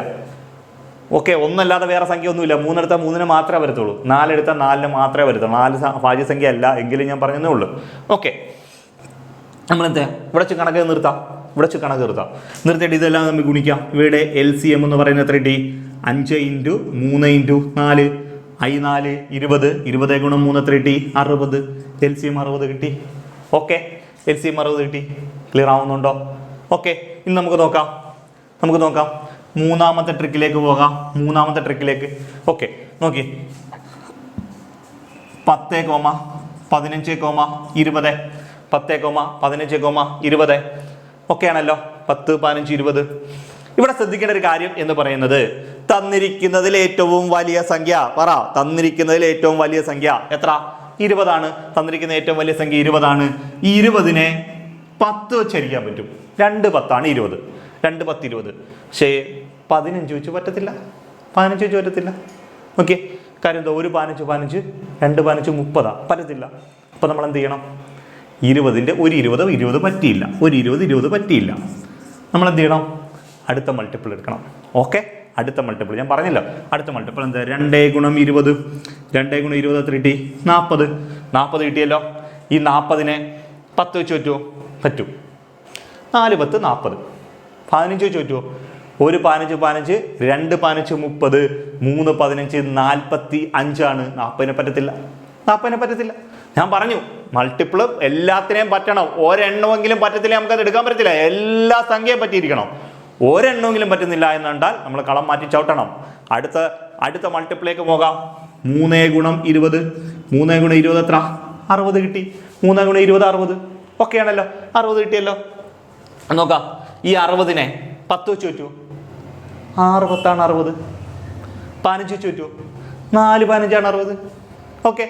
ഓക്കെ, ഒന്നല്ലാതെ വേറെ സംഖ്യ ഒന്നുമില്ല. 3 എടുത്താൽ 3 മാത്രമേ വരത്തുള്ളൂ, 4 എടുത്താൽ 4 മാത്രമേ വരത്തുള്ളൂ. 4 ഭാജ്യസംഖ്യ അല്ല എങ്കിലും ഞാൻ പറഞ്ഞതേ ഉള്ളൂ. ഓക്കെ, നമ്മളെന്താ ഇവിടെ കണക്ക് നിർത്താം. നിർത്തിയിട്ട് ഇതെല്ലാം നമുക്ക് ഗുണിക്കാം. ഇവിടെ LCM എന്ന് പറയുന്നത് എത്ര കിട്ടി? 5 × 3 × 4 I4 20. 20 × 3 എത്ര കിട്ടി? 60. LCM 60 കിട്ടി. ഓക്കെ, LCM 60 കിട്ടി. ക്ലിയർ ആവുന്നുണ്ടോ? ഓക്കെ, ഇനി നമുക്ക് നോക്കാം. മൂന്നാമത്തെ ട്രിക്കിലേക്ക് പോകാം. ഓക്കെ, നോക്കി 10, 15, 20. 10, 15, 20. ഓക്കെ ആണല്ലോ? 10, 15, 20. ഇവിടെ ശ്രദ്ധിക്കേണ്ട ഒരു കാര്യം എന്ന് പറയുന്നത് തന്നിരിക്കുന്നതിൽ ഏറ്റവും വലിയ സംഖ്യ എത്ര? 20 ആണ്. തന്നിരിക്കുന്ന ഏറ്റവും വലിയ സംഖ്യ 20 ആണ്. ഈ 20നെ 10 വെച്ച് ഹരിക്കാൻ പറ്റും. 2 10 ആണ് 20. 2 10 20. പക്ഷേ 15 വെച്ച് പറ്റത്തില്ല. 15 വെച്ച് പറ്റത്തില്ല. ഓക്കെ, കാര്യം എന്താ? 1 15 15, 2 15 30 പറ്റത്തില്ല. അപ്പോൾ നമ്മൾ എന്ത് ചെയ്യണം? 20ൻ്റെ ഒരു 20 പറ്റിയില്ല. ഒരു 20 പറ്റിയില്ല. നമ്മൾ എന്ത് ചെയ്യണം? അടുത്ത മൾട്ടിപ്പിൾ എടുക്കണം. ഓക്കെ, അടുത്ത മൾട്ടിപ്പിൾ ഞാൻ പറഞ്ഞല്ലോ. അടുത്ത മൾട്ടിപ്പിൾ എന്താ? 2 × 20. 2 × 20 എത്ര കിട്ടി? 40. 40 കിട്ടിയല്ലോ. ഈ 40നെ 10 വെച്ച് പറ്റുമോ? പറ്റും. 4 10 40. 15 വെച്ച് പറ്റുമോ? 1 15 15, 2 15 30, 3 15 45 ആണ്. 40നെ പറ്റത്തില്ല. ഞാൻ പറഞ്ഞു മൾട്ടിപ്പിൾ എല്ലാത്തിനെയും പറ്റണം. ഒരെണ്ണമെങ്കിലും പറ്റത്തില്ല, നമുക്കത് എടുക്കാൻ പറ്റത്തില്ല. എല്ലാ സംഖ്യയും പറ്റിയിരിക്കണം. ഒരെണ്ണമെങ്കിലും പറ്റുന്നില്ല എന്ന് കണ്ടാൽ നമ്മൾ കളം മാറ്റി ചവിട്ടണം. അടുത്ത മൾട്ടിപ്പിളിലേക്ക് പോകാം. 3 × 20. 3 × 20 എത്ര? 60 കിട്ടി. 3 × 20 60. ഓക്കെ ആണല്ലോ? 60 കിട്ടിയല്ലോ. നോക്കാം, ഈ 60നെ 10 വെച്ച് പറ്റുമോ? 6 10 ആണ് 60. 15 വെച്ച് പറ്റുമോ? 4 15 ആണ് 60. ഓക്കെ,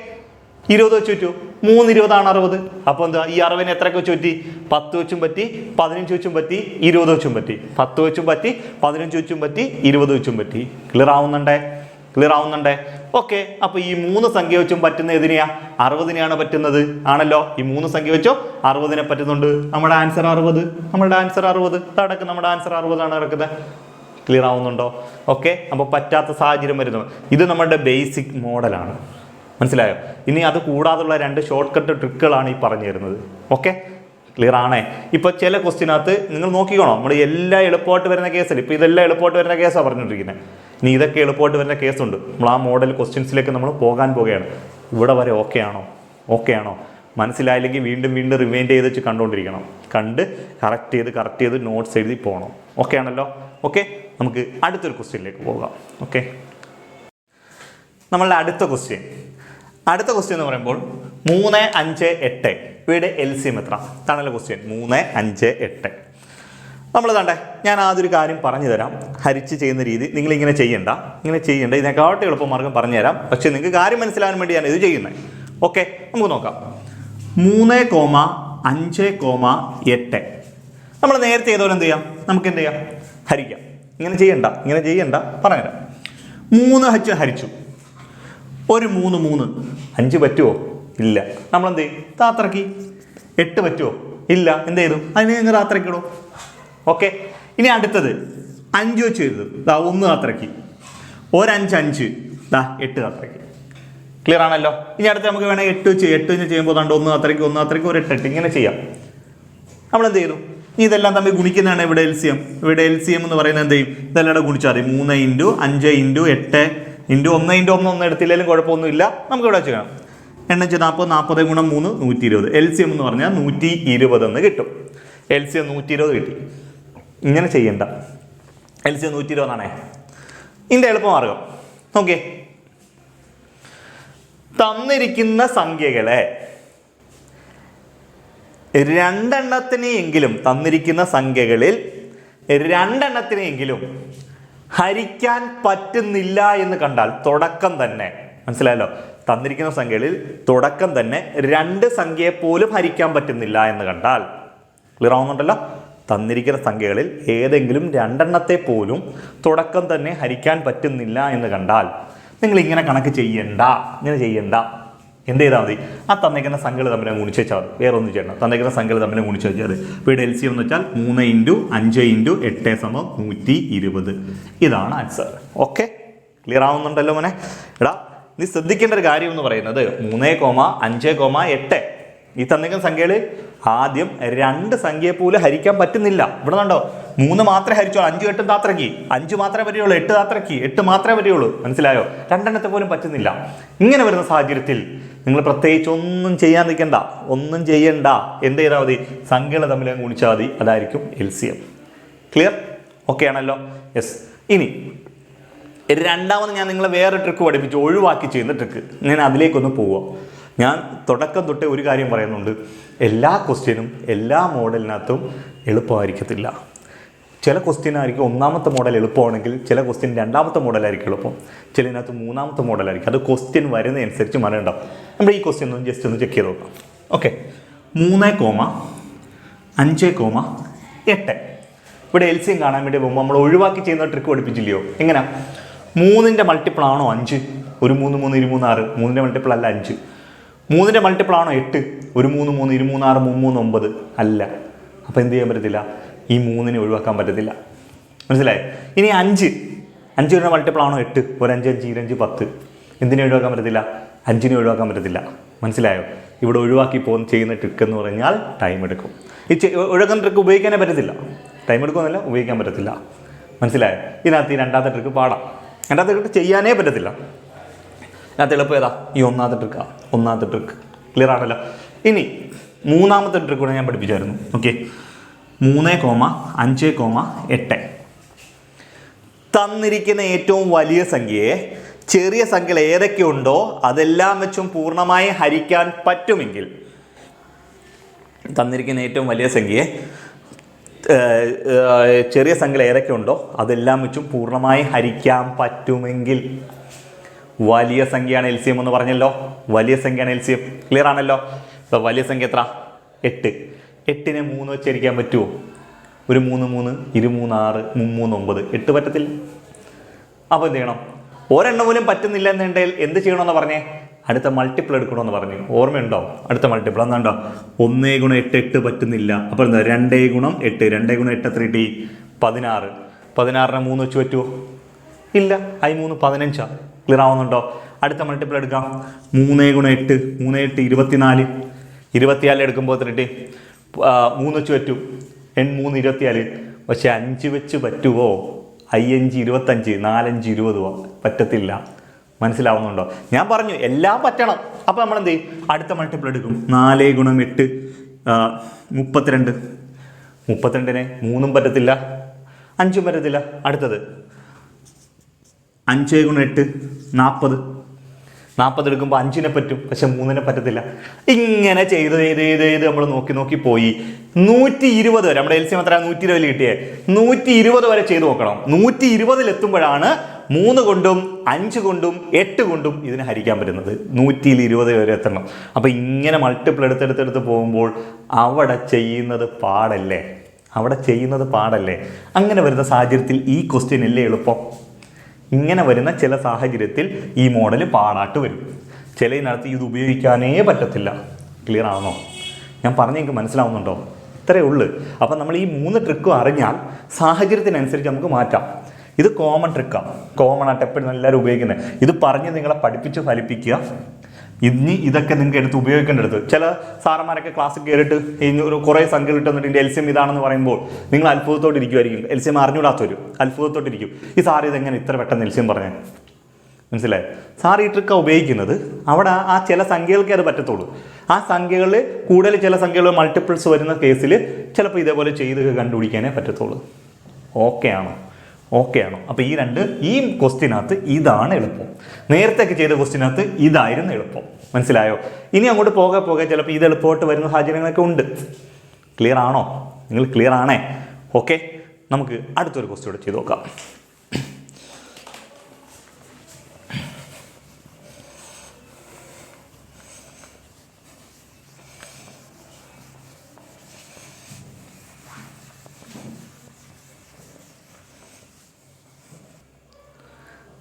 20 വെച്ച് പറ്റുമോ? 3 20 ആണ് 60. അപ്പോൾ എന്താ? ഈ 60നെ എത്രയൊക്കെ വെച്ച് പറ്റി? 10 വെച്ചും പറ്റി, 15 വെച്ചും പറ്റി, 20 വെച്ചും പറ്റി. 10 വെച്ചും പറ്റി, 15 വെച്ചും പറ്റി, 20 വെച്ചും പറ്റി. ക്ലിയർ ആവുന്നുണ്ടേ? ഓക്കെ, അപ്പോൾ ഈ 3 സംഖ്യ വെച്ചും പറ്റുന്ന ഏതിനെയാ? 60നെയാണ് പറ്റുന്നത്. ആണല്ലോ? ഈ 3 സംഖ്യ വെച്ചോ 60നെ പറ്റുന്നുണ്ട്. നമ്മുടെ ആൻസർ 60. നമ്മുടെ ആൻസർ 60 ആണ് കിടക്കുന്നത്. ക്ലിയർ ആവുന്നുണ്ടോ? ഓക്കെ, അപ്പോൾ പറ്റാത്ത സാഹചര്യം വരുന്നു. ഇത് നമ്മുടെ ബേസിക് മോഡലാണ്. മനസ്സിലായോ? ഇനി അത് കൂടാതുള്ള 2 ഷോർട്ട് കട്ട് ട്രിക്കുകളാണ് ഈ പറഞ്ഞു തരുന്നത്. ഓക്കെ, ക്ലിയർ ആണേ? ഇപ്പോൾ ചില ക്വസ്റ്റിനകത്ത് നിങ്ങൾ നോക്കിക്കോണം. നമ്മൾ എല്ലാം എളുപ്പമായിട്ട് വരുന്ന കേസല്ല. ഇപ്പോൾ ഇതെല്ലാം എളുപ്പമായിട്ട് വരുന്ന കേസാണ് പറഞ്ഞുകൊണ്ടിരിക്കുന്നത്. ഇനി ഇതൊക്കെ എളുപ്പമായിട്ട് വരുന്ന കേസുണ്ട്. നമ്മൾ ആ മോഡൽ ക്വസ്റ്റ്യൻസിലേക്ക് നമ്മൾ പോകാൻ പോകുകയാണ്. ഇവിടെ വരെ ഓക്കെ ആണോ? മനസ്സിലായില്ലെങ്കിൽ വീണ്ടും റിമൈൻഡ് ചെയ്ത് വെച്ച് കണ്ടുകൊണ്ടിരിക്കണം. കണ്ട് കറക്റ്റ് ചെയ്ത് നോട്ട്സ് എഴുതി പോകണം. ഓക്കെ ആണല്ലോ? ഓക്കെ, നമുക്ക് അടുത്തൊരു ക്വസ്റ്റ്യനിലേക്ക് പോകാം. ഓക്കെ, നമ്മളുടെ അടുത്ത ക്വസ്റ്റ്യൻ എന്ന് പറയുമ്പോൾ 3 5 8. ഇവിടെ LCM എത്ര? താണല്ലോ ക്വസ്റ്റ്യൻ. 3 5 8. നമ്മൾ കണ്ടേ, ഞാൻ ആദ്യൊരു കാര്യം പറഞ്ഞു തരാം. ഹരിച്ച് ചെയ്യുന്ന രീതി നിങ്ങളിങ്ങനെ ചെയ്യണ്ട. ഇതിനെക്കാട്ടും എളുപ്പമാർഗ്ഗം പറഞ്ഞുതരാം. പക്ഷേ നിങ്ങൾക്ക് കാര്യം മനസ്സിലാകാൻ വേണ്ടി ഞാൻ ഇത് ചെയ്യുന്നത്. ഓക്കെ, നമുക്ക് നോക്കാം. 3, 5, 8. നമ്മൾ നേരത്തെ ചെയ്തോലെ എന്ത് ചെയ്യാം? നമുക്ക് എന്ത് ചെയ്യാം? ഹരിക്കാം. ഇങ്ങനെ ചെയ്യണ്ട പറഞ്ഞുതരാം. 3 ഹരിച്ചു. ഒരു 3 5 പറ്റുമോ? ഇല്ല. നമ്മളെന്ത് ചെയ്യും? താത്രക്കി. 8 പറ്റുമോ? ഇല്ല. എന്ത് ചെയ്തു? അതിന് നിങ്ങൾ താത്രക്കിടോ. ഓക്കെ, ഇനി അടുത്തത് 5 വെച്ച് ചെയ്തത് 1 താത്രക്കി. 1 5 5, 8 താത്രക്കി. ക്ലിയർ ആണല്ലോ? ഇനി അടുത്ത് നമുക്ക് വേണമെങ്കിൽ 8 വെച്ച് ചെയ്യുമ്പോൾ 1 താത്രക്കി, 1 താത്രക്കി, 1 8 ഇങ്ങനെ ചെയ്യാം. നമ്മളെന്ത് ചെയ്തു? ഇതെല്ലാം തമ്മിൽ ഗുണിക്കുന്നതാണ് ഇവിടെ LCM. എന്ന് പറയുന്നത് എന്ത് ചെയ്യും? ഇതെല്ലാം ഗുണിച്ചാൽ മതി. 3 × 5 × 8 × 1 × 1 എടുത്തില്ലെങ്കിലും കുഴപ്പമൊന്നുമില്ല. നമുക്കിവിടെ ചെയ്യാം. 8 40, 40 × 3 120. LCM എന്ന് പറഞ്ഞാൽ 120 എന്ന് കിട്ടും. LCM 120 കിട്ടി. ഇങ്ങനെ ചെയ്യണ്ട. LCM 120 ആണേ. ഇതിൻ്റെ എളുപ്പമാർഗം നോക്കിയേ. തന്നിരിക്കുന്ന സംഖ്യകളെ തന്നിരിക്കുന്ന സംഖ്യകളിൽ 2 ഹരിക്കാൻ പറ്റുന്നില്ല എന്ന് കണ്ടാൽ തുടക്കം തന്നെ, മനസ്സിലായല്ലോ? തന്നിരിക്കുന്ന സംഖ്യകളിൽ തുടക്കം തന്നെ 2 സംഖ്യയെ പോലും ഹരിക്കാൻ പറ്റുന്നില്ല എന്ന് കണ്ടാൽ, ക്ലിയർ ആവുന്നുണ്ടല്ലോ? തന്നിരിക്കുന്ന സംഖ്യകളിൽ ഏതെങ്കിലും 2 പോലും തുടക്കം തന്നെ ഹരിക്കാൻ പറ്റുന്നില്ല എന്ന് കണ്ടാൽ നിങ്ങൾ ഇങ്ങനെ കണക്ക് ചെയ്യണ്ട. എന്ത് ചെയ്താൽ മതി? ആ തന്നിരിക്കുന്ന സംഖ്യകൾ തമ്മിൽ ഗുണിച്ച് വെച്ചാൽ മതി. വേറെ ഒന്നും ചെയ്യണം. തന്നിരിക്കുന്ന സംഖ്യകൾ തമ്മിൽ ഗുണിച്ച് വെച്ചാൽ മതി. ഇപ്പോൾ ഇവിടെ LCM എന്ന് വെച്ചാൽ 3 × 5 × 8 120. ഇതാണ് ആൻസർ. ഓക്കെ, ക്ലിയർ ആവുന്നുണ്ടല്ലോ മോനെ? എടാ നീ ശ്രദ്ധിക്കേണ്ട ഒരു കാര്യം എന്ന് പറയുന്നത് 3,5,8 ഈ തന്നിരിക്കുന്ന സംഖ്യകൾ ആദ്യം 2 സംഖ്യയെ പോലും ഹരിക്കാൻ പറ്റുന്നില്ല. ഇവിടെ കണ്ടോ 3 മാത്രമേ ഹരിച്ചോളൂ, 5 8 താത്രയ്ക്ക്, 5 മാത്രമേ വരികയുള്ളൂ, 8 താത്രയ്ക്ക്, 8 മാത്രമേ വരികയുള്ളൂ. മനസ്സിലായോ? 2 പോലും പറ്റുന്നില്ല. ഇങ്ങനെ വരുന്ന സാഹചര്യത്തിൽ നിങ്ങൾ പ്രത്യേകിച്ച് ഒന്നും ചെയ്യാൻ നിൽക്കണ്ട, ഒന്നും ചെയ്യണ്ട. എന്ത് ചെയ്താൽ മതി? സംഖ്യകൾ തമ്മിൽ ഗുണിച്ചാൽ മതി. അതായിരിക്കും LCM. ക്ലിയർ? ഓക്കെ ആണല്ലോ? യെസ്. ഇനി രണ്ടാമത് ഞാൻ നിങ്ങളെ വേറെ ട്രിക്ക് പഠിപ്പിച്ചു, ഒഴിവാക്കി ചെയ്യുന്ന ട്രിക്ക്. ഞാൻ അതിലേക്കൊന്ന് പോവാം. ഞാൻ തുടക്കം തൊട്ടേ ഒരു കാര്യം പറയുന്നുണ്ട്, എല്ലാ ക്വസ്റ്റ്യനും എല്ലാ മോഡലിനകത്തും എളുപ്പമായിരിക്കത്തില്ല. ചില ക്വസ്റ്റ്യനായിരിക്കും ഒന്നാമത്തെ മോഡൽ എളുപ്പമാണെങ്കിൽ ചില ക്വസ്റ്റ്യൻ രണ്ടാമത്തെ മോഡലായിരിക്കും എളുപ്പം, ചിലതിനകത്ത് മൂന്നാമത്തെ മോഡലായിരിക്കും. അത് ക്വസ്റ്റ്യൻ വരുന്നതനുസരിച്ച് മനസ്സിലുണ്ടാവും. നമ്മൾ ഈ ക്വസ്റ്റ്യൻ ഒന്ന് ജസ്റ്റ് ഒന്ന് ചെക്ക് ചെയ്ത് നോക്കാം. ഓക്കെ, 3,5,8 ഇവിടെ LCM കാണാൻ വേണ്ടി പോകുമ്പോൾ നമ്മൾ ഒഴിവാക്കി ചെയ്യുന്ന ട്രിക്ക് പഠിപ്പിച്ചില്ലയോ? എങ്ങനെയാ? 3ന്റെ മൾട്ടിപ്പിൾ ആണോ 5? ഒരു 3 3 23 6. 3ന്റെ മൾട്ടിപ്പിൾ അല്ല 5. 3ന്റെ മൾട്ടിപ്പിൾ ആണോ 8? ഒരു 3 3 23 6 3 3 9 അല്ല. അപ്പോൾ എന്ത് ചെയ്യാൻ പറ്റത്തില്ല? ഈ 3നെ ഒഴിവാക്കാൻ പറ്റത്തില്ല. മനസ്സിലായോ? ഇനി 5ന്റെ മൾട്ടിപ്പിൾ ആണോ 8? ഒരു 5 5 25 10. എന്തിനെ ഒഴിവാക്കാൻ പറ്റത്തില്ല? 5നെ ഒഴിവാക്കാൻ പറ്റത്തില്ല. മനസ്സിലായോ? ഇവിടെ ഒഴിവാക്കി ചെയ്യുന്ന ട്രിക്ക് എന്ന് പറഞ്ഞാൽ ടൈം എടുക്കും. ഈ ഒഴിവാക്കുന്ന ട്രിക്ക് ഉപയോഗിക്കാനേ പറ്റത്തില്ല. ടൈം എടുക്കുമെന്നല്ല, ഉപയോഗിക്കാൻ പറ്റത്തില്ല. മനസ്സിലായോ? ഇതിനകത്ത് ഈ രണ്ടാമത്തെ ട്രിക്ക് പാടാം. രണ്ടാമത്തെ ട്രിക്ക് ചെയ്യാനേ പറ്റത്തില്ല. അതിനകത്ത് എളുപ്പം ഏതാ? ഈ ഒന്നാമത്തെ ട്രിക്ക്. ക്ലിയർ ആണല്ലോ? ഇനി മൂന്നാമത്തെ ട്രിക്ക് കൂടെ ഞാൻ പഠിപ്പിച്ചായിരുന്നു. ഓക്കെ, 3,5,8 തന്നിരിക്കുന്ന ഏറ്റവും വലിയ സംഖ്യയെ ചെറിയ സംഖ്യകൾ ഏതൊക്കെയുണ്ടോ അതെല്ലാം വെച്ചും പൂർണ്ണമായി ഹരിക്കാൻ പറ്റുമെങ്കിൽ, തന്നിരിക്കുന്ന ഏറ്റവും വലിയ സംഖ്യയെ ചെറിയ സംഖ്യകൾ ഏതൊക്കെയുണ്ടോ അതെല്ലാം വെച്ചും പൂർണ്ണമായി ഹരിക്കാൻ പറ്റുമെങ്കിൽ, വലിയ സംഖ്യയാണ് LCM എന്ന് പറഞ്ഞല്ലോ. വലിയ സംഖ്യയാണ് LCM. ക്ലിയർ ആണല്ലോ? ഇപ്പോൾ വലിയ സംഖ്യ എത്ര? 8. 8നെ 3 വെച്ച് ഹരിക്കാൻ പറ്റുമോ? ഒരു 3 3 23 6 3 9. 8 പറ്റത്തില്ല. അപ്പോൾ എന്ത് ചെയ്യണം? ഒരെണ്ണം പോലും പറ്റുന്നില്ല എന്നുണ്ടെങ്കിൽ എന്ത് ചെയ്യണമെന്ന് പറഞ്ഞേ? അടുത്ത മൾട്ടിപ്പിൾ എടുക്കണമെന്ന് പറഞ്ഞു. ഓർമ്മയുണ്ടോ? അടുത്ത മൾട്ടിപ്പിൾ എന്താണ്ടോ? 1 × 8 8 പറ്റുന്നില്ല. അപ്പോൾ എന്താ? 2 × 8 2 × 8 എത്ര കിട്ടി? 16. 16നെ 3 വെച്ച് പറ്റുമോ? ഇല്ല. 3 15. ക്ലിയർ ആവുന്നുണ്ടോ? അടുത്ത മൾട്ടിപ്പിൾ എടുക്കാം. 3 × 8 3 8 24. 24 എടുക്കുമ്പോൾ എത്ര കിട്ടി? 3 വെച്ച് പറ്റും. 3 24. പക്ഷെ 5 വെച്ച് പറ്റുമോ? 5 25 4 5 20 പറ്റത്തില്ല. മനസ്സിലാവുന്നുണ്ടോ? ഞാൻ പറഞ്ഞു എല്ലാം പറ്റണം. അപ്പോൾ നമ്മൾ എന്ത് ചെയ്യും? അടുത്ത മൾട്ടിപ്പിൾ എടുക്കും. 4 × 8 32. 32നെ 3 പറ്റത്തില്ല, 5 പറ്റത്തില്ല. അടുത്തത് 5 × 8 40. 40 എടുക്കുമ്പോൾ 5നെ പറ്റും, പക്ഷെ 3നെ പറ്റത്തില്ല. ഇങ്ങനെ ചെയ്ത് നമ്മൾ നോക്കി പോയി 120 വരെ. നമ്മുടെ LCM എത്ര? 120 കിട്ടിയേ. 120 വരെ ചെയ്ത് നോക്കണം. 120 എത്തുമ്പോഴാണ് 3 കൊണ്ടും 5 കൊണ്ടും 8 കൊണ്ടും ഇതിനെ ഹരിക്കാൻ പറ്റുന്നത്. 120 വരെ എത്തണം. അപ്പോൾ ഇങ്ങനെ മൾട്ടിപ്പിൾ എടുത്തെടുത്ത് പോകുമ്പോൾ അവിടെ ചെയ്യുന്നത് പാടല്ലേ? അങ്ങനെ വരുന്ന സാഹചര്യത്തിൽ ഈ ക്വസ്റ്റ്യൻ അല്ലേ എളുപ്പം? ഇങ്ങനെ വരുന്ന ചില സാഹചര്യത്തിൽ ഈ മോഡൽ പാടാട്ട് വരും. ചിലതിനകത്ത് ഇത് ഉപയോഗിക്കാനേ പറ്റത്തില്ല. ക്ലിയർ ആണോ? ഞാൻ പറഞ്ഞെങ്കിൽ മനസ്സിലാവുന്നുണ്ടോ? ഇത്രയേ ഉള്ളൂ. അപ്പം നമ്മൾ ഈ 3 ട്രിക്കും അറിഞ്ഞാൽ സാഹചര്യത്തിനനുസരിച്ച് നമുക്ക് മാറ്റാം. ഇത് കോമൺ ട്രിക്കാണ്. കോമൺ ആയിട്ട് എപ്പോഴും എല്ലാവരും ഉപയോഗിക്കുന്നത്. ഇത് പറഞ്ഞ് നിങ്ങളെ പഠിപ്പിച്ച് ഫലിപ്പിക്കുക. ഇനി ഇതൊക്കെ നിങ്ങൾക്ക് എടുത്ത് ഉപയോഗിക്കേണ്ടടുത്ത് ചില സാറന്മാരൊക്കെ ക്ലാസ്സിൽ കയറിയിട്ട് കുറേ സംഖ്യ കിട്ടുന്നിട്ട് LCM ഇതാണെന്ന് പറയുമ്പോൾ നിങ്ങൾ അത്ഭുതത്തോട്ടിരിക്കുമായിരിക്കും. LCM അറിഞ്ഞൂടാത്തവർ അത്ഭുതത്തോട്ടിരിക്കും. ഈ സാർ ഇതെങ്ങനെ ഇത്ര പെട്ടെന്ന് LCM പറഞ്ഞേ? മനസ്സിലായി? സാർ ഈ ട്രിക്കാണ് ഉപയോഗിക്കുന്നത്. അവിടെ ആ ചില സംഖ്യകൾക്കേ അത് പറ്റത്തുള്ളൂ. ആ സംഖ്യകളിൽ കൂടുതൽ ചില സംഖ്യകൾ മൾട്ടിപ്പിൾസ് വരുന്ന കേസിൽ ചിലപ്പോൾ ഇതേപോലെ ചെയ്ത് കണ്ടുപിടിക്കാനേ പറ്റത്തുള്ളൂ. ഓക്കെ ആണോ? അപ്പോൾ ഈ ക്വസ്റ്റ്യനകത്ത് ഇതാണ് എളുപ്പം. നേരത്തെയൊക്കെ ചെയ്ത ക്വസ്റ്റ്യനകത്ത് ഇതായിരുന്നു എളുപ്പം. മനസ്സിലായോ? ഇനി അങ്ങോട്ട് പോകെ ചിലപ്പോൾ ഇത് എളുപ്പമായിട്ട് വരുന്ന സാഹചര്യങ്ങളൊക്കെ ഉണ്ട്. ക്ലിയർ ആണോ? നിങ്ങൾ ക്ലിയർ ആണേ? ഓക്കെ, നമുക്ക് അടുത്തൊരു ക്വസ്റ്റ്യൻ കൂടെ ചെയ്ത് നോക്കാം.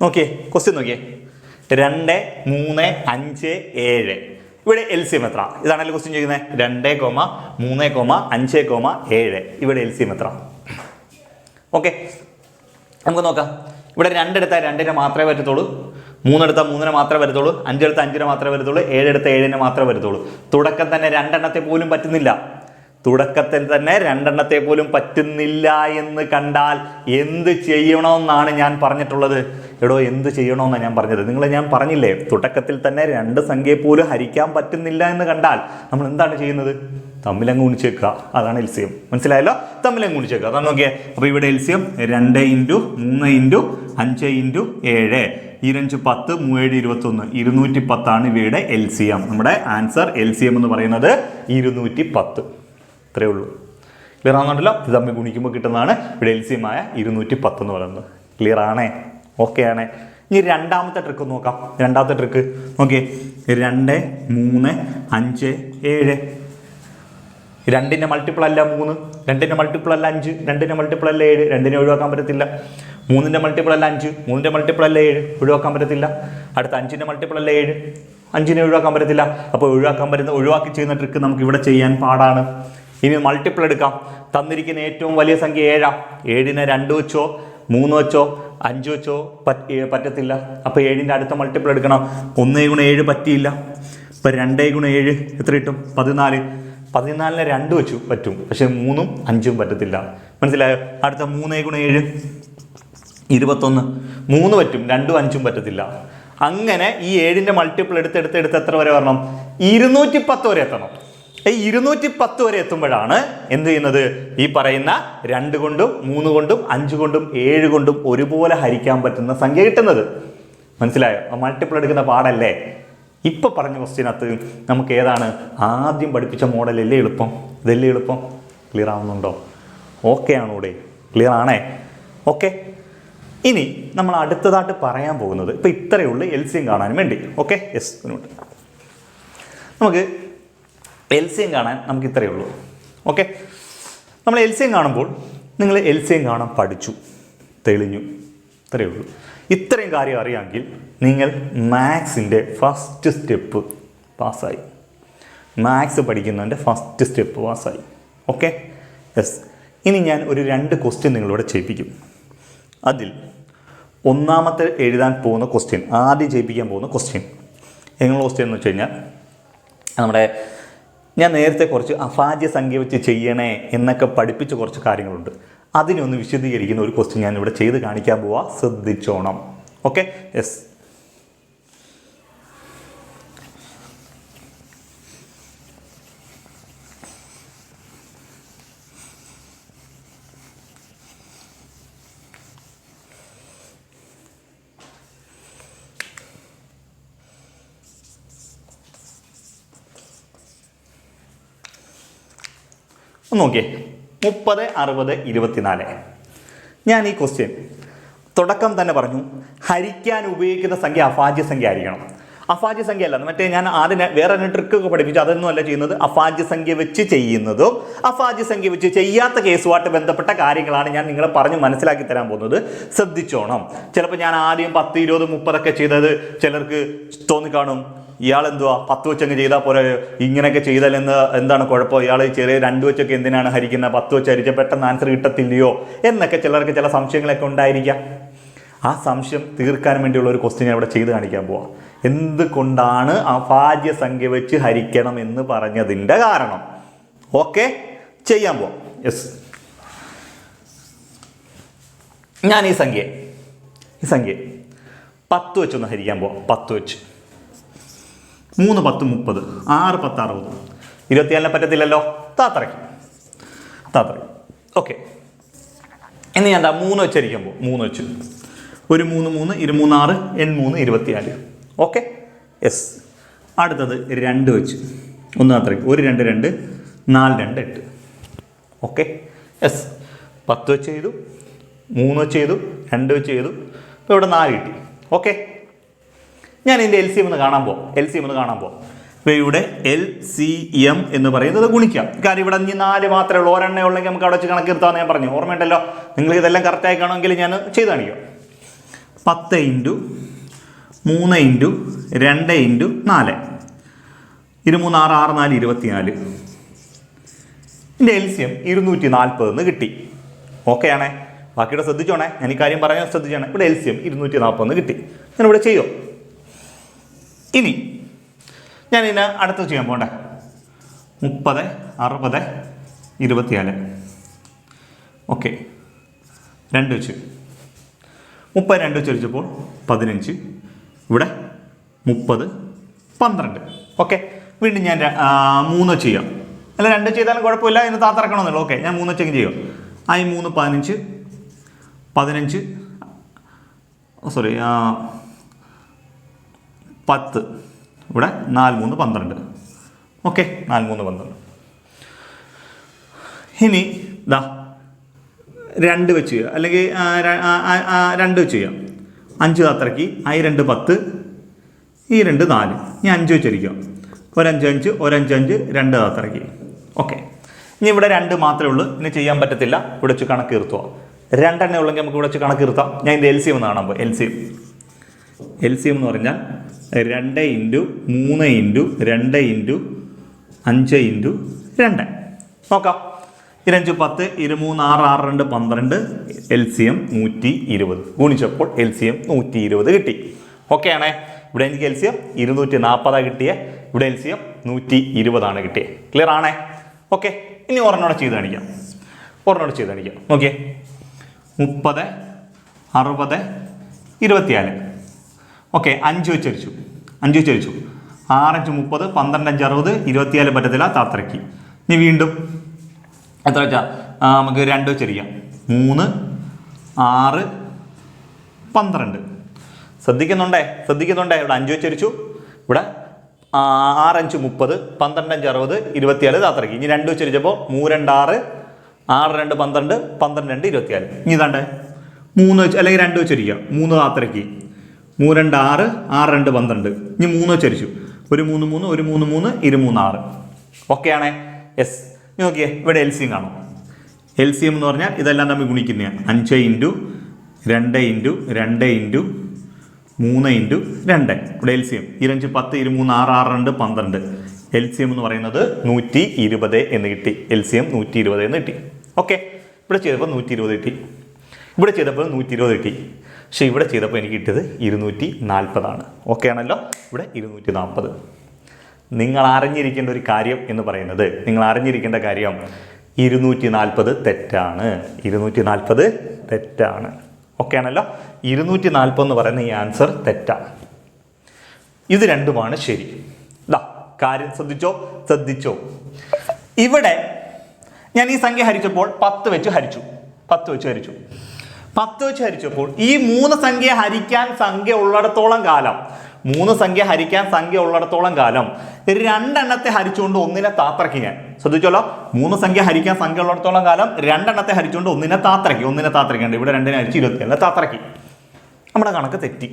നോക്കിയേ, ക്വസ്റ്റ്യൻ നോക്കിയേ. 2 3 5 7 ഇവിടെ എൽ സി എം എത്ര? ഇതാണല്ലോ ക്വസ്റ്റ്യൻ ചെയ്യുന്നത്. 2,3,5,7 ഇവിടെ എൽ സി എം എത്ര? ഓക്കെ, നമുക്ക് നോക്കാം. ഇവിടെ 2 എടുത്താൽ 2നെ മാത്രമേ പറ്റത്തുള്ളൂ, 3 എടുത്താൽ 3നെ മാത്രമേ വരത്തുള്ളൂ, 5 എടുത്താൽ 5നെ മാത്രമേ വരത്തുള്ളൂ, 7 എടുത്താൽ 7നെ മാത്രമേ വരത്തുള്ളൂ. തുടക്കം തന്നെ 2 എണ്ണത്തെ പോലും പറ്റുന്നില്ല. തുടക്കത്തിൽ തന്നെ 2 എണ്ണത്തെ പോലും പറ്റുന്നില്ല എന്ന് കണ്ടാൽ എന്ത് ചെയ്യണമെന്നാണ് ഞാൻ പറഞ്ഞിട്ടുള്ളത്? എടോ, എന്ത് ചെയ്യണമെന്നാണ് ഞാൻ പറഞ്ഞത്? ഞാൻ പറഞ്ഞില്ലേ, തുടക്കത്തിൽ തന്നെ 2 സംഖ്യയെ പോലും ഹരിക്കാൻ പറ്റുന്നില്ല എന്ന് കണ്ടാൽ നമ്മൾ എന്താണ് ചെയ്യുന്നത്? തമ്മിലങ്ങ് ഗുണിച്ചേക്കുക. അതാണ് എൽ സി എം. മനസ്സിലായല്ലോ? തമ്മിലങ്ങ് ഗുണിച്ചേക്കുക. അതാണ് നോക്കിയേ. അപ്പോൾ ഇവിടെ എൽ സി എം 2 × 3 × 5 × 7 25 10 37 21 210 ഇവയുടെ എൽ സി എം. നമ്മുടെ ആൻസർ എൽ സി എം എന്ന് പറയുന്നത് 210. ഇത്രയേ ഉള്ളൂ. ക്ലിയർ ആണെന്നുണ്ടല്ലോ? ഇത് തമ്മിൽ ഗുണിക്കുമ്പോൾ കിട്ടുന്നതാണ് ഇവിടെ എൽ സി എം ആയ 210 എന്ന് പറയുന്നത്. ക്ലിയർ ആണേ? ഓക്കെ ആണേ? ഇനി രണ്ടാമത്തെ ട്രിക്ക് നോക്കാം. രണ്ടാമത്തെ ട്രിക്ക് നോക്കിയേ. 2 3 5 7 2ന്റെ മൾട്ടിപ്പിൾ അല്ല 3, 2ന്റെ മൾട്ടിപ്പിൾ അല്ല 5, 2ന്റെ മൾട്ടിപ്പിൾ അല്ല 7, 2നെ ഒഴിവാക്കാൻ പറ്റത്തില്ല. 3ന്റെ മൾട്ടിപ്പിൾ അല്ല 5, 3ന്റെ മൾട്ടിപ്പിൾ അല്ല 7, ഒഴിവാക്കാൻ പറ്റത്തില്ല. അടുത്ത 5ന്റെ മൾട്ടിപ്പിൾ അല്ല 7, 5നെ ഒഴിവാക്കാൻ പറ്റത്തില്ല. അപ്പോൾ ഒഴിവാക്കി ചെയ്യുന്ന ട്രിക്ക് നമുക്ക് ഇവിടെ ചെയ്യാൻ പാടാണ്. ഇനി മൾട്ടിപ്പിൾ എടുക്കാം. തന്നിരിക്കുന്ന ഏറ്റവും വലിയ സംഖ്യ 7. 7നെ 2 വെച്ചോ 3 വെച്ചോ 5 വെച്ചോ പറ്റത്തില്ല. അപ്പോൾ 7ന്റെ അടുത്ത മൾട്ടിപ്പിൾ എടുക്കണം. 1 × 7 പറ്റിയില്ല. ഇപ്പം 2 × 7 എത്ര കിട്ടും? 14. 14നെ 2 വെച്ചു പറ്റും, പക്ഷെ 3ഉം 5ഉം പറ്റത്തില്ല. മനസ്സിലായോ? അടുത്ത 3 × 7 21. 3 പറ്റും, 2ഉം 5ഉം പറ്റത്തില്ല. അങ്ങനെ ഈ 7ന്റെ മൾട്ടിപ്പിൾ എടുത്ത് എത്ര വരെ വരണം? 210 വരെ എത്തണം. ഈ 210 വരെ എത്തുമ്പോഴാണ് എന്ത് ചെയ്യുന്നത്? ഈ പറയുന്ന 2 കൊണ്ടും 3 കൊണ്ടും 5 കൊണ്ടും 7 കൊണ്ടും ഒരുപോലെ ഹരിക്കാൻ പറ്റുന്ന സംഖ്യ കിട്ടുന്നത്. മനസ്സിലായോ? മൾട്ടിപ്പിൾ എടുക്കുന്ന പാടല്ലേ? ഇപ്പം പറഞ്ഞ ക്വസ്റ്റ്യനകത്ത് നമുക്ക് ഏതാണ് ആദ്യം പഠിപ്പിച്ച മോഡലല്ലേ എളുപ്പം? ഇതല്ലേ എളുപ്പം? ക്ലിയർ ആവുന്നുണ്ടോ? ഓക്കെ ആണോ? ഇവിടെ ക്ലിയർ ആണേ? ഓക്കെ. ഇനി നമ്മൾ അടുത്തതായിട്ട് പറയാൻ പോകുന്നത് ഇപ്പം ഇത്രയേ ഉള്ളൂ എൽ സി എം കാണാൻ വേണ്ടി. Okay, yes. നമുക്ക് എൽ സി എം കാണാൻ നമുക്ക് ഇത്രയേ ഉള്ളൂ. ഓക്കെ, നമ്മൾ എൽ സി എം കാണുമ്പോൾ നിങ്ങൾ എൽ സി എം കാണാൻ പഠിച്ചു, തെളിഞ്ഞു. ഇത്രയേ ഉള്ളൂ. ഇത്രയും കാര്യം അറിയാമെങ്കിൽ നിങ്ങൾ മാത്സിൻ്റെ ഫസ്റ്റ് സ്റ്റെപ്പ് പാസ്സായി. മാത്സ് പഠിക്കുന്നതിൻ്റെ ഫസ്റ്റ് സ്റ്റെപ്പ് പാസ്സായി. Okay, yes. ഇനി ഞാൻ ഒരു 2 ക്വസ്റ്റ്യൻ നിങ്ങളോട് ചെയ്യിപ്പിക്കും. അതിൽ ഒന്നാമത്തെ എഴുതാൻ പോകുന്ന ക്വസ്റ്റ്യൻ, ആദ്യം ചെയ്യിപ്പിക്കാൻ പോകുന്ന ക്വസ്റ്റ്യൻ എങ്ങനെ ക്വസ്റ്റ്യൻ എന്ന് വെച്ച് കഴിഞ്ഞാൽ, നമ്മുടെ ഞാൻ നേരത്തെ കുറച്ച് അഭാജ്യ സംഖ്യ വെച്ച് ചെയ്യണേ എന്നൊക്കെ പഠിപ്പിച്ച കുറച്ച് കാര്യങ്ങളുണ്ട്. അതിനെ ഒന്ന് വിശദീകരിക്കുന്ന ഒരു ക്വസ്റ്റ്യൻ ഞാൻ ഇവിടെ ചെയ്ത് കാണിക്കാൻ പോവാ. ശ്രദ്ധിച്ചോണം. Okay, yes. നോക്കിയേ, 30 60 24. ഞാൻ ഈ ക്വസ്റ്റ്യൻ തുടക്കം തന്നെ പറഞ്ഞു, ഹരിക്കാൻ ഉപയോഗിക്കുന്ന സംഖ്യ അഭാജ്യ സംഖ്യ ആയിരിക്കണം. അഭാജ്യ സംഖ്യ അല്ല, മറ്റേ ഞാൻ ആദ്യം വേറെ ട്രിക്കൊക്കെ പഠിപ്പിച്ചു, അതൊന്നും അല്ല ചെയ്യുന്നത്. അഭാജ്യ സംഖ്യ വെച്ച് ചെയ്യുന്നതും അഭാജ്യ സംഖ്യ വെച്ച് ചെയ്യാത്ത കേസുമായിട്ട് ബന്ധപ്പെട്ട കാര്യങ്ങളാണ് ഞാൻ നിങ്ങളെ പറഞ്ഞ് മനസ്സിലാക്കി തരാൻ പോകുന്നത്. ശ്രദ്ധിച്ചോണം. ചിലപ്പോൾ ഞാൻ ആദ്യം 10 20 30 ചെയ്തത് ചിലർക്ക് തോന്നിക്കാണും, ഇയാൾ എന്തുവാ 10 വെച്ചങ്ങ് ചെയ്താൽ പോലെ, ഇങ്ങനെയൊക്കെ ചെയ്താൽ എന്താണ് കുഴപ്പം, ഇയാൾ ചെറിയ 2 വെച്ചൊക്കെ എന്തിനാണ് ഹരിക്കുന്നത്, 10 വെച്ച് ഹരിച്ചാൽ പെട്ടെന്ന് ആൻസർ കിട്ടത്തില്ലയോ എന്നൊക്കെ ചിലർക്ക് ചില സംശയങ്ങളൊക്കെ ഉണ്ടായിരിക്കാം. ആ സംശയം തീർക്കാൻ വേണ്ടിയുള്ള ഒരു ക്വസ്റ്റ്യൻ ഞാൻ ഇവിടെ ചെയ്ത് കാണിക്കാൻ പോവാം. എന്തുകൊണ്ടാണ് അഭാജ്യ സംഖ്യ വെച്ച് ഹരിക്കണം എന്ന് പറഞ്ഞതിൻ്റെ കാരണം. ഓക്കെ, ചെയ്യാൻ പോവാം. യെസ്, ഞാൻ ഈ സംഖ്യ 10 വെച്ചൊന്ന് ഹരിക്കാൻ പോവാം. 10 വെച്ച് 3 10 30 6 10 60 24 പറ്റത്തില്ലല്ലോ. താത്രയ്ക്ക്. ഓക്കെ, ഇനി ഞാൻ 3 വെച്ചരിക്കുമ്പോൾ 3 വെച്ച് 1 3 3 23 6 8 3 24. Okay, yes. അടുത്തത് 2 വെച്ച് 1 താത്രയ്ക്ക് 1 2 2 4 2 8. Okay, yes. 10 വെച്ച് ചെയ്തു, 3 വെച്ച് ചെയ്തു, 2 വെച്ച് ചെയ്തു. ഇപ്പോൾ ഇവിടെ 4 കിട്ടി. ഓക്കെ, ഞാൻ ഇതിൻ്റെ എൽ സി എം ഒന്ന് കാണാൻ പോകാം. ഇപ്പോൾ ഇവിടെ എൽ സി എം എന്ന് പറയുന്നത് ഗുണിക്കാം. കാരണം ഇവിടെ 4 മാത്രമേ ഉള്ളൂ. ഒരെണ്ണേ ഉള്ളെങ്കിൽ നമുക്ക് അവിടെ വെച്ച് കണക്കെടുത്താന്ന് ഞാൻ പറഞ്ഞു, ഓർമ്മയുണ്ടല്ലോ. നിങ്ങൾ ഇതെല്ലാം കറക്റ്റായി കാണുമെങ്കിൽ ഞാൻ ചെയ്ത് കാണിക്കാം. 10 × 3 × 2 × 4 23 6 6 4 24. ഇതിൻ്റെ LCM 240 എന്ന് കിട്ടി. ഓക്കെ ആണേ, ബാക്കിയുടെ ശ്രദ്ധിച്ചോണേ, ഞാൻ ഈ കാര്യം പറയാൻ ശ്രദ്ധിച്ചോണേ. ഇവിടെ LCM 240 എന്ന് കിട്ടി. ഞാനിവിടെ ചെയ്യോ. ഇനി ഞാൻ ഇതിനെ അടുത്ത് ചെയ്യാൻ പോകണ്ടേ. 30 60 24. ഓക്കെ, 2 വെച്ച് 30 2 വെച്ച് ഹരിച്ചപ്പോൾ 15. ഇവിടെ 30 12. ഓക്കെ, വീണ്ടും ഞാൻ 3 ചെയ്യാം. അല്ല 2 ചെയ്താലും കുഴപ്പമില്ല, ഇന്ന് താത്തിറക്കണമെന്നുള്ളൂ. ഓക്കെ, ഞാൻ 3 വെച്ചെങ്കിൽ ചെയ്യാം. 3 15 15 സോറി 10. ഇവിടെ 4 3 12. ഓക്കെ, 4 3 12. ഇനി ഇതാ 2 വെച്ച് ചെയ്യുക, അല്ലെങ്കിൽ 2 വെച്ച് ചെയ്യാം. 5 താത്തിറക്കി. 2 10, ഈ 2 4. ഞാൻ 5 വെച്ചിരിക്കാം. 1 5 5 1 5 5 2 താത്തിറക്കി. ഓക്കെ, ഇനി ഇവിടെ 2 മാത്രമേ ഉള്ളൂ. ഇനി ചെയ്യാൻ പറ്റത്തില്ല, ഇവിടെ വെച്ച് കണക്ക് തീർത്തുക. 2 എണ്ണേ ഉള്ളെങ്കിൽ നമുക്ക് ഇവിടെ വെച്ച് കണക്ക് തീർത്താം. ഞാൻ ഇതിൻ്റെ LCM ഒന്ന് കാണാൻ പോയി. LCM എന്ന് പറഞ്ഞാൽ 2 × 3 × 2 × 5 × 2. നോക്കാം. 5 10 23 6 6 2 12. LCM 120. ഗുണിച്ചപ്പോൾ LCM 120 കിട്ടി. ഓക്കെ ആണേ. ഇവിടെ എനിക്ക് LCM 240 കിട്ടിയേ, ഇവിടെ LCM 120 കിട്ടിയത്. ക്ലിയർ ആണേ? ഓക്കെ, ഇനി ഒരെണ്ണോടെ ചെയ്ത് കാണിക്കാം. നോക്കിയേ, 30 60 24. ഓക്കെ, 5 വെച്ച് ഹരിച്ചു. 6 5 30 12 5 60 24 പറ്റത്തില്ല, താത്തിറക്കി. ഇനി വീണ്ടും എത്ര വെച്ചാൽ നമുക്ക് 2 വെച്ചിരിക്കാം. 3 6 12. ശ്രദ്ധിക്കുന്നുണ്ടേ. ഇവിടെ 5 വെച്ച് ഹരിച്ചു. ഇവിടെ 6 5 30 12 5 60 24 താത്തിറക്കി. ഇനി 2 വെച്ച് ഹരിച്ചപ്പോൾ 3 2 6 6 2 12 12 2 24. ഇനി ഇതാണ്ട് 3 വെച്ച് അല്ലെങ്കിൽ 2 വെച്ചിരിക്കാം. 3 താത്തിറക്കി. 3 2 6 6 2 12. ഇനി 3 വെച്ച് ഹരിച്ചു. ഒരു 3 3 ഒരു 3 3 23 6. ഓക്കെ ആണേ. യെസ്, നോക്കിയേ, ഇവിടെ LCM കാണും. LCM എന്ന് പറഞ്ഞാൽ ഇതെല്ലാം തമ്മിൽ ഗുണിക്കുന്നതാണ്. 5 × 2 × 2 × 3 × 2. ഇവിടെ LCM 25 10 23 6 6 2 12. LCM എന്ന് പറയുന്നത് 120 എന്ന് കിട്ടി. LCM 120 എന്ന് കിട്ടി. ഓക്കെ, ഇവിടെ ചെയ്തപ്പോൾ 120 കിട്ടി. ഇവിടെ ചെയ്തപ്പോൾ 120 കിട്ടി. പക്ഷെ ഇവിടെ ചെയ്തപ്പോൾ എനിക്ക് കിട്ടിയത് 240. ഓക്കെ ആണല്ലോ. ഇവിടെ 240. നിങ്ങൾ അറിഞ്ഞിരിക്കേണ്ട ഒരു കാര്യം എന്ന് പറയുന്നത്, 240 തെറ്റാണ്. 240 തെറ്റാണ്. ഓക്കെ ആണല്ലോ. 240 എന്ന് പറയുന്ന ഈ ആൻസർ തെറ്റാണ്. ഇത് രണ്ടുമാണ് ശരി. കാര്യം ശ്രദ്ധിച്ചോ. ഇവിടെ ഞാൻ ഈ സംഖ്യ ഹരിച്ചപ്പോൾ 10 വെച്ച് ഹരിച്ചു. 10 വെച്ച് ഹരിച്ചപ്പോൾ ഈ 3 സംഖ്യ ഹരിക്കാൻ സംഖ്യ ഉള്ളിടത്തോളം കാലം 2 ഹരിച്ചുകൊണ്ട് 1 താത്തിറക്കി. ഞാൻ ശ്രദ്ധിച്ചോളൂ, 3 സംഖ്യ ഹരിക്കാൻ സംഖ്യ ഉള്ളിടത്തോളം കാലം 2 ഹരിച്ചുകൊണ്ട് 1 താത്തിറക്കിണ്ട്. ഇവിടെ 2 ഹരിച്ച് 24 താത്തിറക്കി. നമ്മുടെ കണക്ക് തെറ്റി.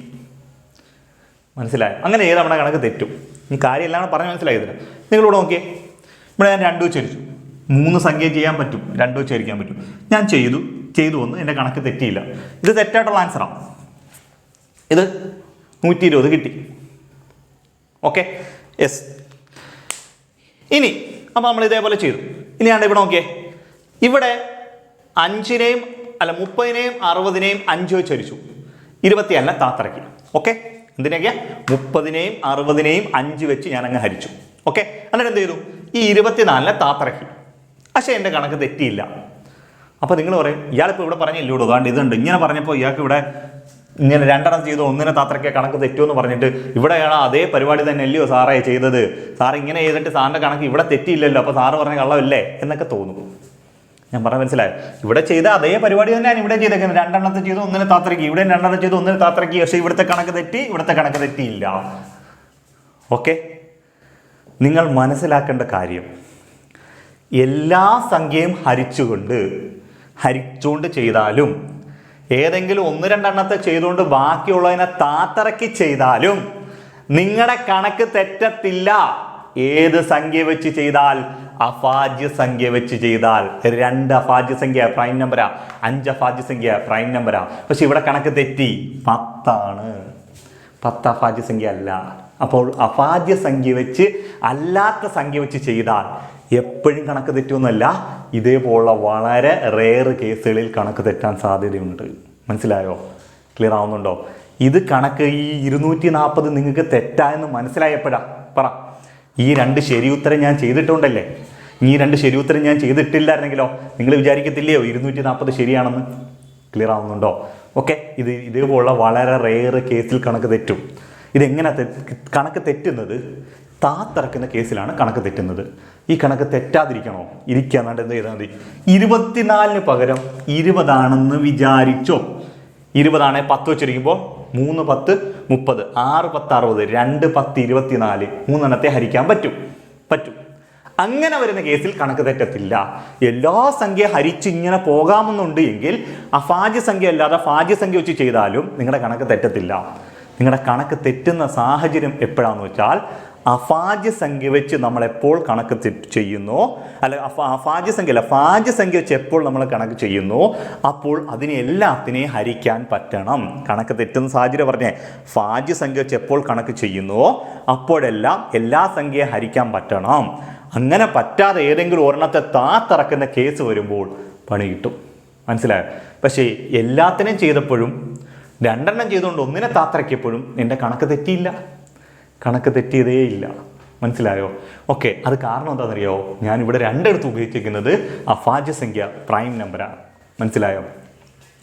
മനസ്സിലായോ? അങ്ങനെ നമ്മുടെ കണക്ക് തെറ്റും. ഈ കാര്യം എല്ലാം പറഞ്ഞ് മനസ്സിലായതിന് നിങ്ങളിവിടെ നോക്കിയേ. ഇവിടെ ഞാൻ 2 വെച്ച് ഹരിച്ചു. 3 സംഖ്യ ചെയ്യാൻ പറ്റും, 2 വെച്ച് ഹരിക്കാൻ പറ്റും. ഞാൻ ചെയ്തു വന്ന് എൻ്റെ കണക്ക് തെറ്റിയില്ല. ഇത് തെറ്റായിട്ടുള്ള ആൻസറാണ്. ഇത് 120 കിട്ടി. Okay, yes. ഇനി അപ്പോൾ നമ്മൾ ഇതേപോലെ ചെയ്തു. ഇനി ഞാൻ ഇവിടെ നോക്കിയേ. ഇവിടെ 5-നെയും 30-നെയും 60-നെയും 5 വെച്ച് ഹരിച്ചു. 24 താത്തിറക്കി. ഓക്കെ, എന്തിനൊക്കെയാ? 30-നെയും 60-നെയും 5 വെച്ച് ഞാൻ അങ്ങ് ഹരിച്ചു. ഓക്കെ, എന്നിട്ട് എന്ത് ചെയ്തു? ഈ 24 താത്തിറക്കി. പക്ഷേ എൻ്റെ കണക്ക് തെറ്റിയില്ല. അപ്പോൾ നിങ്ങൾ പറയും, ഇയാളിപ്പോൾ ഇവിടെ പറഞ്ഞില്ലൂടോ, അതുകൊണ്ട് ഇതുണ്ട്. ഇങ്ങനെ പറഞ്ഞപ്പോൾ ഇയാൾക്ക് ഇവിടെ ഇങ്ങനെ 2 ചെയ്തു 1 താത്തിറക്കിയ കണക്ക് തെറ്റുമെന്ന് പറഞ്ഞിട്ട് ഇവിടെയാണ് അതേ പരിപാടി തന്നെ അല്ലയോ സാറേ ചെയ്തത്? സാറ് ഇങ്ങനെ ചെയ്തിട്ട് സാറിൻ്റെ കണക്ക് ഇവിടെ തെറ്റിയില്ലല്ലോ, അപ്പോൾ സാറ് പറഞ്ഞ കള്ളമല്ലേ എന്നൊക്കെ തോന്നും. ഞാൻ പറഞ്ഞ മനസ്സിലായോ? ഇവിടെ ചെയ്ത അതേ പരിപാടി തന്നെയാണ് ഇവിടെ ചെയ്തേക്കുന്നത്. 2 ചെയ്തു 1 താത്തിറക്കി. ഇവിടെ 2 ചെയ്തു 1 താത്തിറക്കി. പക്ഷേ ഇവിടുത്തെ കണക്ക് തെറ്റിയില്ല. ഓക്കെ, നിങ്ങൾ മനസ്സിലാക്കേണ്ട കാര്യം, എല്ലാ സംഖ്യയും ഹരിച്ചുകൊണ്ട് ചെയ്താലും ഏതെങ്കിലും 1-2 ചെയ്തുകൊണ്ട് ബാക്കിയുള്ളതിനെ താത്തിറക്കി ചെയ്താലും നിങ്ങളുടെ കണക്ക് തെറ്റത്തില്ല. ഏത് സംഖ്യ വെച്ച് ചെയ്താൽ? അഭാജ്യ സംഖ്യ വെച്ച് ചെയ്താൽ. 2 അഭാജ്യ സംഖ്യ പ്രൈം നമ്പരാ, 5 അഭാജ്യ സംഖ്യ പ്രൈം നമ്പരാ. പക്ഷെ ഇവിടെ കണക്ക് തെറ്റി. 10 ആണ്. 10 അഭാജ്യ സംഖ്യ അല്ല. അപ്പോൾ അഭാജ്യ സംഖ്യ വെച്ച് അല്ലാത്ത സംഖ്യ വെച്ച് ചെയ്താൽ എപ്പോഴും കണക്ക് തെറ്റുമെന്നല്ല, ഇതേപോലുള്ള വളരെ റെയർ കേസുകളിൽ കണക്ക് തെറ്റാൻ സാധ്യതയുണ്ട്. മനസ്സിലായോ? ക്ലിയർ ആവുന്നുണ്ടോ? ഇത് കണക്ക് ഈ 240 നിങ്ങൾക്ക് തെറ്റായെന്ന് മനസ്സിലായപ്പോഴാ പറ. ഈ 2 ശരി ഉത്തരം ഞാൻ ചെയ്തിട്ടുണ്ടല്ലേ? ഈ 2 ശരി ഉത്തരം ഞാൻ ചെയ്തിട്ടില്ലായിരുന്നെങ്കിലോ നിങ്ങൾ വിചാരിക്കത്തില്ലയോ 240 ശരിയാണെന്ന്? ക്ലിയർ ആവുന്നുണ്ടോ? ഓക്കെ, ഇതേപോലുള്ള വളരെ റെയർ കേസിൽ കണക്ക് തെറ്റും. ഇതെങ്ങനെ കണക്ക് തെറ്റുന്നത്? താത്തിറക്കുന്ന കേസിലാണ് കണക്ക് തെറ്റുന്നത്. ഈ കണക്ക് തെറ്റാതിരിക്കണോ? ഇരിക്കാന്നാണ്ട് എന്ത് ചെയ്താൽ മതി? 24 പകരം 20 ആണെന്ന് വിചാരിച്ചോ. 20 10 വെച്ചിരിക്കുമ്പോൾ 3 10 30, 6 10 60, 2 10 24, 3 ഹരിക്കാൻ പറ്റും. അങ്ങനെ വരുന്ന കേസിൽ കണക്ക് തെറ്റത്തില്ല. എല്ലാ സംഖ്യ ഹരിച്ച് ഇങ്ങനെ പോകാമെന്നുണ്ട് എങ്കിൽ അഭാജ്യ സംഖ്യ അല്ലാതെ ഭാജ്യ സംഖ്യ വെച്ച് ചെയ്താലും നിങ്ങളുടെ കണക്ക് തെറ്റത്തില്ല. നിങ്ങളുടെ കണക്ക് തെറ്റുന്ന സാഹചര്യം എപ്പോഴാണെന്ന് വെച്ചാൽ അഭാജ്യ സംഖ്യ വെച്ച് നമ്മൾ എപ്പോൾ കണക്ക് ചെയ്യുന്നോ, അല്ല ഭാജ്യ സംഖ്യ വെച്ച് എപ്പോൾ നമ്മൾ കണക്ക് ചെയ്യുന്നോ അപ്പോൾ അതിനെ എല്ലാത്തിനെയും ഹരിക്കാൻ പറ്റണം. കണക്ക് തെറ്റുന്ന സാഹചര്യം പറഞ്ഞേ, ഭാജ്യ സംഖ്യ വെച്ച് എപ്പോൾ കണക്ക് ചെയ്യുന്നുവോ അപ്പോഴെല്ലാം എല്ലാ സംഖ്യയും ഹരിക്കാൻ പറ്റണം. അങ്ങനെ പറ്റാതെ ഏതെങ്കിലും ഒരെണ്ണത്തെ താത്തിറക്കുന്ന കേസ് വരുമ്പോൾ പണി കിട്ടും. മനസ്സിലായോ? പക്ഷേ എല്ലാത്തിനെയും ചെയ്തപ്പോഴും 2 എണ്ണം ചെയ്തുകൊണ്ട് 1 താത്തിറക്കിയപ്പോഴും എൻ്റെ കണക്ക് തെറ്റിയില്ല, കണക്ക് തെറ്റിയതേ ഇല്ല. മനസ്സിലായോ? ഓക്കെ, അത് കാരണം എന്താണെന്നറിയോ? ഞാനിവിടെ 2 എടുത്ത് ഉപയോഗിച്ചിരിക്കുന്നത് അഭാജ്യ സംഖ്യ പ്രൈം നമ്പറാണ്. മനസ്സിലായോ?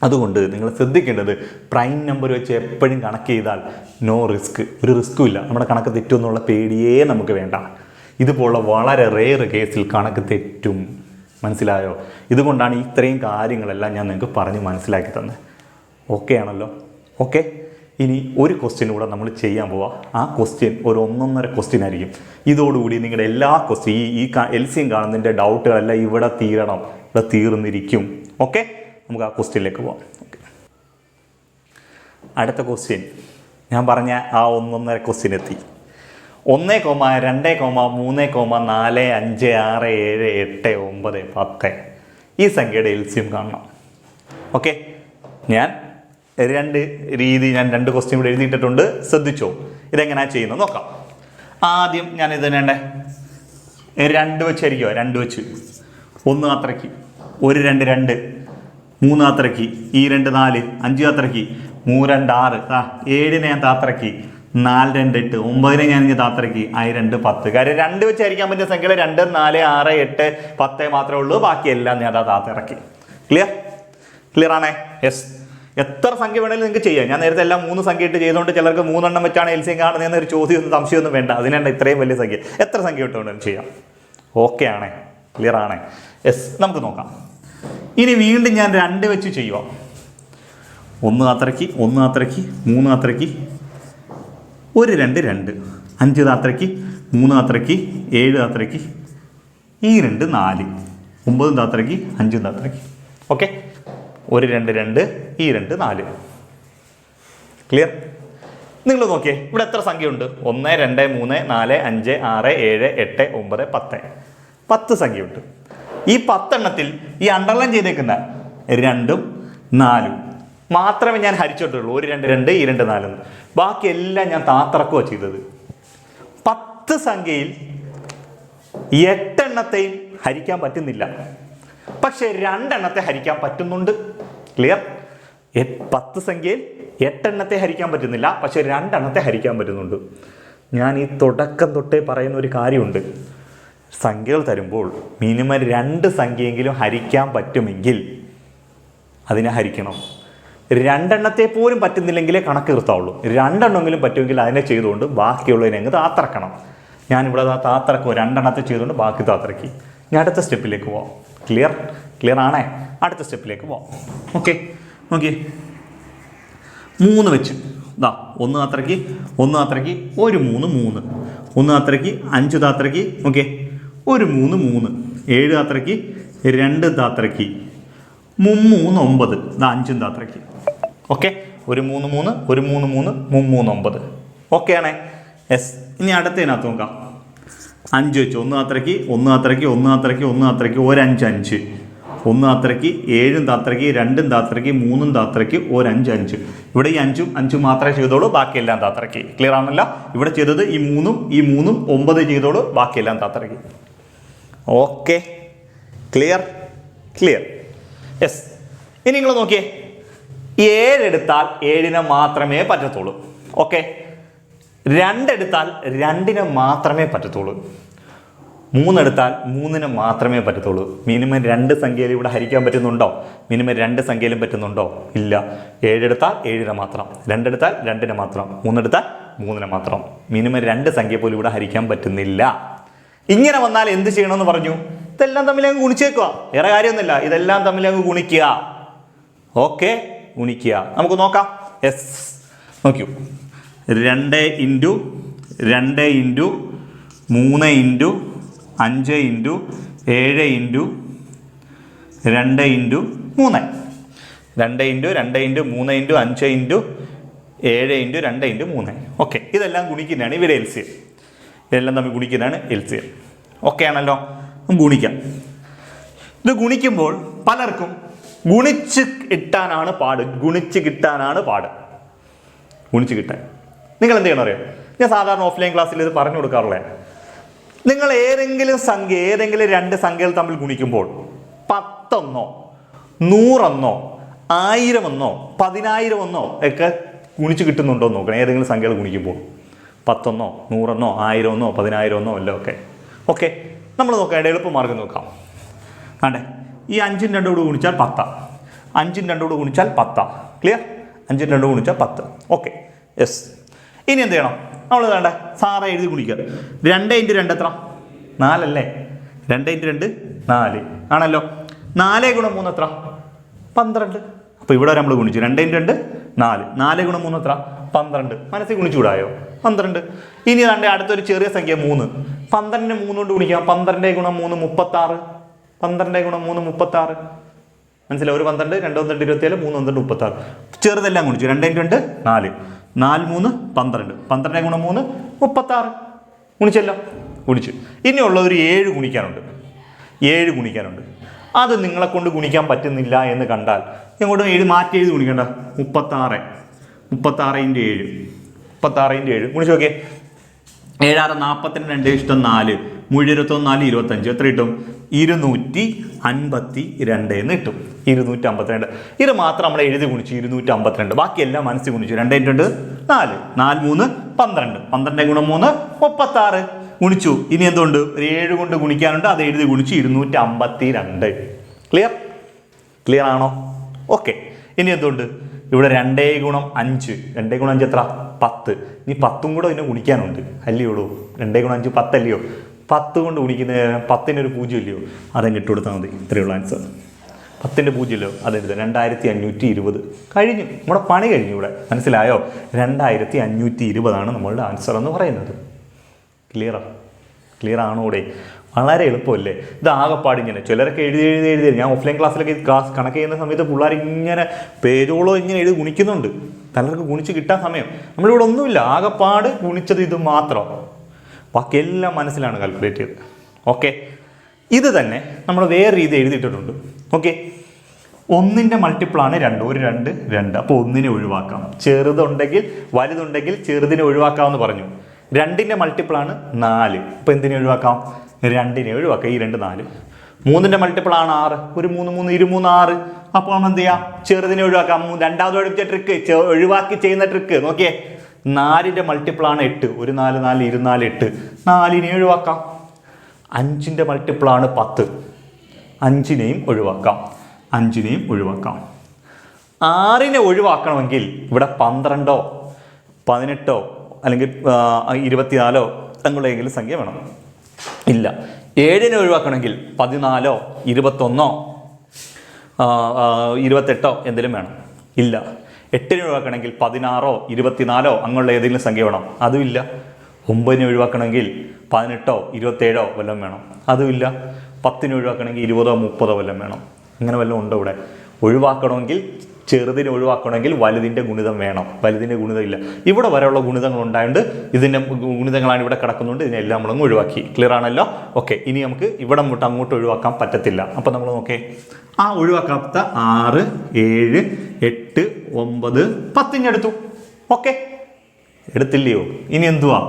അതുകൊണ്ട് നിങ്ങൾ ശ്രദ്ധിക്കേണ്ടത് പ്രൈം നമ്പർ വെച്ച് എപ്പോഴും കണക്ക് ചെയ്താൽ നോ റിസ്ക്, ഒരു റിസ്ക്കും ഇല്ല. നമ്മുടെ കണക്ക് തെറ്റുമെന്നുള്ള പേടിയേ നമുക്ക് വേണ്ട. ഇതുപോലുള്ള വളരെ റെയർ കേസിൽ കണക്ക് തെറ്റും. മനസ്സിലായോ? ഇതുകൊണ്ടാണ് ഇത്രയും കാര്യങ്ങളെല്ലാം ഞാൻ നിങ്ങൾക്ക് പറഞ്ഞ് മനസ്സിലാക്കി തന്നത്. ഓക്കെ ആണല്ലോ? ഓക്കെ, ഇനി ഒരു ക്വസ്റ്റ്യൻ കൂടെ നമ്മൾ ചെയ്യാൻ പോവാം. ആ ക്വസ്റ്റ്യൻ ഒരു 1.5 ക്വസ്റ്റ്യൻ ആയിരിക്കും. ഇതോടുകൂടി നിങ്ങളുടെ എല്ലാ ക്വസ്റ്റ്യൻ ഈ LCM കാണുന്നതിൻ്റെ ഡൗട്ടുകളെല്ലാം ഇവിടെ തീർന്നിരിക്കും. ഓക്കെ, നമുക്ക് ആ ക്വസ്റ്റ്യനിലേക്ക് പോവാം. അടുത്ത ക്വസ്റ്റ്യൻ ഞാൻ പറഞ്ഞ ആ 1.5 ക്വസ്റ്റ്യൻ എത്തി. 1, 2, 3, 4, 5, 6, 7, 8, 9, 10 ഈ സംഖ്യയുടെ LCM കാണണം. ഓക്കെ, ഞാൻ 2 ക്വസ്റ്റ്യൻ ഇവിടെ എഴുതിയിട്ടുണ്ട്. ശ്രദ്ധിച്ചോ? ഇതെങ്ങനെയാണ് ചെയ്യുന്നത് നോക്കാം. ആദ്യം ഞാൻ ഇത് തന്നെ 2 വെച്ചായിരിക്കുമോ, 2 വെച്ച് 1 താത്തിറക്കി, 1 2 2, 3 താത്തിറക്കി, ഈ 2 4, 5 താത്തിറക്കി, 3 2 6, 7 ഞാൻ താത്തിറക്കി, 4 2 8, 9 ഞാൻ താത്തിറക്കി, 2 10. കാര്യം 2 വെച്ച് ഹരിക്കാൻ പറ്റിയ സംഖ്യകൾ 2 4 6 8 10 മാത്രമേ ഉള്ളൂ. ബാക്കിയെല്ലാം ഞാൻ താത്തിറക്കി. ക്ലിയർ ആണേ? യെസ്. എത്ര സംഖ്യ വേണമെങ്കിലും നിങ്ങൾക്ക് ചെയ്യാം. ഞാൻ നേരത്തെ എല്ലാം 3 സംഖ്യ ഇട്ട് ചെയ്തുകൊണ്ട് ചിലർക്ക് 3 എണ്ണം വെച്ചാണ് LCM കാണുന്നതെന്ന് ഒരു സംശയമൊന്നും വേണ്ട. അതിനാണ് ഇത്രയും വലിയ സംഖ്യ. എത്ര സംഖ്യ ഇട്ടുകൊണ്ടും ചെയ്യാം. ഓക്കെ ആണേ? ക്ലിയർ ആണേ? യെസ്. നമുക്ക് നോക്കാം. ഇനി വീണ്ടും ഞാൻ 2 വെച്ച് ചെയ്യുക. 1 താത്തിറക്കി, 1 താത്തിറക്കി, 3 താത്തിറക്കി, 1 2 2, 5 താത്തിറക്കി, 3 താത്തിറക്കി, 7 താത്തിറക്കി, ഈ 2 4, 9 താത്തിറക്കി, 5 താത്തിറക്കി. ഓക്കെ, 1 2 2, ഈ 2 4. ക്ലിയർ? നിങ്ങൾ നോക്കിയേ, ഇവിടെ എത്ര സംഖ്യയുണ്ട്? 1 2 3 4 5 6 7 8 9 10. 10 സംഖ്യയുണ്ട്. ഈ 10 എണ്ണത്തിൽ ഈ അണ്ടർലൈൻ ചെയ്തേക്കുന്ന 2ഉം 4ഉം മാത്രമേ ഞാൻ ഹരിച്ചിട്ടുള്ളൂ. 1 2 2, ഈ 2 4. ബാക്കി എല്ലാം ഞാൻ താത്തിറക്കുകയാണ് ചെയ്തത്. 10 സംഖ്യയിൽ 8 എണ്ണത്തെയും ഹരിക്കാൻ പറ്റുന്നില്ല, പക്ഷെ 2 എണ്ണത്തെ ഹരിക്കാൻ പറ്റുന്നുണ്ട്. ക്ലിയർ? 10 സംഖ്യയിൽ 8 എണ്ണത്തെ ഹരിക്കാൻ പറ്റുന്നില്ല, പക്ഷെ 2 എണ്ണത്തെ ഹരിക്കാൻ പറ്റുന്നുണ്ട്. ഞാൻ ഈ തുടക്കം തൊട്ടേ പറയുന്ന ഒരു കാര്യമുണ്ട്. സംഖ്യകൾ തരുമ്പോൾ മിനിമം 2 സംഖ്യയെങ്കിലും ഹരിക്കാൻ പറ്റുമെങ്കിൽ അതിനെ ഹരിക്കണം. 2 എണ്ണത്തെ പോലും പറ്റുന്നില്ലെങ്കിലേ കണക്ക് നിർത്താവുള്ളൂ. 2 എണ്ണമെങ്കിലും പറ്റുമെങ്കിൽ അതിനെ ചെയ്തുകൊണ്ട് ബാക്കിയുള്ളതിനെ അങ്ങ് താത്തിറക്കണം. ഞാനിവിടെ താത്തിറക്കുക, 2 എണ്ണത്തെ ചെയ്തുകൊണ്ട് ബാക്കി താത്തിറക്കി. ഞാൻ അടുത്ത സ്റ്റെപ്പിലേക്ക് പോവാം. ക്ലിയർ ആണേ? അടുത്ത സ്റ്റെപ്പിലേക്ക് പോവാം. ഓക്കെ, നോക്കിയേ. 3 വെച്ച് 1 താത്തിറക്കി, 1 താത്തിറക്കി, 1 3 3, 1 താത്തിറക്കി, 5 താത്തിറക്കി, ഓക്കെ, 1 3 3, 7 താത്തിറക്കി, 2 താത്തിറക്കി, 3 3 9, 5 താത്തിറക്കി. ഓക്കെ, 1 3 3, 1 3 3, 3 3 9. ഓക്കെ ആണേ? യെസ്. ഇനി അടുത്തതിനകത്ത് നോക്കാം. 5 വെച്ച് 1 താത്തിറക്കി, 1 താത്തിറക്കി, 1 താത്തിറക്കി, 1 താത്തിറക്കി, 1 5 5, 1 താത്രയ്ക്ക് 7 താത്രയ്ക്ക് 2 താത്രയ്ക്ക് 3 താത്രയ്ക്ക് ഒരു 5 5. ഇവിടെ ഈ 5 5 മാത്രമേ ചെയ്തോളൂ, ബാക്കിയെല്ലാം താത്രയ്ക്ക്. ക്ലിയർ ആണല്ലോ? ഇവിടെ ചെയ്തത് ഈ 3 9 ചെയ്തോളൂ, ബാക്കിയെല്ലാം താത്രയ്ക്ക്. Okay, clear? യെസ്. ഇനി നിങ്ങൾ നോക്കിയേ, 7 എടുത്താൽ 7നെ മാത്രമേ പറ്റത്തുള്ളൂ. ഓക്കെ, 2 എടുത്താൽ 2നെ മാത്രമേ പറ്റത്തുള്ളൂ. 3 എടുത്താൽ 3നെ മാത്രമേ പറ്റത്തുള്ളൂ. മിനിമം 2 സംഖ്യയിൽ ഇവിടെ ഹരിക്കാൻ പറ്റുന്നുണ്ടോ? മിനിമം 2 സംഖ്യയിലും പറ്റുന്നുണ്ടോ? ഇല്ല. 7 എടുത്താൽ 7നെ മാത്രം, 2 എടുത്താൽ 2നെ മാത്രം, 3 എടുത്താൽ 3നെ മാത്രം. മിനിമം 2 സംഖ്യ പോലും ഇവിടെ ഹരിക്കാൻ പറ്റുന്നില്ല. ഇങ്ങനെ വന്നാൽ എന്ത് ചെയ്യണമെന്ന് പറഞ്ഞു? ഇതെല്ലാം തമ്മിൽ അങ്ങ് ഗുണിച്ചേക്കുക. വേറെ കാര്യമൊന്നുമില്ല, ഇതെല്ലാം തമ്മിൽ അങ്ങ് ഗുണിക്കുക. ഓക്കെ, ഗുണിക്കുക. നമുക്ക് നോക്കാം. യെസ്, നോക്കൂ. 2 into 2 into 3 into 5 into 7 into 2 into 3. 2 into 2 into 3 into 5 into 7 into 2 into 3. Okay, ഇതെല്ലാം ഗുണിക്കുന്നതാണ് ഇവിടെ LCM. ഇതെല്ലാം തമ്മിൽ ഗുണിക്കുന്നതാണ് LCM. ഓക്കെ ആണല്ലോ? ഗുണിക്കാം. ഇത് ഗുണിക്കുമ്പോൾ പലർക്കും ഗുണിച്ച് കിട്ടാനാണ് പാട്. ഗുണിച്ച് കിട്ടാൻ നിങ്ങൾ എന്ത് ചെയ്യണം അറിയാം? ഞാൻ സാധാരണ ഓഫ്ലൈൻ ക്ലാസ്സിൽ ഇത് പറഞ്ഞു കൊടുക്കാറുള്ളത്. നിങ്ങൾ ഏതെങ്കിലും 2 സംഖ്യകൾ തമ്മിൽ ഗുണിക്കുമ്പോൾ 10 100 1000 10,000 ഒക്കെ ഗുണിച്ച് കിട്ടുന്നുണ്ടോ എന്ന് നോക്കണം. ഏതെങ്കിലും സംഖ്യകൾ ഗുണിക്കുമ്പോൾ 10 100 1000 10,000 എല്ലാം ഒക്കെ. ഓക്കെ, നമ്മൾ നോക്കാം. എളുപ്പമാർഗ്ഗം നോക്കാം. ആണ്ടേ, ഈ 5 2 കൂടെ ഗുണിച്ചാൽ 10. 5 2 കൂടെ ഗുണിച്ചാൽ 10. ക്ലിയർ? 5 2 ഗുണിച്ചാൽ 10. Okay, yes. ഇനി എന്ത് ചെയ്യണം? നമ്മൾ വേണ്ട സാറ എഴുതി ഗുണിക്കുക. 2 ഇൻറ്റു 2 എത്ര? 4 അല്ലേ? 2 ഇൻറ്റു 2 4 ആണല്ലോ. 4 ഗുണം 3 എത്ര? 12. അപ്പോൾ ഇവിടെ നമ്മൾ ഗുണിച്ചു. 2 ഇൻറ്റു 2 4. 4 ഗുണം 3 എത്ര? 12. മനസ്സിൽ ഗുണിച്ചുകൂടായോ? 12. ഇനി അടുത്തൊരു ചെറിയ സംഖ്യ 3. 12നെ 3 കൊണ്ട് ഗുണിക്കാം. 12 ഗുണം 3 36. 12 ഗുണം 3 36. മനസ്സിലായി? ഒരു 12, 2 12 27, 3 12 36. ചെറുതെല്ലാം ഗുണിച്ചു. 2 ഇൻറ്റു 2 4. 4 3 12. 12 ഗുണം 3 36. ഗുണിച്ചല്ലോ? ഗുണിച്ചു. ഇനിയുള്ള ഒരു 7 ഗുണിക്കാനുണ്ട്. അത് നിങ്ങളെ കൊണ്ട് ഗുണിക്കാൻ പറ്റുന്നില്ല എന്ന് കണ്ടാൽ ഇങ്ങോട്ട് മാറ്റി എഴുതി ഗുണിക്കണ്ട. 36 ഇൻറ്റു 7. 36 ഇൻറ്റു 7 ഗുണിച്ച് നോക്കിയേ. 7 6 42 ഇഷ്ടം 4. 3 21 4 25. എത്ര കിട്ടും? 252 എന്ന് കിട്ടും. 252. ഇത് മാത്രം നമ്മൾ എഴുതി ഗുണിച്ചു 252. ബാക്കിയെല്ലാം മനസ്സിൽ ഗുണിച്ചു. 2 ഇൻറ്റു 2 4. 4 3 12. 12 ഗുണം 3 36. ഗുണിച്ചു. ഇനി എന്തുകൊണ്ട്? ഒരു 7 കൊണ്ട് ഗുണിക്കാനുണ്ട്. അത് എഴുതി ഗുണിച്ചു 252. ക്ലിയർ ആണോ? ഓക്കെ. ഇനി എന്തുകൊണ്ട്? ഇവിടെ 2 ഗുണം 5. 2 ഗുണം 5 എത്ര? 10. ഇനി 10 കൂടെ ഇതിനെ ഗുണിക്കാനുണ്ട്. അല്ലയോളൂ? 2 ഗുണം 5 10 അല്ലയോ? 10 കൊണ്ട് ഗുണിക്കുന്ന 10-ന് ഒരു 0 ഇല്ലയോ? അതങ്ങ് ഇട്ട് കൊടുത്താൽ മതി. ഇത്രയുള്ള ആൻസർ. 10-ന്റെ 0 ഇല്ലയോ? അതെടുത്ത് 2520. കഴിഞ്ഞു. നമ്മുടെ പണി കഴിഞ്ഞു. ഇവിടെ മനസ്സിലായോ? 2520 നമ്മളുടെ ആൻസർ എന്ന് പറയുന്നത്. ക്ലിയർ ആണോ? ഇവിടെ വളരെ എളുപ്പമല്ലേ? ഇത് ആകെപ്പാടിങ്ങനെ ചിലരൊക്കെ എഴുതി ഞാൻ ഓഫ്ലൈൻ ക്ലാസ്സിലൊക്കെ കണക്ക് ചെയ്യുന്ന സമയത്ത് പിള്ളേർ ഇങ്ങനെ പേജോളോ ഇങ്ങനെ എഴുതി ഗുണിക്കുന്നുണ്ട്. പലർക്ക് ഗുണിച്ച് കിട്ടാൻ സമയം. നമ്മളിവിടെ ഒന്നുമില്ല, ആകെപ്പാട് ഗുണിച്ചത് ഇത് മാത്രം. ബാക്കിയെല്ലാം മനസ്സിലാണ് കാൽക്കുലേറ്റ് ചെയ്തത്. ഓക്കെ, ഇത് തന്നെ നമ്മൾ വേറെ രീതി എഴുതിയിട്ടുണ്ട്. ഓക്കെ, 1ന്റെ മൾട്ടിപ്പിളാണ് 2. ഒരു 2 2. അപ്പോൾ 1നെ ഒഴിവാക്കാം. ചെറുതുണ്ടെങ്കിൽ വലുതുണ്ടെങ്കിൽ ചെറുതിനെ ഒഴിവാക്കാമെന്ന് പറഞ്ഞു. 2ന്റെ മൾട്ടിപ്പിളാണ് 4. ഇപ്പോൾ എന്തിനെ ഒഴിവാക്കാം? 2നെ ഒഴിവാക്കാം. ഈ 2 4. 3ന്റെ മൾട്ടിപ്പിളാണ് 6. ഒരു 3 3 23 6. അപ്പോൾ നമ്മൾ എന്ത് ചെയ്യാം? ചെറുതിനെ ഒഴിവാക്കാം. രണ്ടാമത് ഒഴിച്ച ട്രിക്ക്, ഒഴിവാക്കി ചെയ്യുന്ന ട്രിക്ക് നോക്കിയേ. 4ന്റെ മൾട്ടിപ്പിളാണ് 8. ഒരു 4 4 24 8. 4നെ ഒഴിവാക്കാം. 5ന്റെ മൾട്ടിപ്പിളാണ് 10. 5നെയും ഒഴിവാക്കാം. 6നെ ഒഴിവാക്കണമെങ്കിൽ ഇവിടെ 12 18 അല്ലെങ്കിൽ 24 അങ്ങനെയെങ്കിലും സംഖ്യ വേണം. ഇല്ല. 7നെ ഒഴിവാക്കണമെങ്കിൽ 14 21 28 എന്തെങ്കിലും വേണം. ഇല്ല. 8നെ ഒഴിവാക്കണമെങ്കിൽ 16 24 അങ്ങനെയുള്ള ഏതെങ്കിലും സംഖ്യ വേണം. അതുമില്ല. 9നെ ഒഴിവാക്കണമെങ്കിൽ 18 27 വല്ലതും വേണം. അതുമില്ല. 10നെ ഒഴിവാക്കണമെങ്കിൽ 20 30 വല്ലതും വേണം. അങ്ങനെ വല്ലതും ഉണ്ടോ ഇവിടെ? ഒഴിവാക്കണമെങ്കിൽ ചെറുതിനെ ഒഴിവാക്കണമെങ്കിൽ വലുതിൻ്റെ ഗുണിതം വേണം. വലുതിൻ്റെ ഗുണിതം ഇല്ല. ഇവിടെ വരെയുള്ള ഗുണിതങ്ങൾ ഉണ്ടായതുകൊണ്ട് ഇതിൻ്റെ ഗുണിതങ്ങളാണ് ഇവിടെ കിടക്കുന്നുണ്ട്. ഇതിനെല്ലാം നമ്മളങ്ങ് ഒഴിവാക്കി. ക്ലിയർ ആണല്ലോ? ഓക്കെ, ഇനി നമുക്ക് ഇവിടെ അങ്ങോട്ട് ഒഴിവാക്കാൻ പറ്റത്തില്ല. അപ്പോൾ നമ്മൾ നോക്കേ, ആ ഒഴിവാക്കാത്ത 6, 7, 8, 9, 10 എടുത്തു. ഓക്കെ, എടുത്തില്ലയോ? ഇനി എന്തുവാ?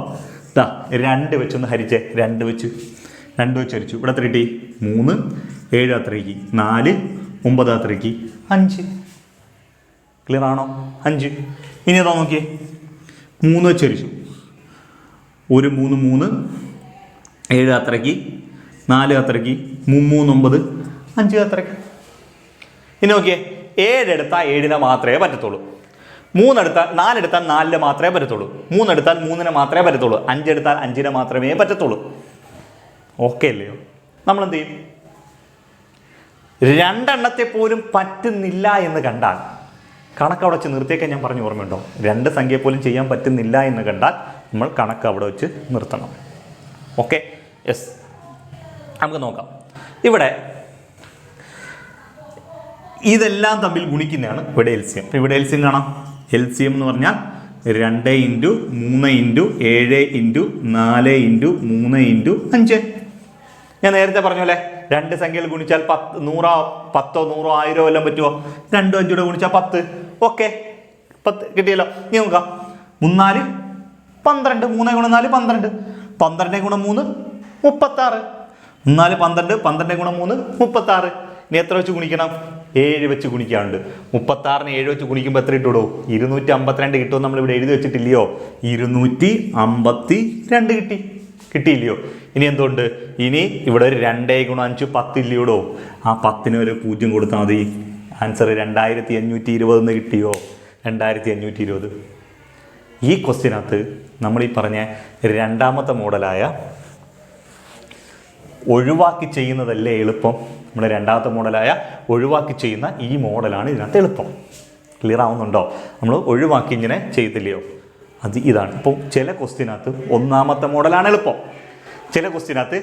2 വെച്ചൊന്ന് ഹരിച്ചേ. 2 വെച്ച് ഹരിച്ചു. ഇവിടെ എത്ര കിട്ടി? 3, 7 അത്രയ്ക്ക് 4, 9 അത്രയ്ക്ക് 5. ക്ലിയർ ആണോ? 5. ഇനി അതാ നോക്കിയേ, 3 വെച്ച് ഹരിച്ചു. 1, 3, 3, 7 അത്രയ്ക്ക് 4 അത്രയ്ക്ക് 3, 9, 5 അത്രയ്ക്ക്. ഇനി നോക്കിയേ, 7 എടുത്താൽ 7 മാത്രമേ പറ്റത്തുള്ളൂ. 4 എടുത്താൽ 4 മാത്രമേ പറ്റത്തുള്ളൂ. 3 എടുത്താൽ 3 മാത്രമേ പറ്റത്തുള്ളൂ. 5 എടുത്താൽ 5 മാത്രമേ പറ്റത്തുള്ളൂ. ഓക്കെ അല്ലയോ? നമ്മൾ എന്ത് ചെയ്യും? 2 പോലും പറ്റുന്നില്ല എന്ന് കണ്ടാൽ കണക്ക് അവിടെ വെച്ച് നിർത്തിയേക്കാൻ ഞാൻ പറഞ്ഞു, ഓർമ്മയുണ്ടോ? 2 സംഖ്യ പോലും ചെയ്യാൻ പറ്റുന്നില്ല എന്ന് കണ്ടാൽ നമ്മൾ കണക്ക് അവിടെ വെച്ച് നിർത്തണം. Okay, yes. നമുക്ക് നോക്കാം. ഇവിടെ ഇതെല്ലാം തമ്മിൽ ഗുണിക്കുന്നതാണ് ഇവിടെ എൽസിയം. ഇവിടെ എൽസിയം കാണാം. എൽസിയം എന്ന് പറഞ്ഞാൽ 2 × 3 × 7 × 4 × 3 × 5. ഞാൻ നേരത്തെ പറഞ്ഞല്ലേ, 2 സംഖ്യകൾ ഗുണിച്ചാൽ 100, 10, 100, 1000 എല്ലാം പറ്റുമോ? 2, 5 കൂടെ ഗുണിച്ചാൽ 10. ഓക്കെ, 10 കിട്ടിയല്ലോ. ഇനി നോക്കാം. 3, 4, 12. 3 × 4 12. 12 × 3 36. 4, 12. 12 × 3 36. ഇനി എത്ര വെച്ച് ഗുണിക്കണം? 7 വെച്ച് ഗുണിക്കാറുണ്ട്. 36-നെ 7 വെച്ച് ഗുണിക്കുമ്പോൾ എത്ര കിട്ടുള്ളൂ? 252 കിട്ടുമെന്ന് നമ്മളിവിടെ എഴുതി വെച്ചിട്ടില്ലയോ? 252 കിട്ടിയില്ലയോ? ഇനി എന്തുകൊണ്ട്? ഇനി ഇവിടെ ഒരു 2 × 5 10 ഇല്ലയോടോ? ആ 10-ന് ഒരു 0 കൊടുത്താൽ മതി. ആൻസർ 2520 കിട്ടിയോ? 2520. ഈ ക്വസ്റ്റ്യനകത്ത് നമ്മൾ ഈ പറഞ്ഞ രണ്ടാമത്തെ മോഡലായ ഒഴിവാക്കി ചെയ്യുന്നതല്ലേ എളുപ്പം? നമ്മുടെ രണ്ടാമത്തെ മോഡലായ ഒഴിവാക്കി ചെയ്യുന്ന ഈ മോഡലാണ് ഇതിനകത്ത് എളുപ്പം. ക്ലിയർ ആവുന്നുണ്ടോ? നമ്മൾ ഒഴിവാക്കി ഇങ്ങനെ ചെയ്തില്ലയോ? അത് ഇതാണ്. ഇപ്പോൾ ചില ക്വസ്റ്റ്യനകത്ത് ഒന്നാമത്തെ മോഡലാണ് എളുപ്പം, ചില ക്വസ്റ്റ്യനകത്ത്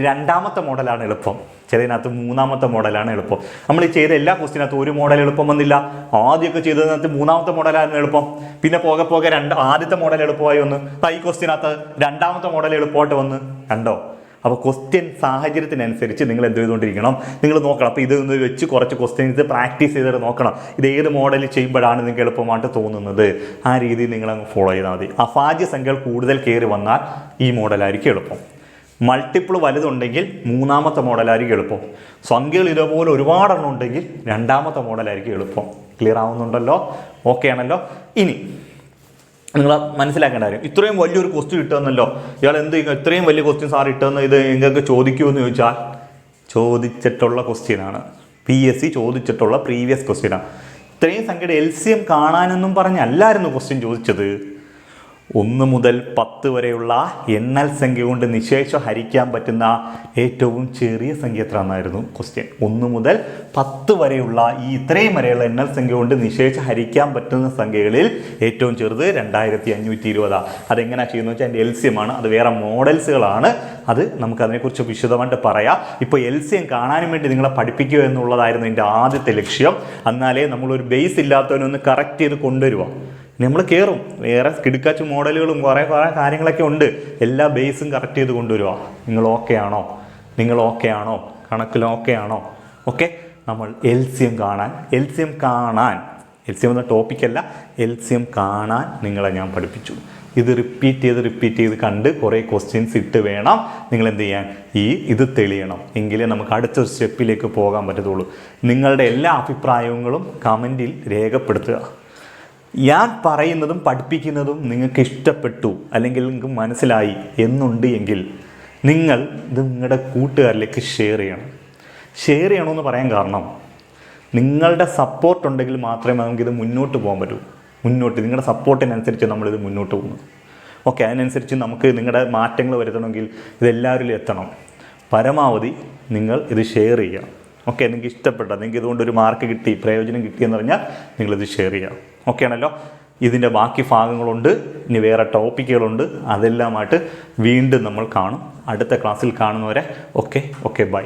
രണ്ടാമത്തെ മോഡലാണ് എളുപ്പം, ചിലതിനകത്ത് മൂന്നാമത്തെ മോഡലാണ് എളുപ്പം. നമ്മൾ ഈ ചെയ്ത എല്ലാ ക്വസ്റ്റ്യനകത്തും ഒരു മോഡൽ എളുപ്പം വന്നില്ല. ആദ്യമൊക്കെ ചെയ്തതിനകത്ത് മൂന്നാമത്തെ മോഡലാണ് എളുപ്പം, പിന്നെ പോകെ പോകെ ആദ്യത്തെ മോഡൽ എളുപ്പമായി വന്ന് ഈ ക്വസ്റ്റ്യനകത്ത് രണ്ടാമത്തെ മോഡൽ എളുപ്പമായിട്ട് വന്ന്. കണ്ടോ? അപ്പോൾ ക്വസ്റ്റ്യൻ സാഹചര്യത്തിനനുസരിച്ച് നിങ്ങൾ എന്ത് ചെയ്തുകൊണ്ടിരിക്കണം? നിങ്ങൾ നോക്കണം. അപ്പോൾ ഇതൊന്ന് വെച്ച് കുറച്ച് ക്വസ്റ്റ്യൻസ് പ്രാക്ടീസ് ചെയ്തിട്ട് നോക്കണം. ഇത് ഏത് മോഡൽ ചെയ്യുമ്പോഴാണ് നിങ്ങൾക്ക് എളുപ്പമായിട്ട് തോന്നുന്നത്, ആ രീതിയിൽ നിങ്ങളങ്ങ് ഫോളോ ചെയ്താൽ മതി. അഭാജ്യ സംഖ്യകൾ കൂടുതൽ കയറി വന്നാൽ ഈ മോഡലായിരിക്കും എളുപ്പം. മൾട്ടിപ്പിൾ വലുതുണ്ടെങ്കിൽ മൂന്നാമത്തെ മോഡലായിരിക്കും എളുപ്പം. സംഖ്യകൾ ഇതേപോലെ ഒരുപാടെണ്ണം ഉണ്ടെങ്കിൽ രണ്ടാമത്തെ മോഡലായിരിക്കും എളുപ്പം. ക്ലിയർ ആവുന്നുണ്ടല്ലോ? ഓക്കെ ആണല്ലോ? ഇനി നിങ്ങൾ മനസ്സിലാക്കേണ്ട കാര്യം, ഇത്രയും വലിയൊരു ക്വസ്റ്റ്യൻ ഇട്ടുതന്നല്ലോ, ഇയാൾ എന്ത് ചെയ്യും? ഇത്രയും വലിയ ക്വസ്റ്റ്യൻ സാർ ഇട്ടുതന്ന ഇത് നിങ്ങൾക്ക് ചോദിക്കുമെന്ന് ചോദിച്ചാൽ ചോദിച്ചിട്ടുള്ള ക്വസ്റ്റ്യനാണ്. PSC ചോദിച്ചിട്ടുള്ള പ്രീവിയസ് ക്വസ്റ്റ്യനാണ്. ഇത്രയും സംഖ്യയുടെ LCM കാണാനൊന്നും പറഞ്ഞല്ലായിരുന്നു ക്വസ്റ്റ്യൻ ചോദിച്ചത്. 1 മുതൽ 10 വരെയുള്ള എണ്ണൽ സംഖ്യ കൊണ്ട് നിശേഷം ഹരിക്കാൻ പറ്റുന്ന ഏറ്റവും ചെറിയ സംഖ്യ എത്ര എന്നായിരുന്നു ക്വസ്റ്റ്യൻ. 1 മുതൽ 10 വരെയുള്ള ഈ ഇത്രയും വരെയുള്ള എണ്ണൽ സംഖ്യ കൊണ്ട് നിശേഷം ഹരിക്കാൻ പറ്റുന്ന സംഖ്യകളിൽ ഏറ്റവും ചെറുത് 2520. അതെങ്ങനെയാണ് ചെയ്യുന്നത് വെച്ചാൽ അതിൻ്റെ LCM ആണ്. അത് വേറെ മോഡൽസുകളാണ്. അത് നമുക്കതിനെക്കുറിച്ച് വിശദമായിട്ട് പറയാം. ഇപ്പോൾ LCM കാണാനും വേണ്ടി നിങ്ങളെ പഠിപ്പിക്കുക എന്നുള്ളതായിരുന്നു എൻ്റെ ആദ്യത്തെ ലക്ഷ്യം. എന്നാലേ നമ്മളൊരു ബേസ് ഇല്ലാത്തവനൊന്ന് കറക്റ്റ് ചെയ്ത് കൊണ്ടുവരുക. നമ്മൾ കയറും, വേറെ കിടുക്കാച്ച് മോഡലുകളും കുറേ കാര്യങ്ങളൊക്കെ ഉണ്ട്. എല്ലാ ബേസും കറക്റ്റ് ചെയ്ത് കൊണ്ടുവരിക. നിങ്ങൾ ഓക്കെ ആണോ? കണക്കിൽ ഓക്കെ ആണോ? ഓക്കെ. നമ്മൾ LCM കാണാൻ LCM എന്ന ടോപ്പിക്കല്ല, LCM കാണാൻ നിങ്ങളെ ഞാൻ പഠിപ്പിച്ചു. ഇത് റിപ്പീറ്റ് ചെയ്ത് കണ്ട് കുറേ ക്വസ്റ്റ്യൻസ് ഇട്ട് വേണം നിങ്ങൾ എന്ത് ചെയ്യാൻ, ഇത് തെളിയണം. എങ്കിലേ നമുക്ക് അടുത്തൊരു സ്റ്റെപ്പിലേക്ക് പോകാൻ പറ്റത്തുള്ളൂ. നിങ്ങളുടെ എല്ലാ അഭിപ്രായങ്ങളും കമൻറ്റിൽ രേഖപ്പെടുത്തുക. ഞാൻ പറയുന്നതും പഠിപ്പിക്കുന്നതും നിങ്ങൾക്ക് ഇഷ്ടപ്പെട്ടു അല്ലെങ്കിൽ നിങ്ങൾക്ക് മനസ്സിലായി എന്നുണ്ട് എങ്കിൽ നിങ്ങൾ ഇത് നിങ്ങളുടെ കൂട്ടുകാരിലേക്ക് ഷെയർ ചെയ്യണമെന്ന് പറയാൻ കാരണം നിങ്ങളുടെ സപ്പോർട്ട് ഉണ്ടെങ്കിൽ മാത്രമേ നമുക്കിത് മുന്നോട്ട് പോകാൻ പറ്റൂ. നിങ്ങളുടെ സപ്പോർട്ടിനനുസരിച്ച് നമ്മളിത് മുന്നോട്ട് പോകുന്നു. ഓക്കെ, അതിനനുസരിച്ച് നമുക്ക് നിങ്ങളുടെ മാറ്റങ്ങൾ വരുത്തണമെങ്കിൽ ഇതെല്ലാവരിലും എത്തണം. പരമാവധി നിങ്ങൾ ഇത് ഷെയർ ചെയ്യുക. ഓക്കെ, നിങ്ങൾക്ക് ഇഷ്ടപ്പെട്ട, നിങ്ങൾക്ക് ഇതുകൊണ്ടൊരു മാർക്ക് കിട്ടി, പ്രയോജനം കിട്ടിയെന്ന് പറഞ്ഞാൽ നിങ്ങളിത് ഷെയർ ചെയ്യുക. ഓക്കെ ആണല്ലോ? ഇതിൻ്റെ ബാക്കി ഭാഗങ്ങളുണ്ട്, ഇനി വേറെ ടോപ്പിക്കുകളുണ്ട്. അതെല്ലാമായിട്ട് വീണ്ടും നമ്മൾ കാണും. അടുത്ത ക്ലാസ്സിൽ കാണുന്നവരെ ഓക്കെ ബൈ.